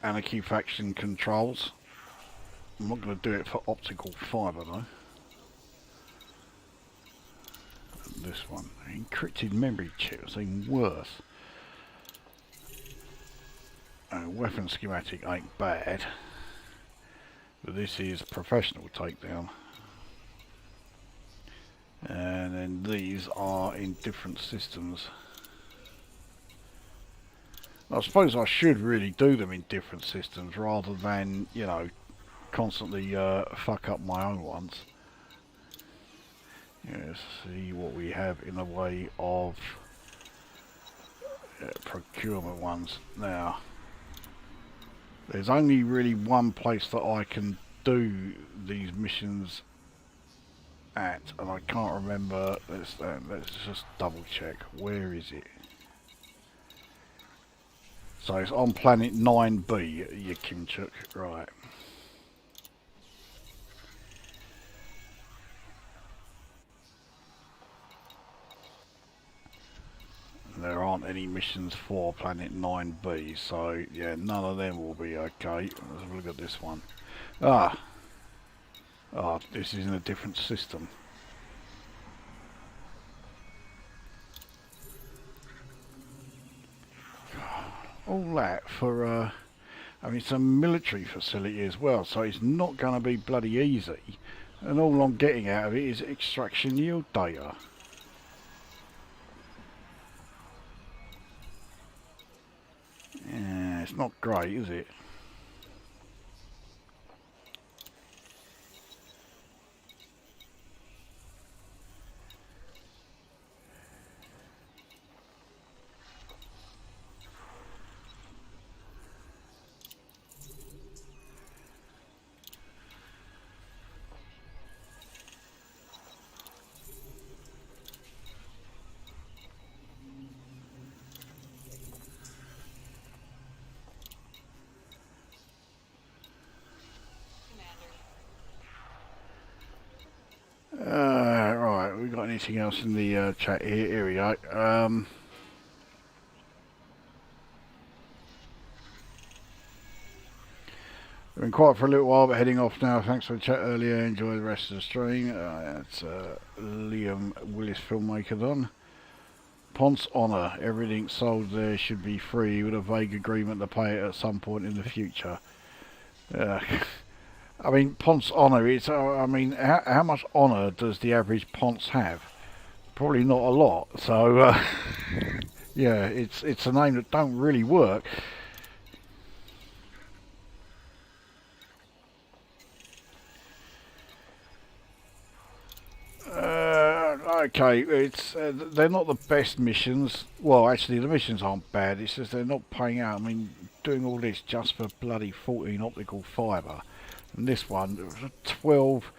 Anarchy faction controls. I'm not going to do it for optical fibre though. And this one, encrypted memory chip, is even worse. Weapon schematic ain't bad. But this is professional takedown. And then these are in different systems. I suppose I should really do them in different systems rather than, you know, constantly fuck up my own ones. Yeah, let's see what we have in the way of procurement ones. Now, there's only really one place that I can do these missions at, and I can't remember. Let's just double check. Where is it? So it's on planet 9B, your Kimchuk, right. There aren't any missions for planet 9B, so yeah, none of them will be okay. Let's have a look at this one. Ah, this is in a different system. All that for, I mean, it's a military facility as well, so it's not going to be bloody easy. And all I'm getting out of it is extraction yield data. Yeah, it's not great, is it? Right, we got anything else in the chat here? Here we go. We've been quiet for a little while, but heading off now. Thanks for the chat earlier. Enjoy the rest of the stream. That's Liam Willis, filmmaker, done. Ponce Honor. Everything sold there should be free with a vague agreement to pay it at some point in the future. I mean, Ponce Honor, it's, I mean, how much honour does the average Ponce have? Probably not a lot. So, yeah, it's a name that don't really work. Okay, it's they're not the best missions. Well, actually, the missions aren't bad. It's just they're not paying out. I mean, doing all this just for bloody 14 optical fibre, and this one it was a 12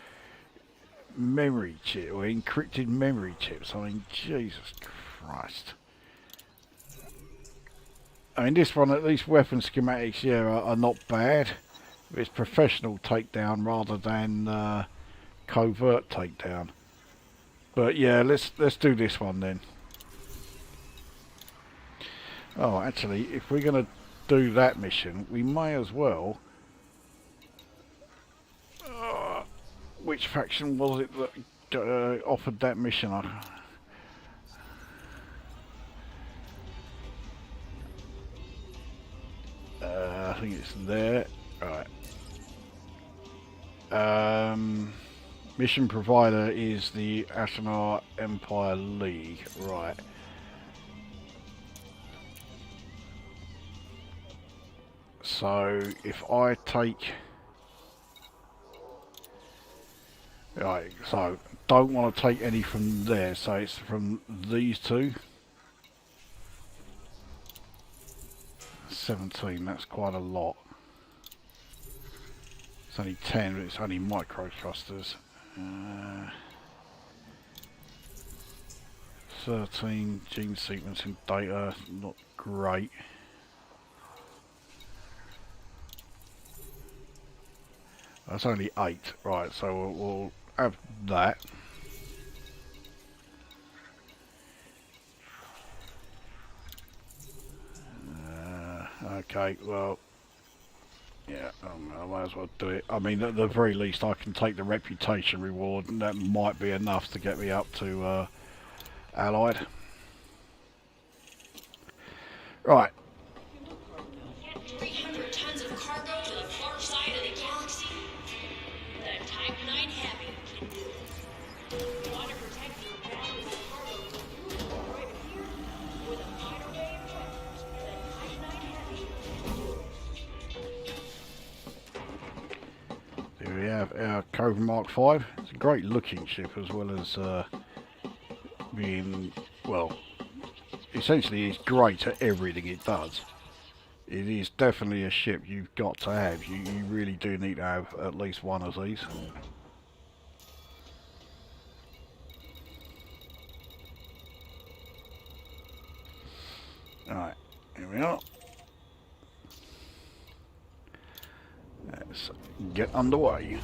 memory chip or encrypted memory chips. I mean, Jesus Christ. I mean, this one, at least weapon schematics, yeah, are not bad. It's professional takedown rather than covert takedown. But yeah, let's do this one then. Oh, actually, if we're going to do that mission, we may as well. Which faction was it that offered that mission? I think it's there. Right. Mission provider is the Achernar Empire League, right. So if I take... Right, so don't want to take any from there, so it's from these two. 17, that's quite a lot. It's only 10, but it's only micro thrusters. 13 gene sequencing data, not great. That's only 8, right? So we'll have that. Okay, well. Yeah, I might as well do it. I mean, at the very least, I can take the reputation reward, and that might be enough to get me up to Allied. Right. Get 300 tons of cargo to the far side of the galaxy? The Type 9 Heavy can do it. Want to protect your valuable cargo from you right here? With a fighter wave weapons, the Type 9 Heavy can do it. Here we have our Cobra Mark V. It's a great looking ship, as well as being, well, essentially it's great at everything it does. It is definitely a ship you've got to have. You really do need to have at least one of these. Alright, here we are. Let's get underway.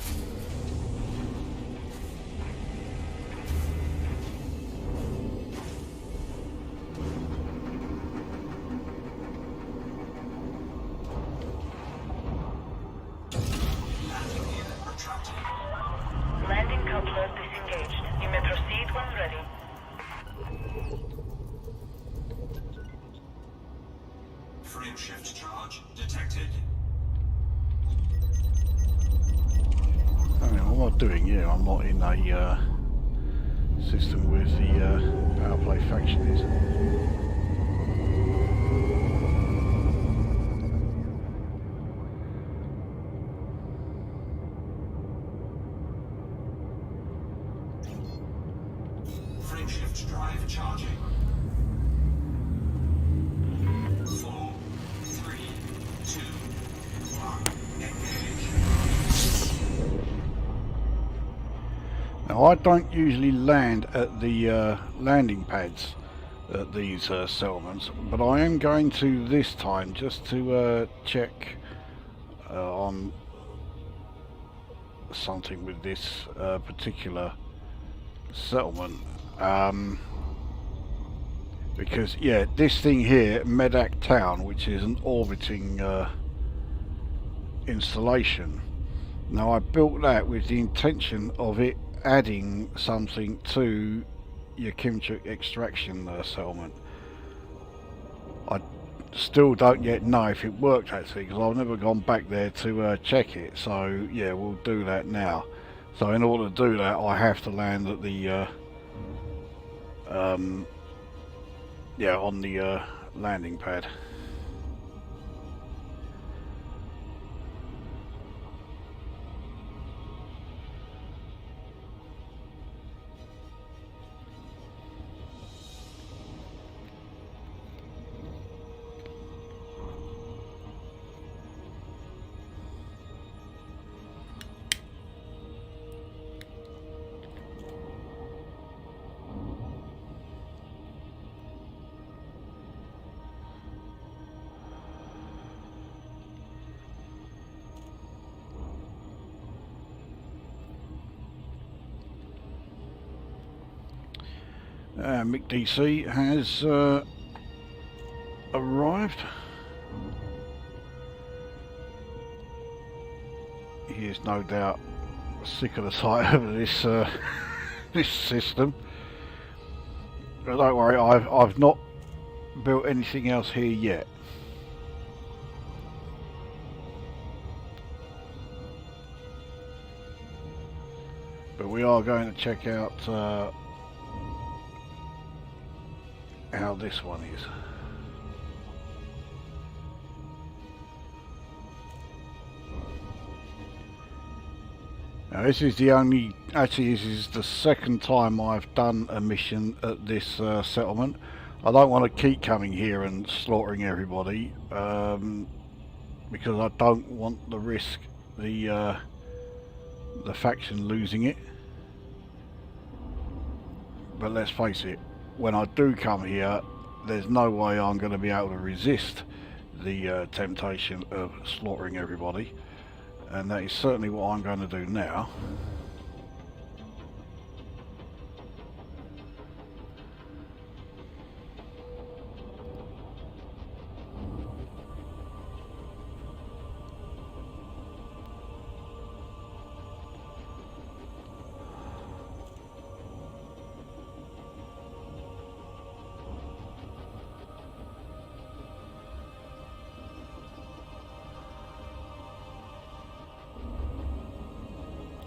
Landing coupler disengaged. You may proceed when ready. Frame shift charge detected. I mean, what am I doing here? I'm not in a system with the power play faction is. Frame shift drive charging. 4, 3, 2, 1. Engage. Now, I don't usually land at the landing pads at these settlements, but I am going to this time just to check on something with this particular settlement. Because, yeah, this thing here, Medak Town, which is an orbiting installation. Now I built that with the intention of it adding something to your chemical extraction settlement. I still don't yet know if it worked actually, because I've never gone back there to check it. So yeah, we'll do that now. So in order to do that, I have to land at the yeah, on the landing pad. Mick DC has arrived. He is no doubt sick of the sight of this this system. But don't worry, I've not built anything else here yet. But we are going to check out how this one is. Now this is the only, actually this is the second time I've done a mission at this settlement. I don't want to keep coming here and slaughtering everybody because I don't want the risk the faction losing it. But let's face it, when I do come here, there's no way I'm going to be able to resist the temptation of slaughtering everybody, and that is certainly what I'm going to do now.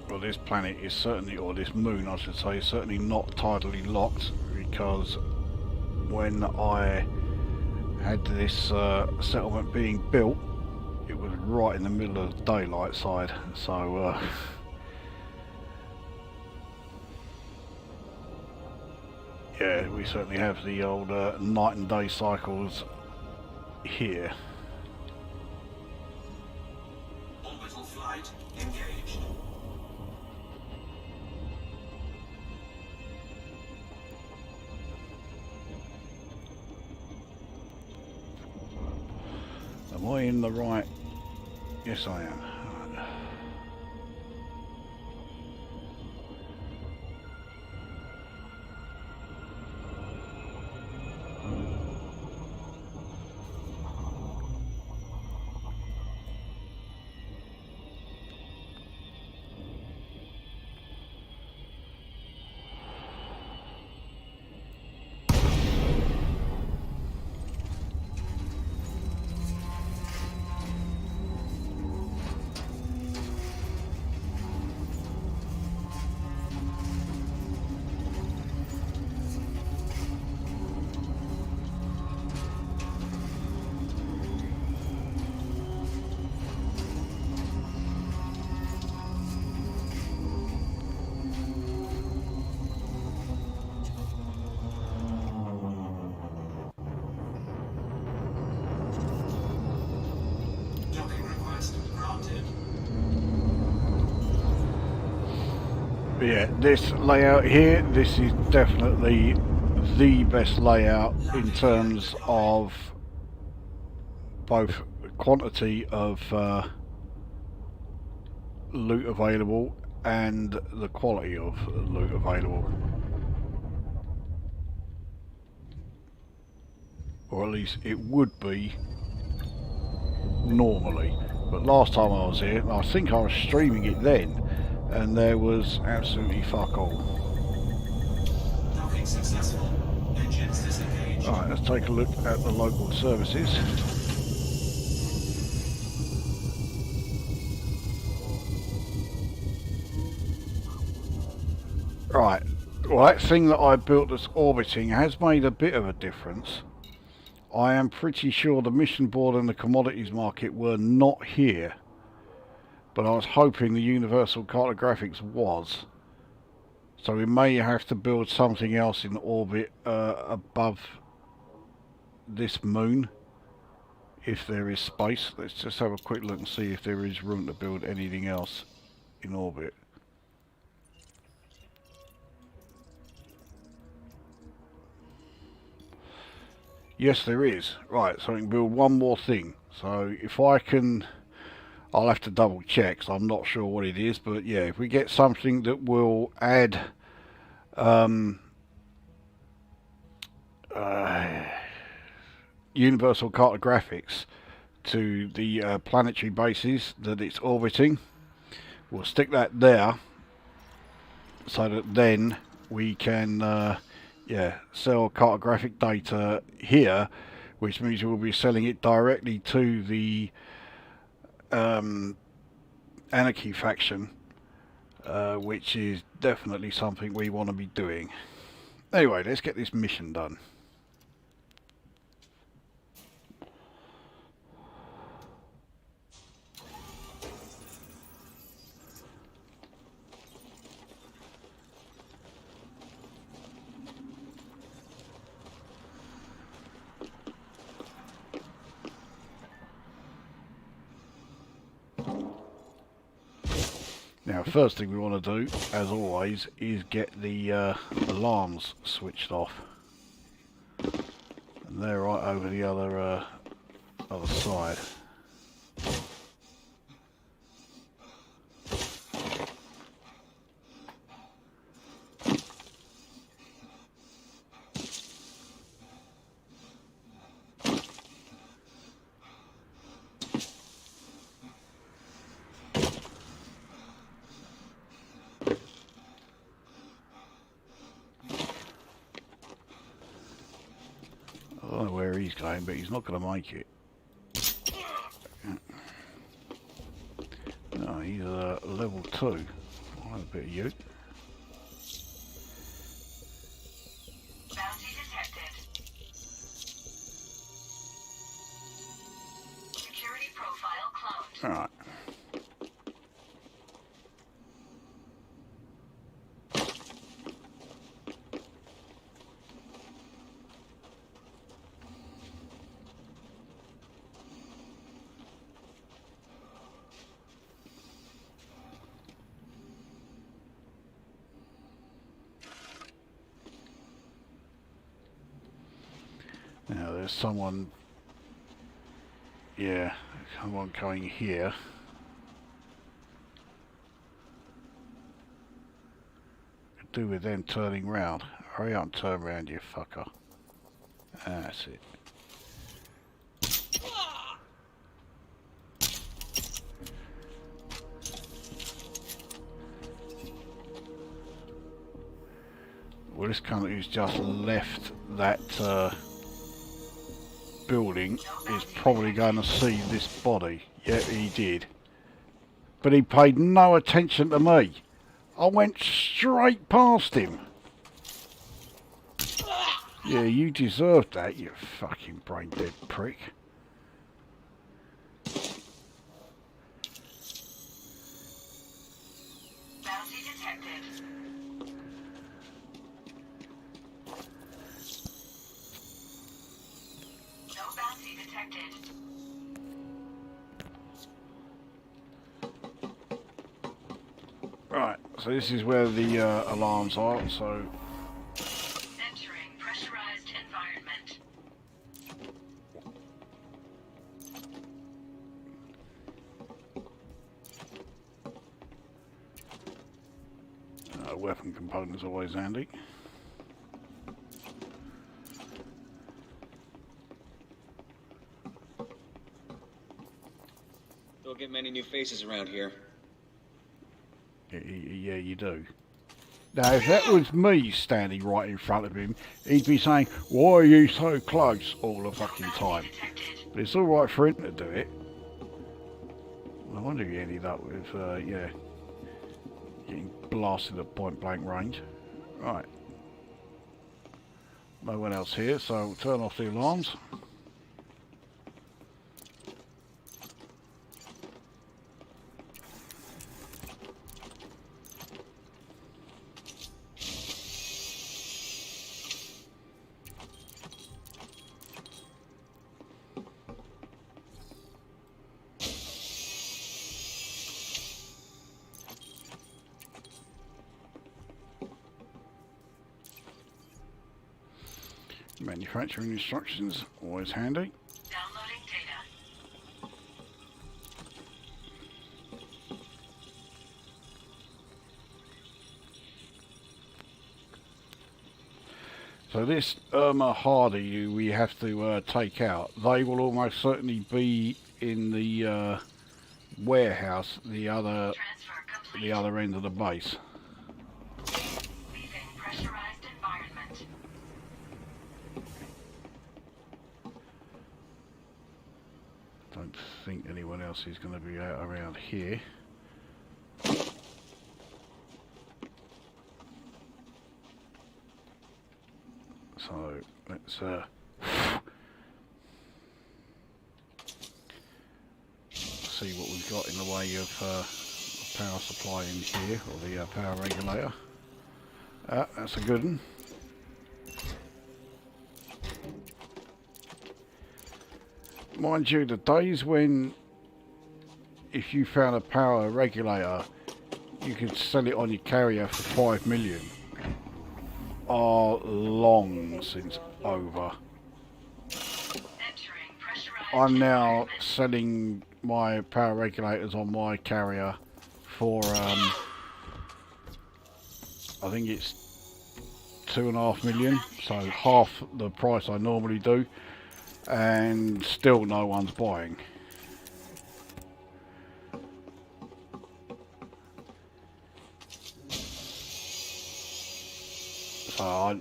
Well, this planet is certainly, or this moon I should say, is certainly not tidally locked, because when I had this settlement being built, it was right in the middle of the daylight side, so yeah, we certainly have the old night and day cycles here. Orbital flight engaged. Am I in the right? Yes, I am. Right. But yeah, this layout here, this is definitely the best layout in terms of both quantity of loot available and the quality of loot available. Or at least it would be normally. But last time I was here, I think I was streaming it then, and there was absolutely fuck all. Docking successful. Engines disengaged. Alright, let's take a look at the local services. Right, well, that thing that I built that's orbiting has made a bit of a difference. I am pretty sure the mission board and the commodities market were not here, but I was hoping the universal cartographics was. So we may have to build something else in orbit above this moon, if there is space. Let's just have a quick look and see if there is room to build anything else in orbit. Yes, there is. Right, so we can build one more thing. So if I can, I'll have to double check, because I'm not sure what it is, but yeah, if we get something that will add universal cartographics to the planetary bases that it's orbiting, we'll stick that there, so that then we can sell cartographic data here, which means we'll be selling it directly to the Anarchy faction, which is definitely something we want to be doing. Anyway, let's get this mission done. Now, first thing we want to do, as always, is get the alarms switched off. And they're right over the other side. I don't know where he's going, but he's not going to make it. No, he's level 2. I'll have a bit of you. Bounty detected. Security profile cloned. Alright. Now there's someone, someone going here. Could do with them turning round. Hurry up and turn round, you fucker. That's it. Well, this cunt who's just left that building is probably going to see this body. Yeah, he did. But he paid no attention to me. I went straight past him. Yeah, you deserved that, you fucking brain dead prick. Bounty detected. No bounty detected. Right, so this is where the alarms are, so... Entering pressurized environment. Weapon components always handy. Don't get many new faces around here. Yeah, you do. Now, if that was me standing right in front of him, he'd be saying, "Why are you so close?" all the fucking time. But it's all right for him to do it. I wonder if he ended up with, yeah, getting blasted at point-blank range. Right. No one else here, so we'll turn off the alarms. Manufacturing instructions, always handy. Downloading data. So this Hardy we have to take out. They will almost certainly be in the warehouse, the other end of the base. Leaving pressurized environment. Don't think anyone else is going to be out around here. So let's see what we've got in the way of power supply in here, or the power regulator. That's a good one. Mind you, the days when if you found a power regulator you could sell it on your carrier for 5 million are long since over. I'm now selling my power regulators on my carrier for I think it's 2.5 million, so half the price I normally do, and still no one's buying. So I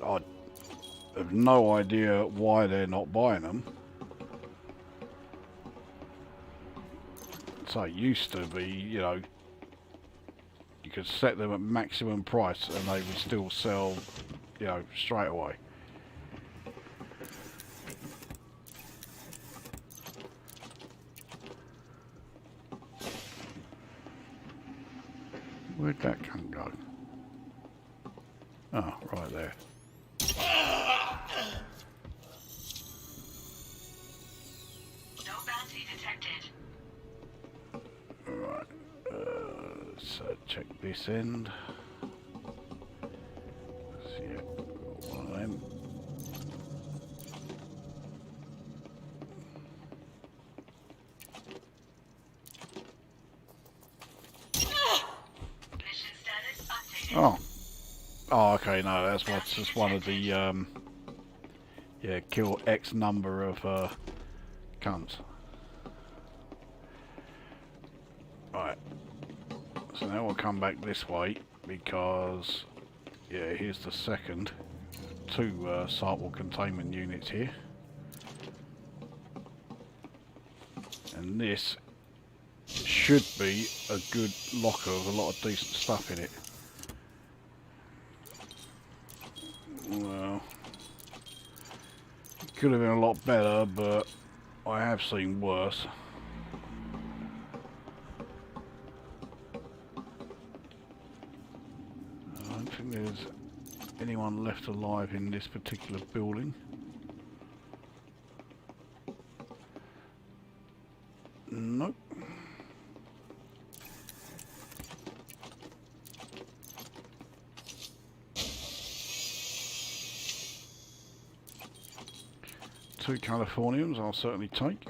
have no idea why they're not buying them. So it used to be, you know, you could set them at maximum price and they would still sell, you know, straight away. Where'd that cunt go? Oh, right there. No bounty detected. Right, let's check this end. See, yeah, one of them. Mission status updated. Oh. Oh, okay, no, that's what's just one of the, yeah, kill X number of, cunts. Right. So now we'll come back this way, because, yeah, here's the second. 2 sample containment units here. And this should be a good locker with a lot of decent stuff in it. Well, it could have been a lot better, but I have seen worse. I don't think there's anyone left alive in this particular building. Nope. Two Californians I'll certainly take.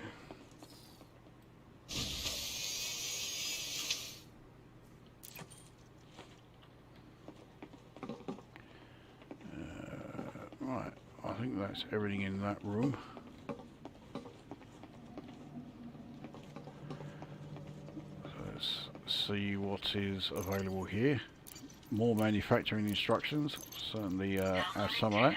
Right, I think that's everything in that room. see what is available here. More manufacturing instructions. Certainly have some of that.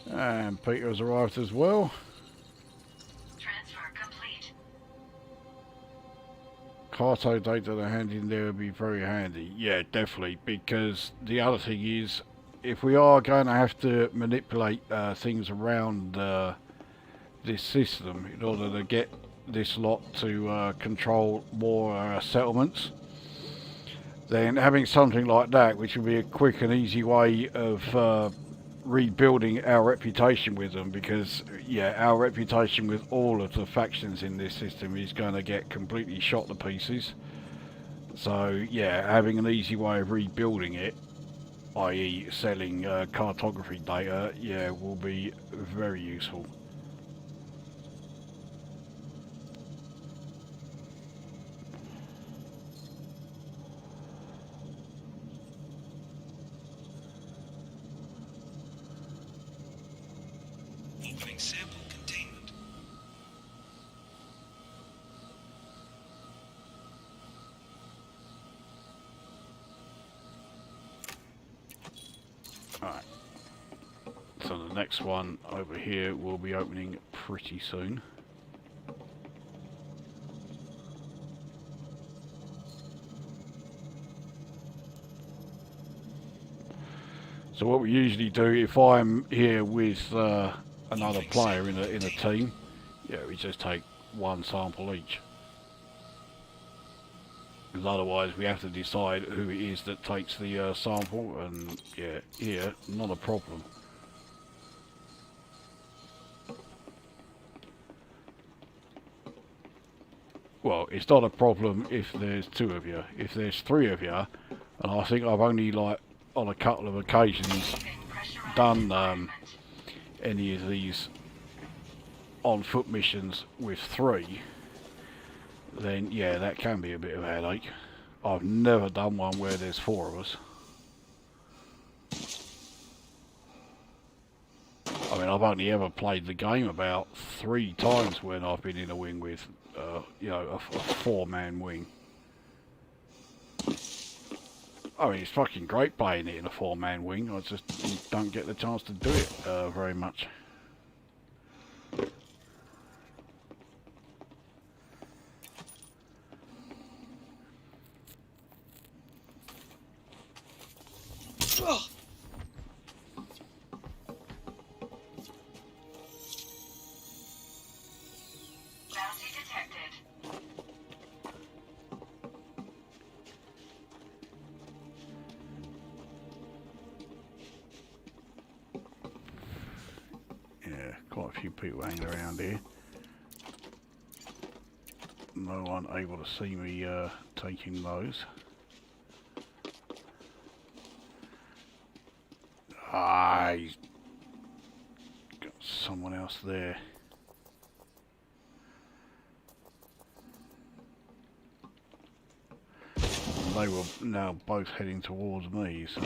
And Peter has arrived as well. Transfer complete. Carto data to hand in there would be very handy. Yeah, definitely. Because the other thing is, if we are going to have to manipulate things around this system in order to get this lot to control more settlements, then having something like that, which would be a quick and easy way of rebuilding our reputation with them, because yeah, our reputation with all of the factions in this system is going to get completely shot to pieces. So yeah, having an easy way of rebuilding it, i.e. selling cartography data, yeah, will be very useful. Opening sample containment. Alright. So the next one over here will be opening pretty soon. So what we usually do, if I'm here with another player in a team, yeah, we just take one sample each. Because otherwise we have to decide who it is that takes the sample, and yeah, here, not a problem. Well, it's not a problem if there's two of you. If there's three of you, and I think I've only, like, on a couple of occasions done any of these on foot missions with three, then yeah, that can be a bit of a headache. I've never done one where there's four of us. I mean, I've only ever played the game about 3 times when I've been in a wing with, you know, a 4-man wing. I mean, it's fucking great playing it in a 4-man wing. I just don't get the chance to do it very much. Bounty detected. Yeah, quite a few people hanging around here. No one able to see me taking those. Ah, he's got someone else there. They were now both heading towards me, so...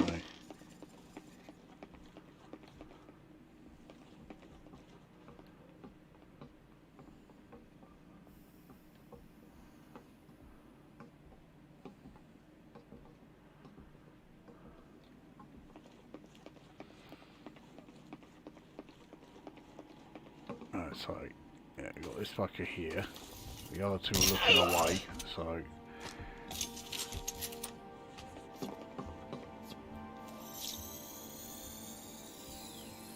Right, so, yeah, we've got this fucker here. The other two are looking away, so...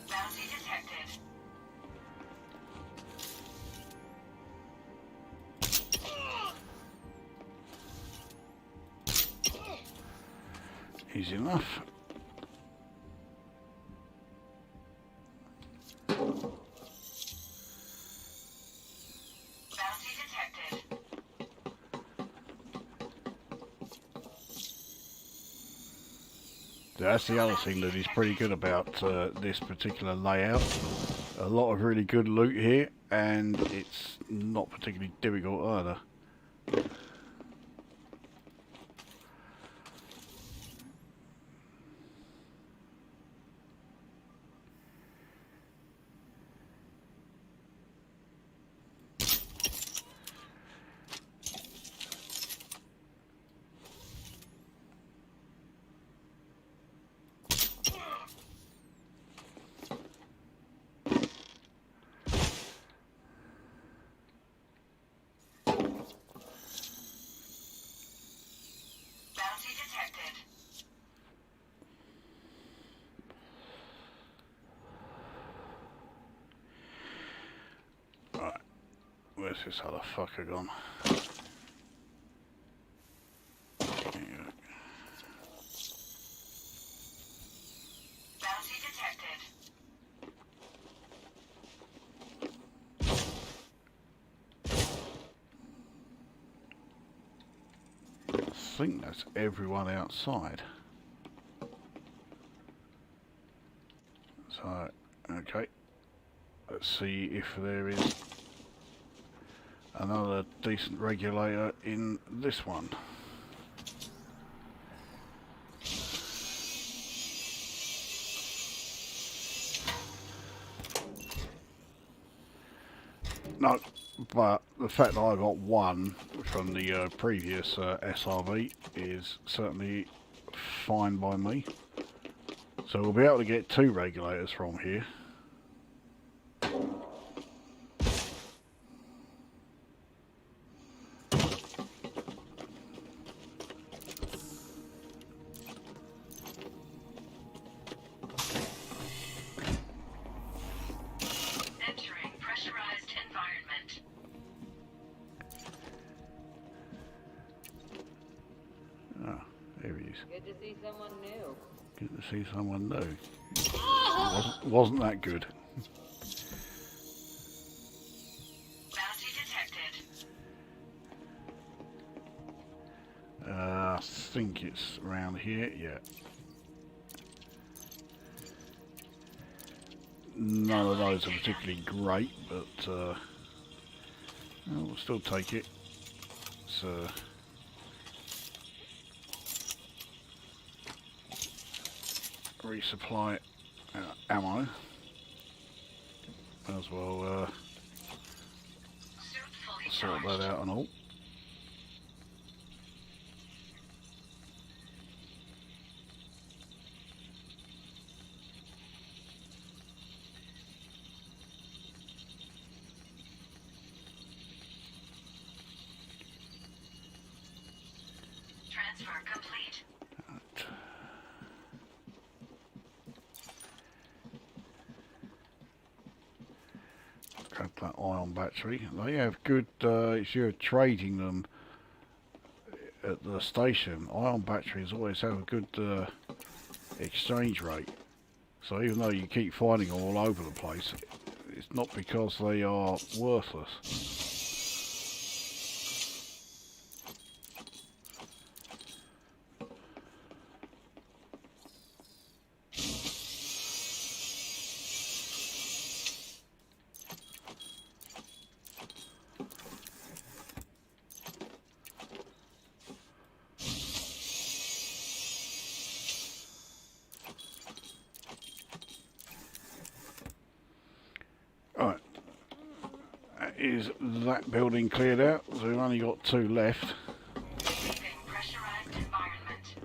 Bounty detected. Easy enough. Bounty detected. That's the other thing that is pretty good about this particular layout. A lot of really good loot here, and it's not particularly difficult either. Where's this other fucker gone? Bounty detected. I think that's everyone outside. So, okay. Let's see if there is another decent regulator in this one. No, but the fact that I got one from the previous SRV is certainly fine by me. So we'll be able to get 2 regulators from here. Entering pressurized environment. Ah, there he is. Good to see someone new. Good to see someone new. Wasn't that good. Bounty detected. I think it's around here, yeah. None of those are particularly great, but we'll still take it. So resupply ammo as well. Suit fully Sort charged. that out and all. Transfer complete. Grab that ion battery. They have good, if you're trading them at the station, ion batteries always have a good exchange rate. So even though you keep finding them all over the place, it's not because they are worthless. Alright, is that building cleared out? So we've only got 2 left. Leaving pressurized environment.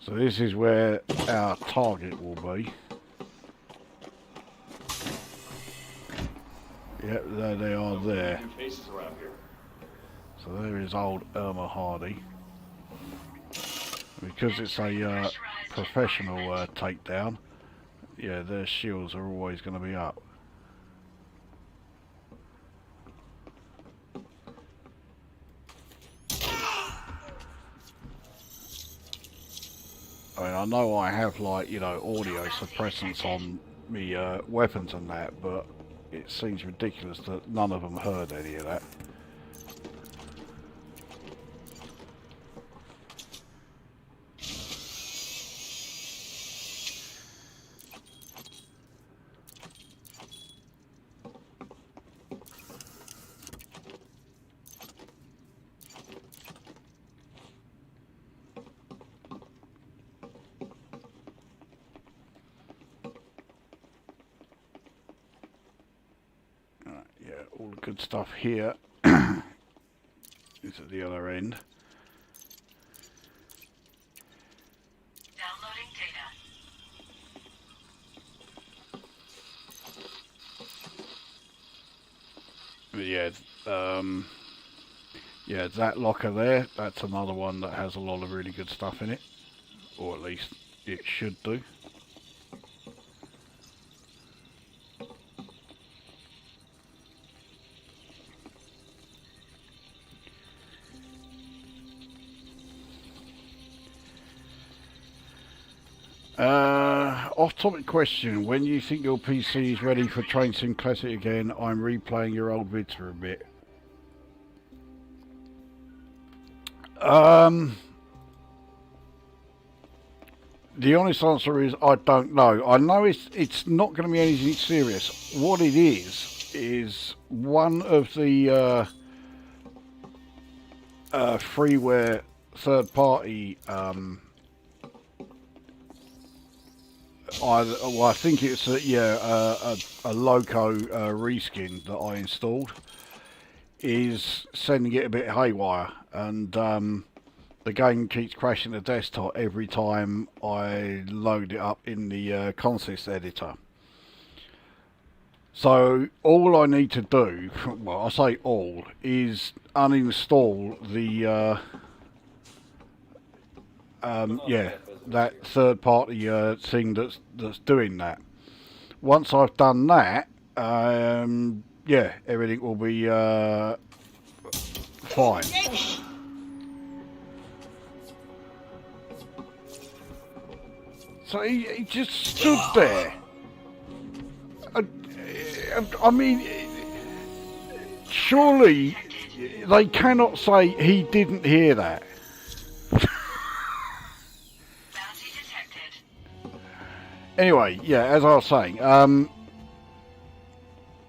So this is where our target will be. Yep, there they are there. So there is old Irma Hardy. Because it's a professional takedown, yeah, their shields are always going to be up. I mean, I know I have, like, you know, audio suppressants on me weapons and that, but it seems ridiculous that none of them heard any of that. Yeah, all the good stuff here is at the other end. Downloading data. But yeah, yeah, that locker there, that's another one that has a lot of really good stuff in it, or at least it should do. Off-topic question. When you think your PC is ready for Train Sim Classic again, I'm replaying your old vids for a bit. The honest answer is I don't know. I know it's not going to be anything serious. What it is one of the freeware third-party. I think it's a Loco reskin that I installed is sending it a bit haywire, and the game keeps crashing the desktop every time I load it up in the consist editor. So all I need to do, well, I say all, is uninstall the that third-party thing that's doing that. Once I've done that, everything will be fine. So he just stood there. I mean, surely they cannot say he didn't hear that. Anyway, yeah, as I was saying,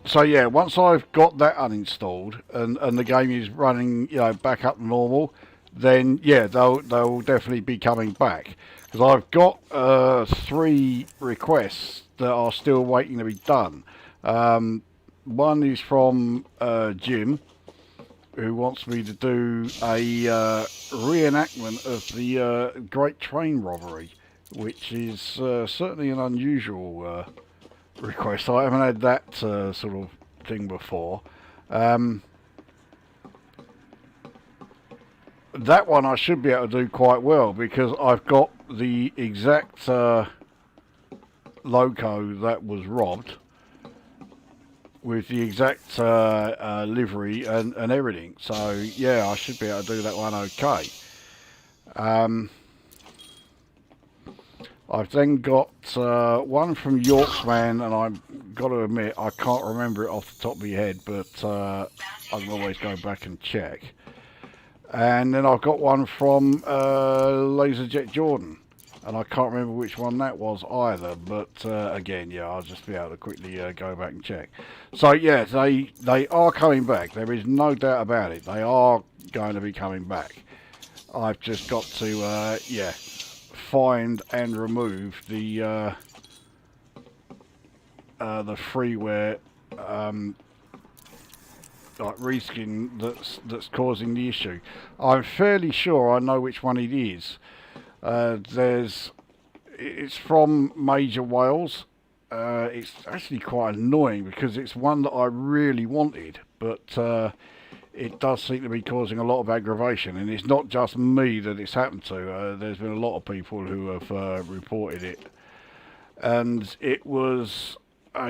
so yeah, once I've got that uninstalled and the game is running, back up to normal, then yeah, they'll definitely be coming back. Because I've got 3 requests that are still waiting to be done. One is from Jim, who wants me to do a reenactment of the Great Train Robbery, which is certainly an unusual request. I haven't had that sort of thing before. That one I should be able to do quite well, because I've got the exact Loco that was robbed, with the exact livery and everything. So yeah, I should be able to do that one okay. I've then got one from Yorksman, and I've got to admit I can't remember it off the top of my head, but I can always go back and check. And then I've got one from Laserjet Jordan, and I can't remember which one that was either, but again, yeah, I'll just be able to quickly go back and check. So yeah, they are coming back. There is no doubt about it. They are going to be coming back. I've just got to find and remove the freeware reskin that's causing the issue. I'm fairly sure I know which one it is. It's from Major Wales. It's actually quite annoying because it's one that I really wanted, but it does seem to be causing a lot of aggravation, and it's not just me that it's happened to. There's been a lot of people who have reported it, and it was a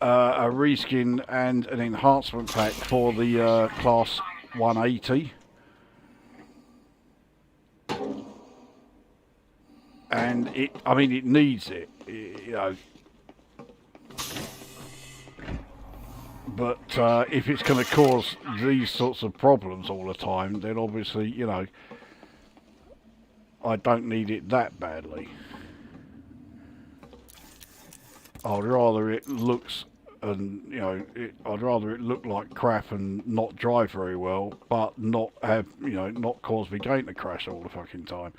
reskin and an enhancement pack for the Class 180. And it needs it, But if it's going to cause these sorts of problems all the time, then obviously, I don't need it that badly. I'd rather it looks, and I'd rather it look like crap and not drive very well, but not have, not cause me game to crash all the fucking time.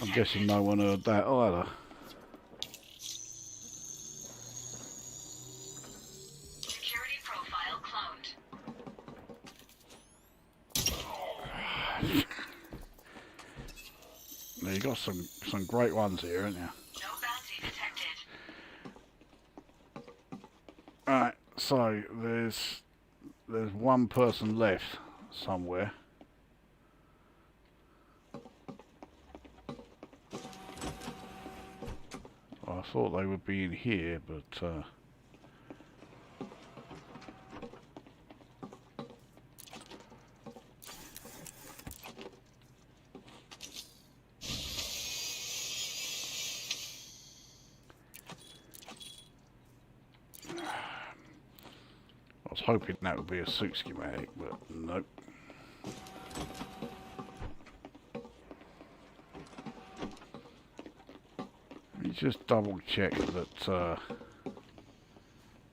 I'm guessing no one heard that either. Security profile cloned. Now you got some great ones here, haven't you? No bounty detected. Alright, so there's one person left somewhere. I thought they would be in here, but I was hoping that would be a suit schematic, but nope. Let me just double check that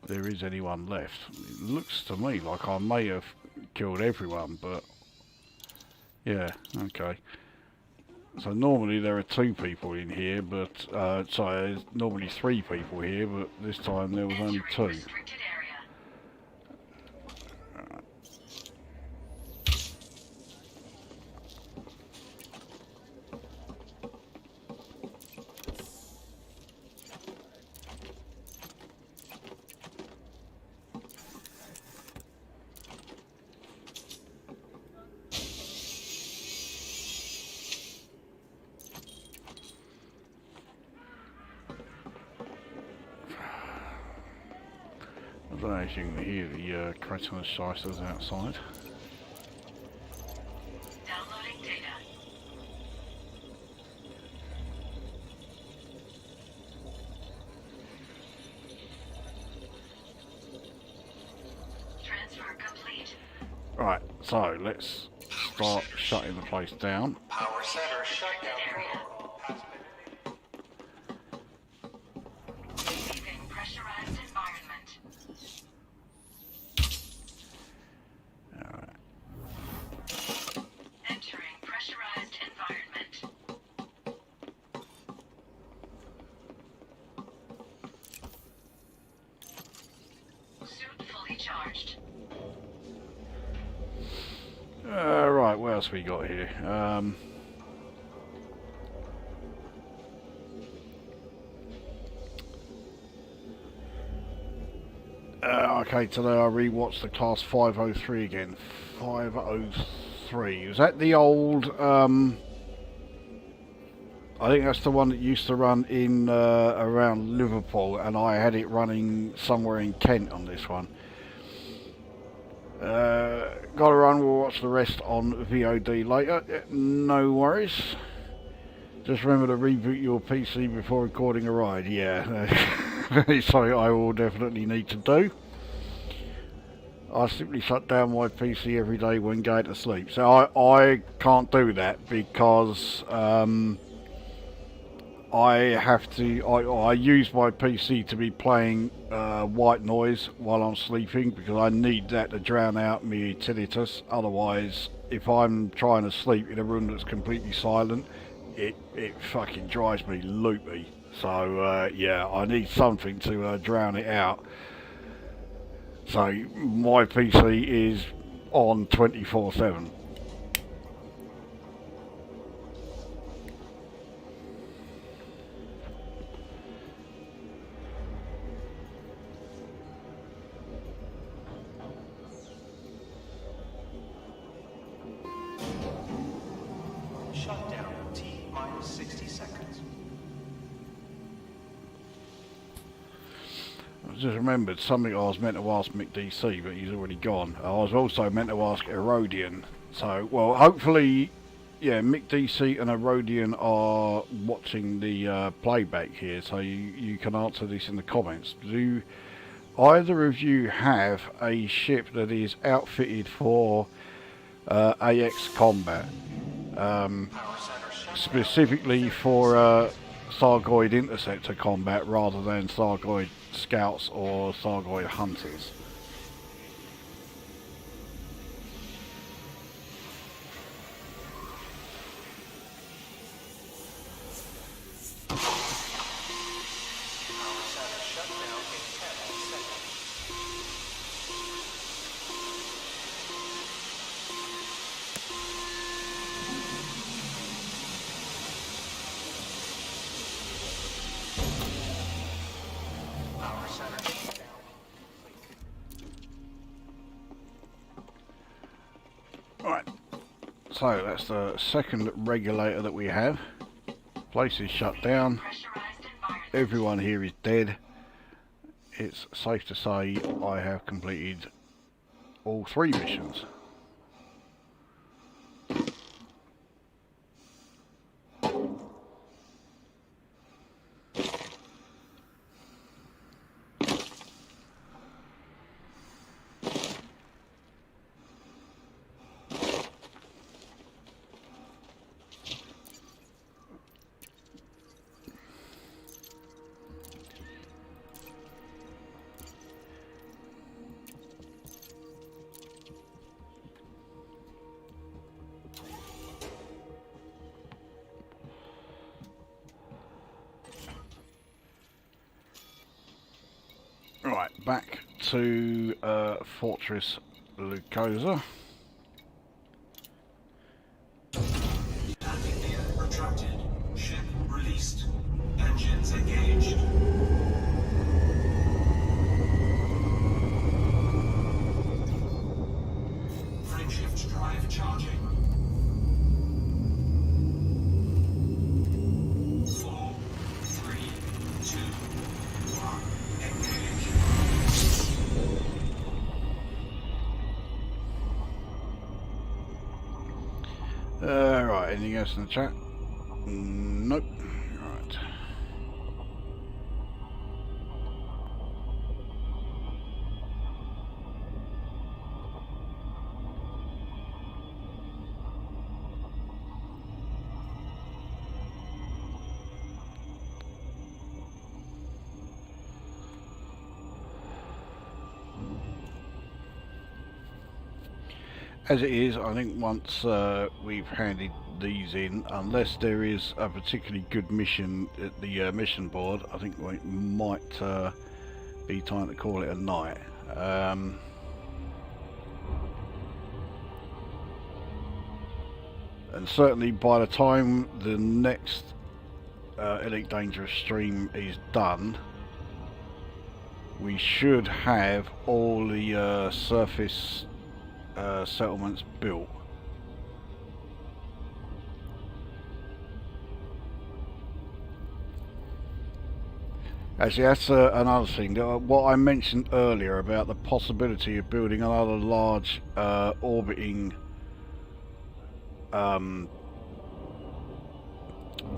there is anyone left. It looks to me like I may have killed everyone, but yeah, okay. So normally there are 2 people in here, but sorry, there's normally 3 people here, but this time there was only 2. I don't know if you can hear the Colonia Shysters outside. Downloading data. Transfer complete. Right, so let's start shutting the place down. Power center shut down. Leaving pressurized environment. Entering pressurized environment. Suit fully charged. Right, what else we got here? Okay, today I rewatched the Class 503 again. 503. Was that the old, I think that's the one that used to run in around Liverpool, and I had it running somewhere in Kent on this one. Gotta run, we'll watch the rest on VOD later. No worries. Just remember to reboot your PC before recording a ride. Yeah, it's something I will definitely need to do. I simply shut down my PC every day when going to sleep. So I can't do that because I use my PC to be playing white noise while I'm sleeping because I need that to drown out my tinnitus. Otherwise, if I'm trying to sleep in a room that's completely silent, it fucking drives me loopy. So yeah, I need something to drown it out. So my PC is on 24/7. Shutdown T minus 60 seconds. I just remembered something I was meant to ask Mick DC, but he's already gone. I was also meant to ask Erodian. So, well, hopefully, yeah, Mick DC and Erodian are watching the playback here, so you can answer this in the comments. Do either of you have a ship that is outfitted for AX combat? Specifically for Thargoid Interceptor combat rather than Thargoid Scouts or Thargoid Hunters. Right, so that's the second regulator that we have. Place is shut down. Pressurized environment. everyone here is dead, it's safe to say I have completed all 3 missions. Right, back to Fortress Lukozer. Landing gear retracted. Ship released. Engines engaged. Frameshift drive charging. 4, 3, 2, 1. Engage. Right, anything else in the chat? Nope. Right. As it is, I think once we've handed these in, unless there is a particularly good mission at the mission board, I think it might be time to call it a night. And certainly by the time the next Elite Dangerous stream is done, we should have all the surface settlements built. Actually, that's another thing. What I mentioned earlier about the possibility of building another large orbiting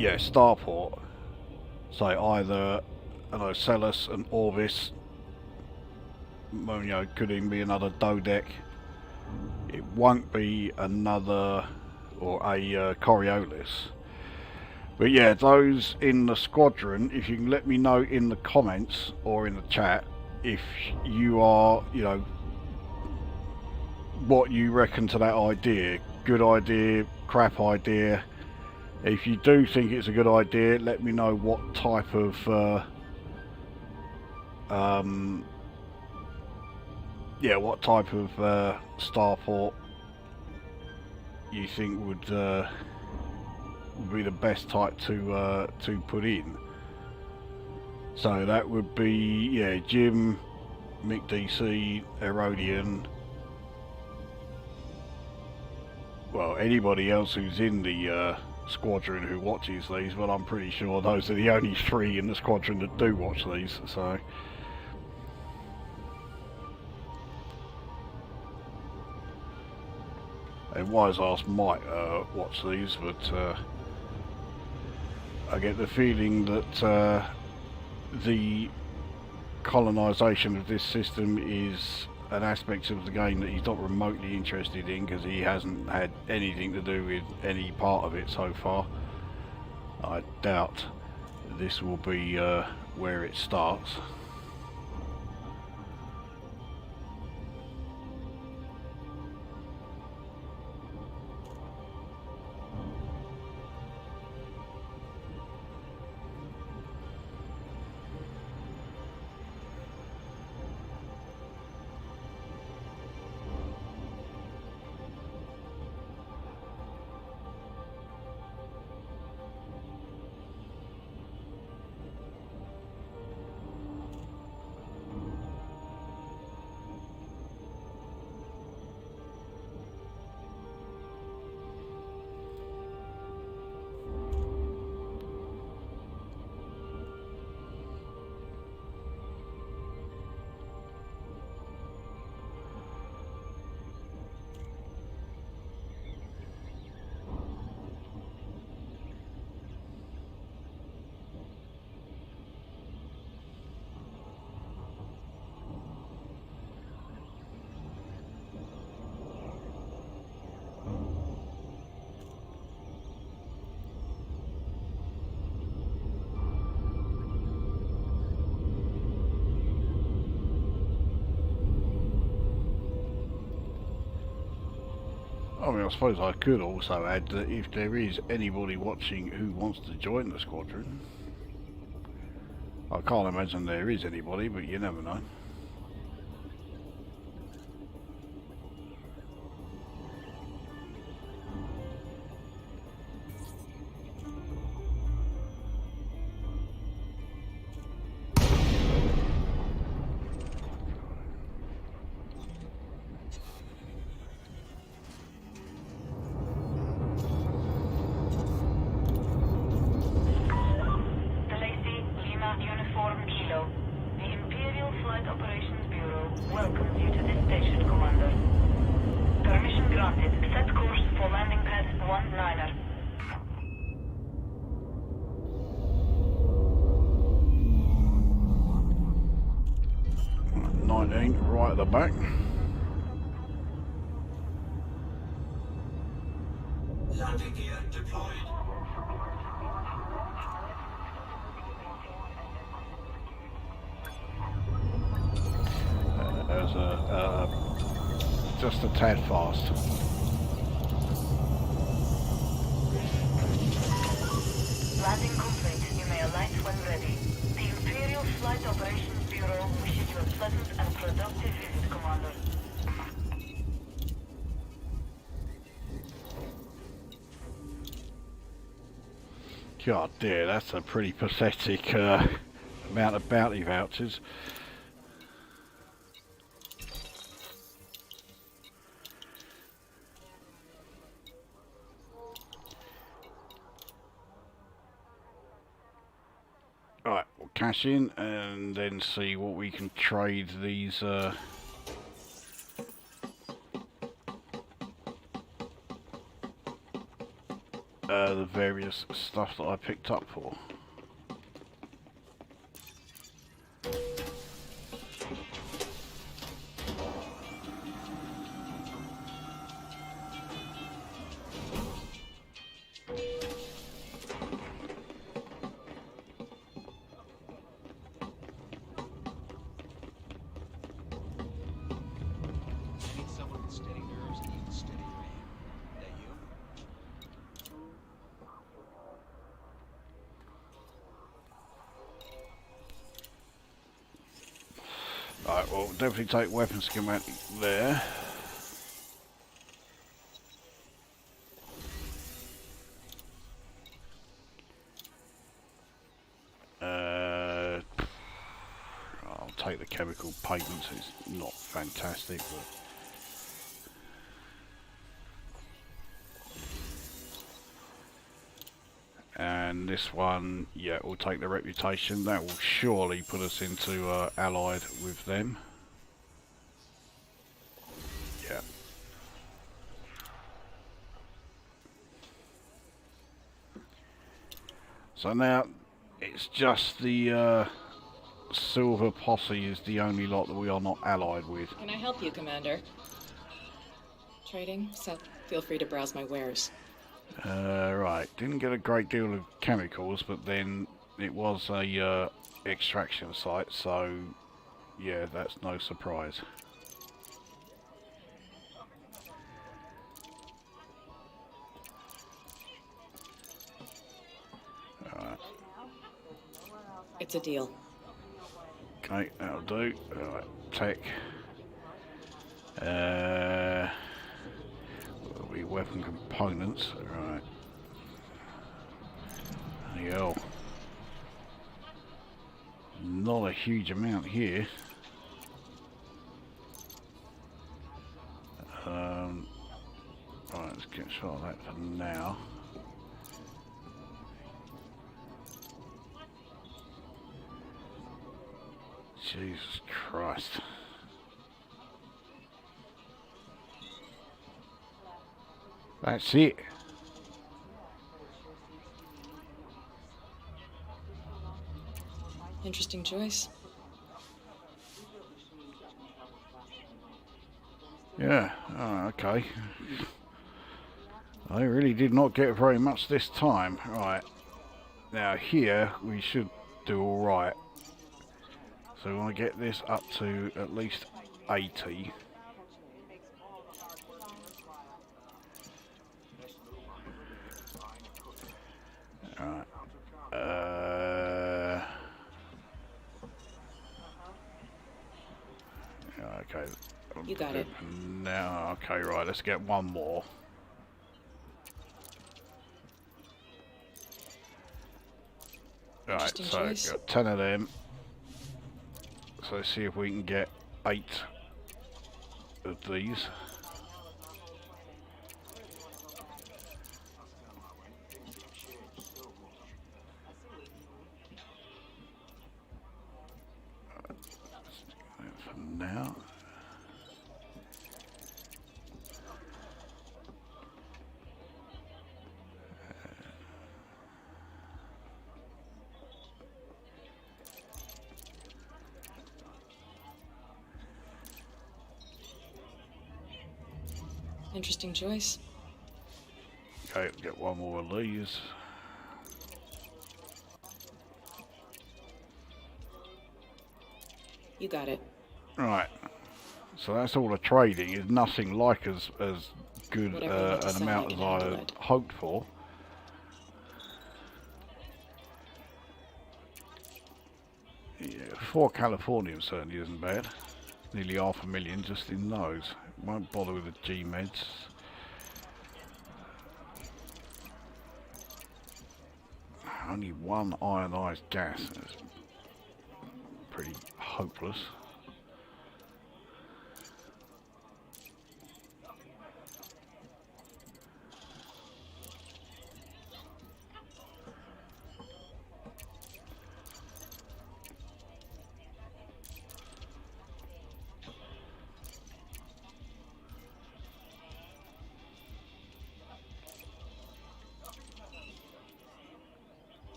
starport. So either, I don't know, Celis and Orbis, well, you know, could even be another Dodec. It won't be another or a Coriolis. But yeah, those in the squadron, if you can let me know in the comments or in the chat if you are, you know, what you reckon to that idea. Good idea, crap idea. If you do think it's a good idea, let me know what type of what type of starport you think would be the best type to put in. So that would be Jim, Mick DC, Herodian. Well, anybody else who's in the squadron who watches these, but I'm pretty sure those are the only 3 in the squadron that do watch these. So. And Wise Ass might watch these, but I get the feeling that the colonisation of this system is an aspect of the game that he's not remotely interested in, because he hasn't had anything to do with any part of it so far. I doubt this will be where it starts. mean, I suppose I could also add that if there is anybody watching who wants to join the squadron, I can't imagine there is anybody, but you never know. Welcomes you to this station, Commander. Permission granted. Set course for landing pad 19er. 19 right at the back. Landing gear deployed. As just a tad fast. Landing complete. You may alight when ready. The Imperial Flight Operations Bureau wishes you a pleasant and productive visit, Commander. God dear, that's a pretty pathetic amount of bounty vouchers. Right, we'll cash in and then see what we can trade these the various stuff that I picked up for. Alright, well, definitely take weapon schematic there. I'll take the chemical pigments, it's not fantastic, but... And this one, yeah, we'll take the reputation. That will surely put us into allied with them. Yeah. So now it's just the Silver Posse is the only lot that we are not allied with. Can I help you, Commander? Trading? So feel free to browse my wares. Right, didn't get a great deal of chemicals, but then it was a extraction site, so yeah, that's no surprise. Alright. It's a deal. Okay, that'll do. Alright, tech. Will be weapon components. Right. Yo. Not a huge amount here. Right, let's get shot of that for now. Jesus Christ. That's it. Interesting choice. Yeah, oh, okay. I really did not get very much this time. Right. Now here we should do alright. So we want to get this up to at least 80. Alright. Okay. You got it. Now, okay, right, let's get one more. Right, Interesting so choice. got 10 of them. So let's see if we can get 8 of these. For now. Interesting choice. Okay, get one more of these. You got it. Right. So that's all the trading. Is nothing like as good Whatever you need to an sell, amount I as can handle I it. hoped for. Yeah, 4 Californium certainly isn't bad. Nearly 500,000 just in those. Won't bother with the G-meds. Only one ionized gas. That's pretty hopeless.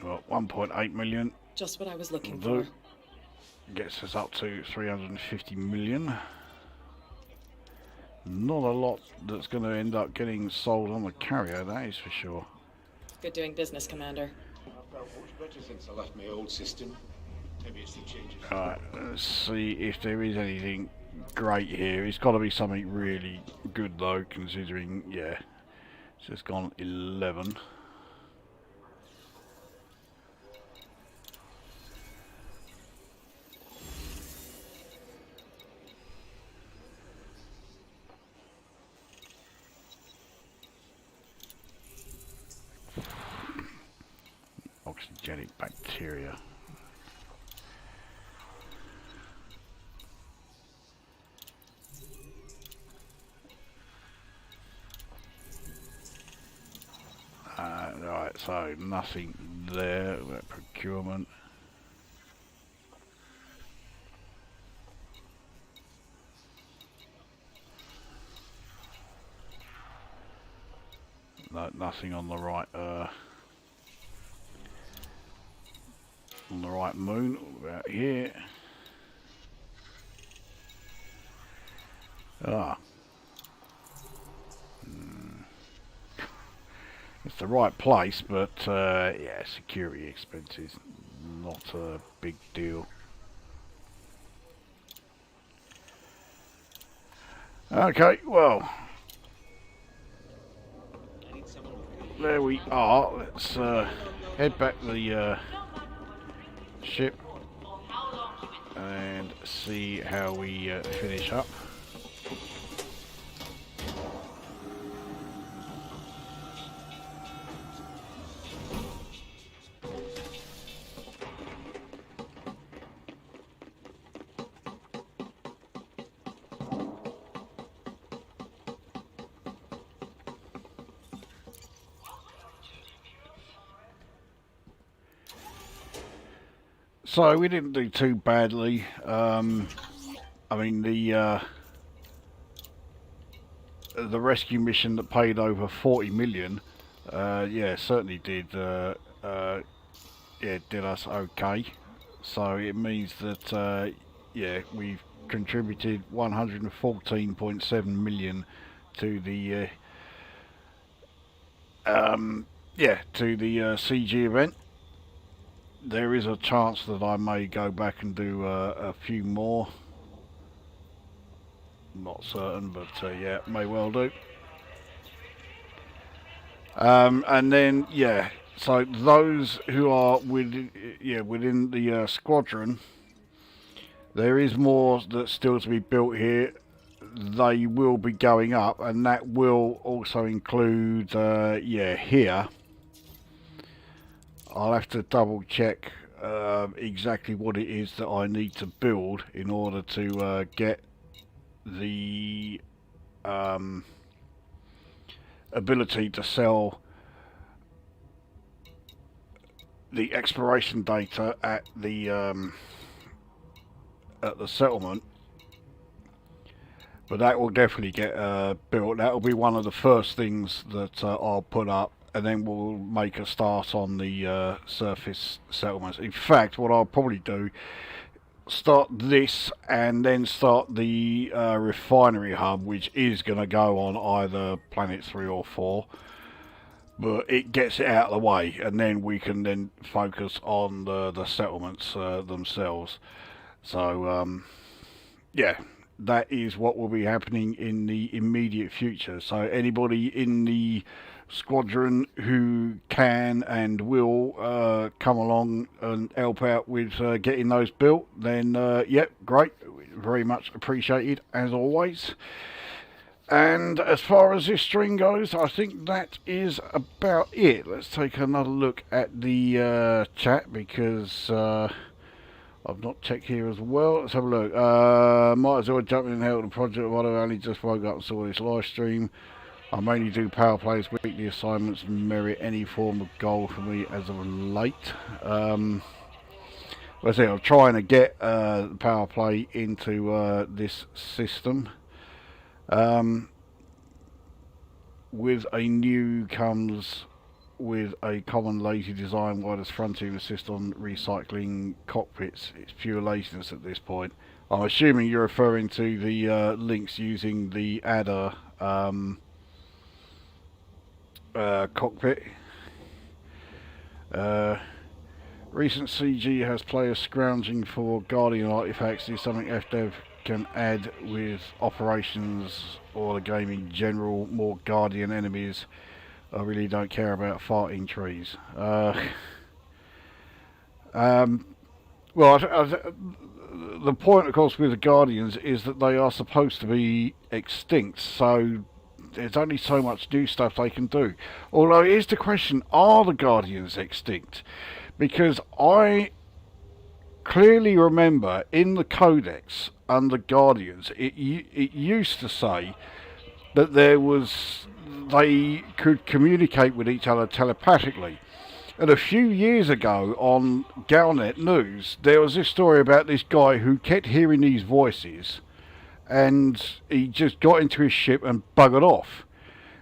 Well, 1.8 million Just what I was looking do. for. Gets us up to 350 million. Not a lot that's going to end up getting sold on the carrier, that is for sure. Good doing business, Commander. I felt much better since I left my old system. Maybe it's the changes. Alright, let's see if there is anything great here. It's got to be something really good though, considering, yeah, it's just gone 11. Oxygenic bacteria. Right, so nothing there about procurement. No, nothing on the right moon. About here. Ah. It's the right place, but yeah, security expenses, not a big deal. Okay, well, there we are. Let's head back to the ship and see how we finish up. So we didn't do too badly. I mean the rescue mission that paid over 40 million, yeah, certainly did. Yeah, did us okay. So it means that yeah, we've contributed 114.7 million to the yeah, to the CG event. there is a chance that I may go back and do a few more. Not certain, but yeah, may well do. And then, yeah, so those who are within the squadron, there is more that's still to be built here. They will be going up, and that will also include, here. I'll have to double check exactly what it is that I need to build in order to get the ability to sell the exploration data at the settlement. But that will definitely get built. That will be one of the first things that I'll put up, and then we'll make a start on the surface settlements. In fact, what I'll probably do, start this and then start the refinery hub, which is going to go on either planet 3 or 4. But it gets it out of the way, and then we can then focus on the settlements themselves. So, yeah. That is what will be happening in the immediate future. So anybody in the squadron who can and will come along and help out with getting those built, then yep, great, very much appreciated as always. And as far as this string goes, I think that is about it. Let's take another look at the chat, because I've not checked here as well. Let's have a look. Might as well jump in and help the project while I only just woke up and saw this live stream. I mainly do power plays, weekly assignments, merit any form of goal for me as of late. I'm trying to get the power play into this system. With a new comes with a common lazy design. Why does Frontier insist on recycling cockpits? It's pure laziness at this point. I'm assuming you're referring to the Lynx using the adder cockpit. Recent CG has players scrounging for Guardian artifacts. Is something FDev can add with operations or the game in general? More Guardian enemies. I really don't care about farting trees. Well, the point, of course, with the Guardians is that they are supposed to be extinct, so there's only so much new stuff they can do. Although, here's the question, are the Guardians extinct? Because I clearly remember in the Codex under Guardians, it used to say that they could communicate with each other telepathically. And a few years ago on Galnet News, there was this story about this guy who kept hearing these voices, and he just got into his ship and buggered off.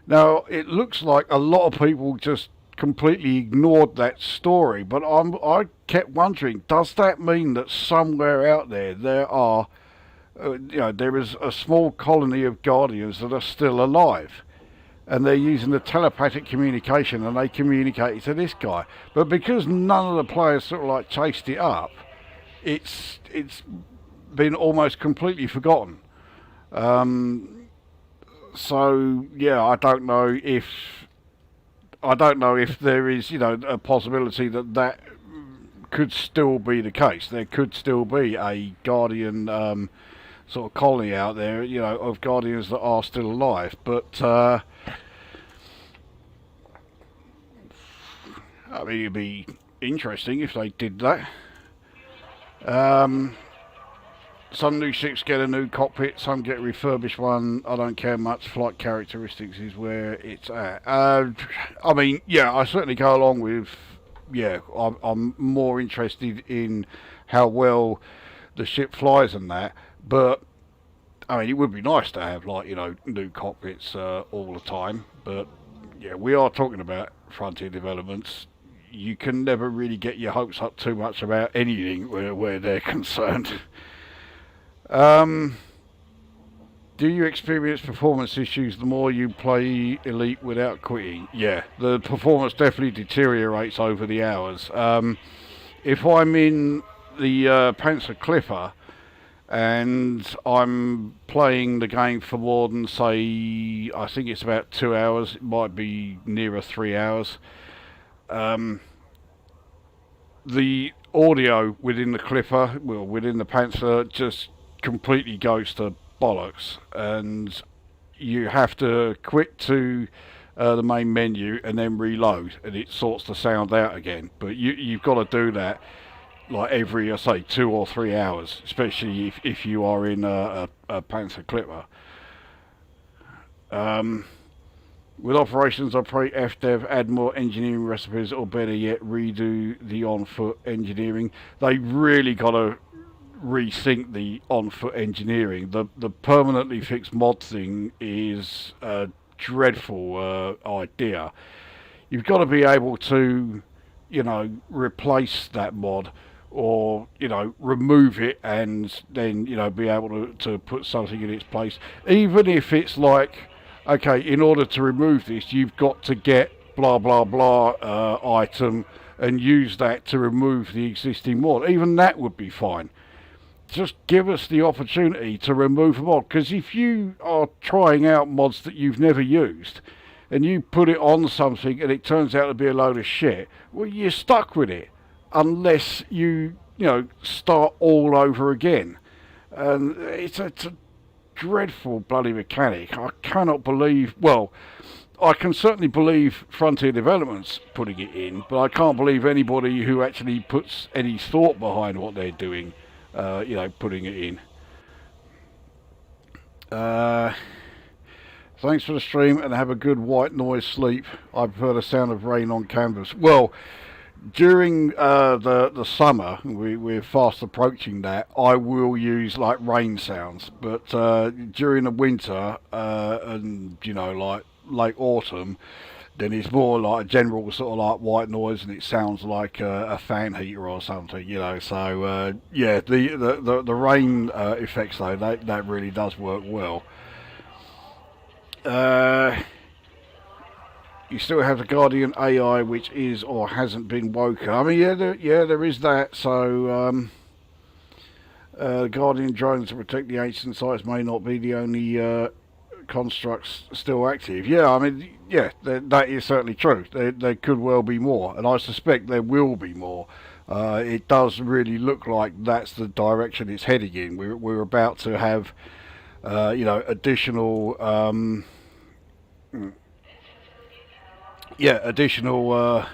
Now, it looks like a lot of people just completely ignored that story, but I kept wondering, does that mean that somewhere out there are, there is a small colony of Guardians that are still alive? And they're using the telepathic communication, and they communicated to this guy. But because none of the players sort of like chased it up, it's been almost completely forgotten. So yeah, I don't know if there is, a possibility that could still be the case. There could still be a Guardian sort of colony out there, of Guardians that are still alive. But I mean, it'd be interesting if they did that. Some new ships get a new cockpit, some get a refurbished one. I don't care much. Flight characteristics is where it's at. I mean, yeah, I certainly go along with, yeah, I'm more interested in how well the ship flies and that. But, I mean, it would be nice to have, like, new cockpits all the time. But, yeah, we are talking about Frontier developments. You can never really get your hopes up too much about anything where they're concerned. Do you experience performance issues the more you play Elite without quitting? Yeah, the performance definitely deteriorates over the hours. if I'm in the Panzer Clipper and I'm playing the game for more than, say, I think it's about 2 hours, it might be nearer 3 hours, the audio within the Clipper, well, within the Panzer, just completely goes to bollocks, and you have to quit to the main menu and then reload, and it sorts the sound out again. But you've got to do that like every, I say, 2 or 3 hours, especially if you are in a Panzer Clipper. With operations, I pray FDev add more engineering recipes, or better yet, redo the on-foot engineering. They really got to rethink the on-foot engineering. The permanently fixed mod thing is a dreadful idea. You've got to be able to, replace that mod, or remove it and then be able to put something in its place, even if it's like, okay, in order to remove this you've got to get blah blah blah item and use that to remove the existing mod. Even that would be fine. Just give us the opportunity to remove a mod, because if you are trying out mods that you've never used and you put it on something and it turns out to be a load of shit, well, you're stuck with it unless you start all over again. And it's a dreadful bloody mechanic. I cannot believe, well, I can certainly believe Frontier Developments putting it in, but I can't believe anybody who actually puts any thought behind what they're doing, putting it in. Thanks for the stream, and have a good white noise sleep. I prefer the sound of rain on canvas. Well, during the summer, we're fast approaching that, I will use like rain sounds, but during the winter and like late autumn, then it's more like a general sort of like white noise, and it sounds like a fan heater or something, so yeah, the rain effects though, that really does work well. You still have the Guardian AI, which is or hasn't been woken. I mean, there is that. So, Guardian drones to protect the ancient sites may not be the only constructs still active. Yeah, I mean, yeah, that is certainly true. There could well be more, and I suspect there will be more. It does really look like that's the direction it's heading in. We're about to have, additional. Additional,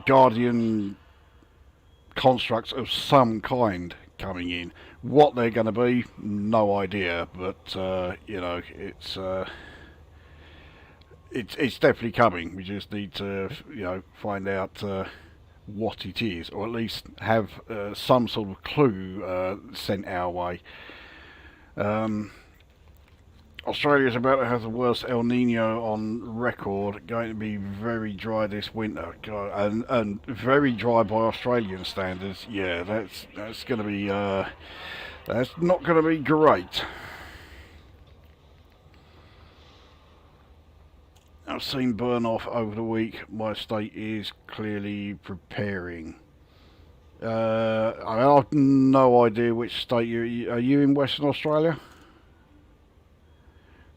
Guardian constructs of some kind coming in. What they're going to be, no idea, but, it's definitely coming. We just need to, find out what it is, or at least have some sort of clue sent our way. Australia is about to have the worst El Nino on record. Going to be very dry this winter, God, and very dry by Australian standards. Yeah, that's going to be that's not going to be great. I've seen burn off over the week. My state is clearly preparing. I have no idea which state are you in Western Australia?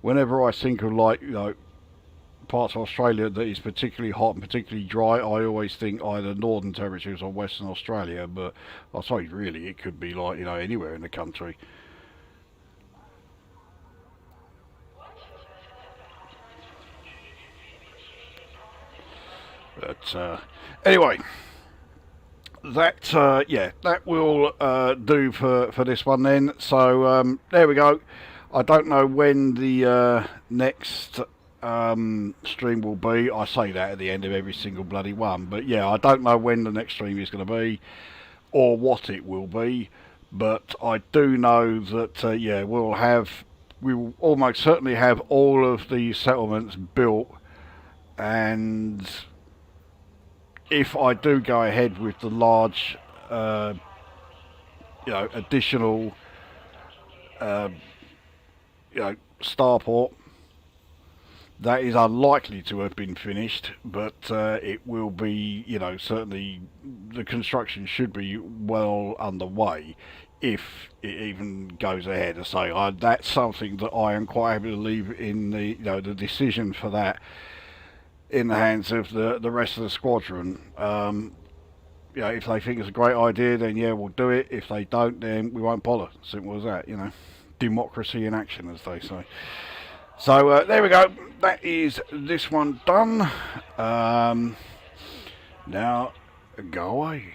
Whenever I think of parts of Australia that is particularly hot and particularly dry, I always think either Northern Territories or Western Australia, but I suppose really it could be like, anywhere in the country. But anyway, that will do for this one then. So there we go. I don't know when the next stream will be. I say that at the end of every single bloody one, but yeah, I don't know when the next stream is going to be or what it will be, but I do know that we will almost certainly have all of the settlements built, and if I do go ahead with the large additional starport, That is unlikely to have been finished, but it will be, you know, certainly the construction should be well underway if it even goes ahead. I say that's something that I am quite happy to leave in the, you know, the decision for that in the hands of the rest of the squadron. You know, if they think it's a great idea, then yeah, we'll do it. If they don't, then we won't bother. Simple as that, you know. Democracy in action, as they say. So there we go. That is this one done. Now, go away.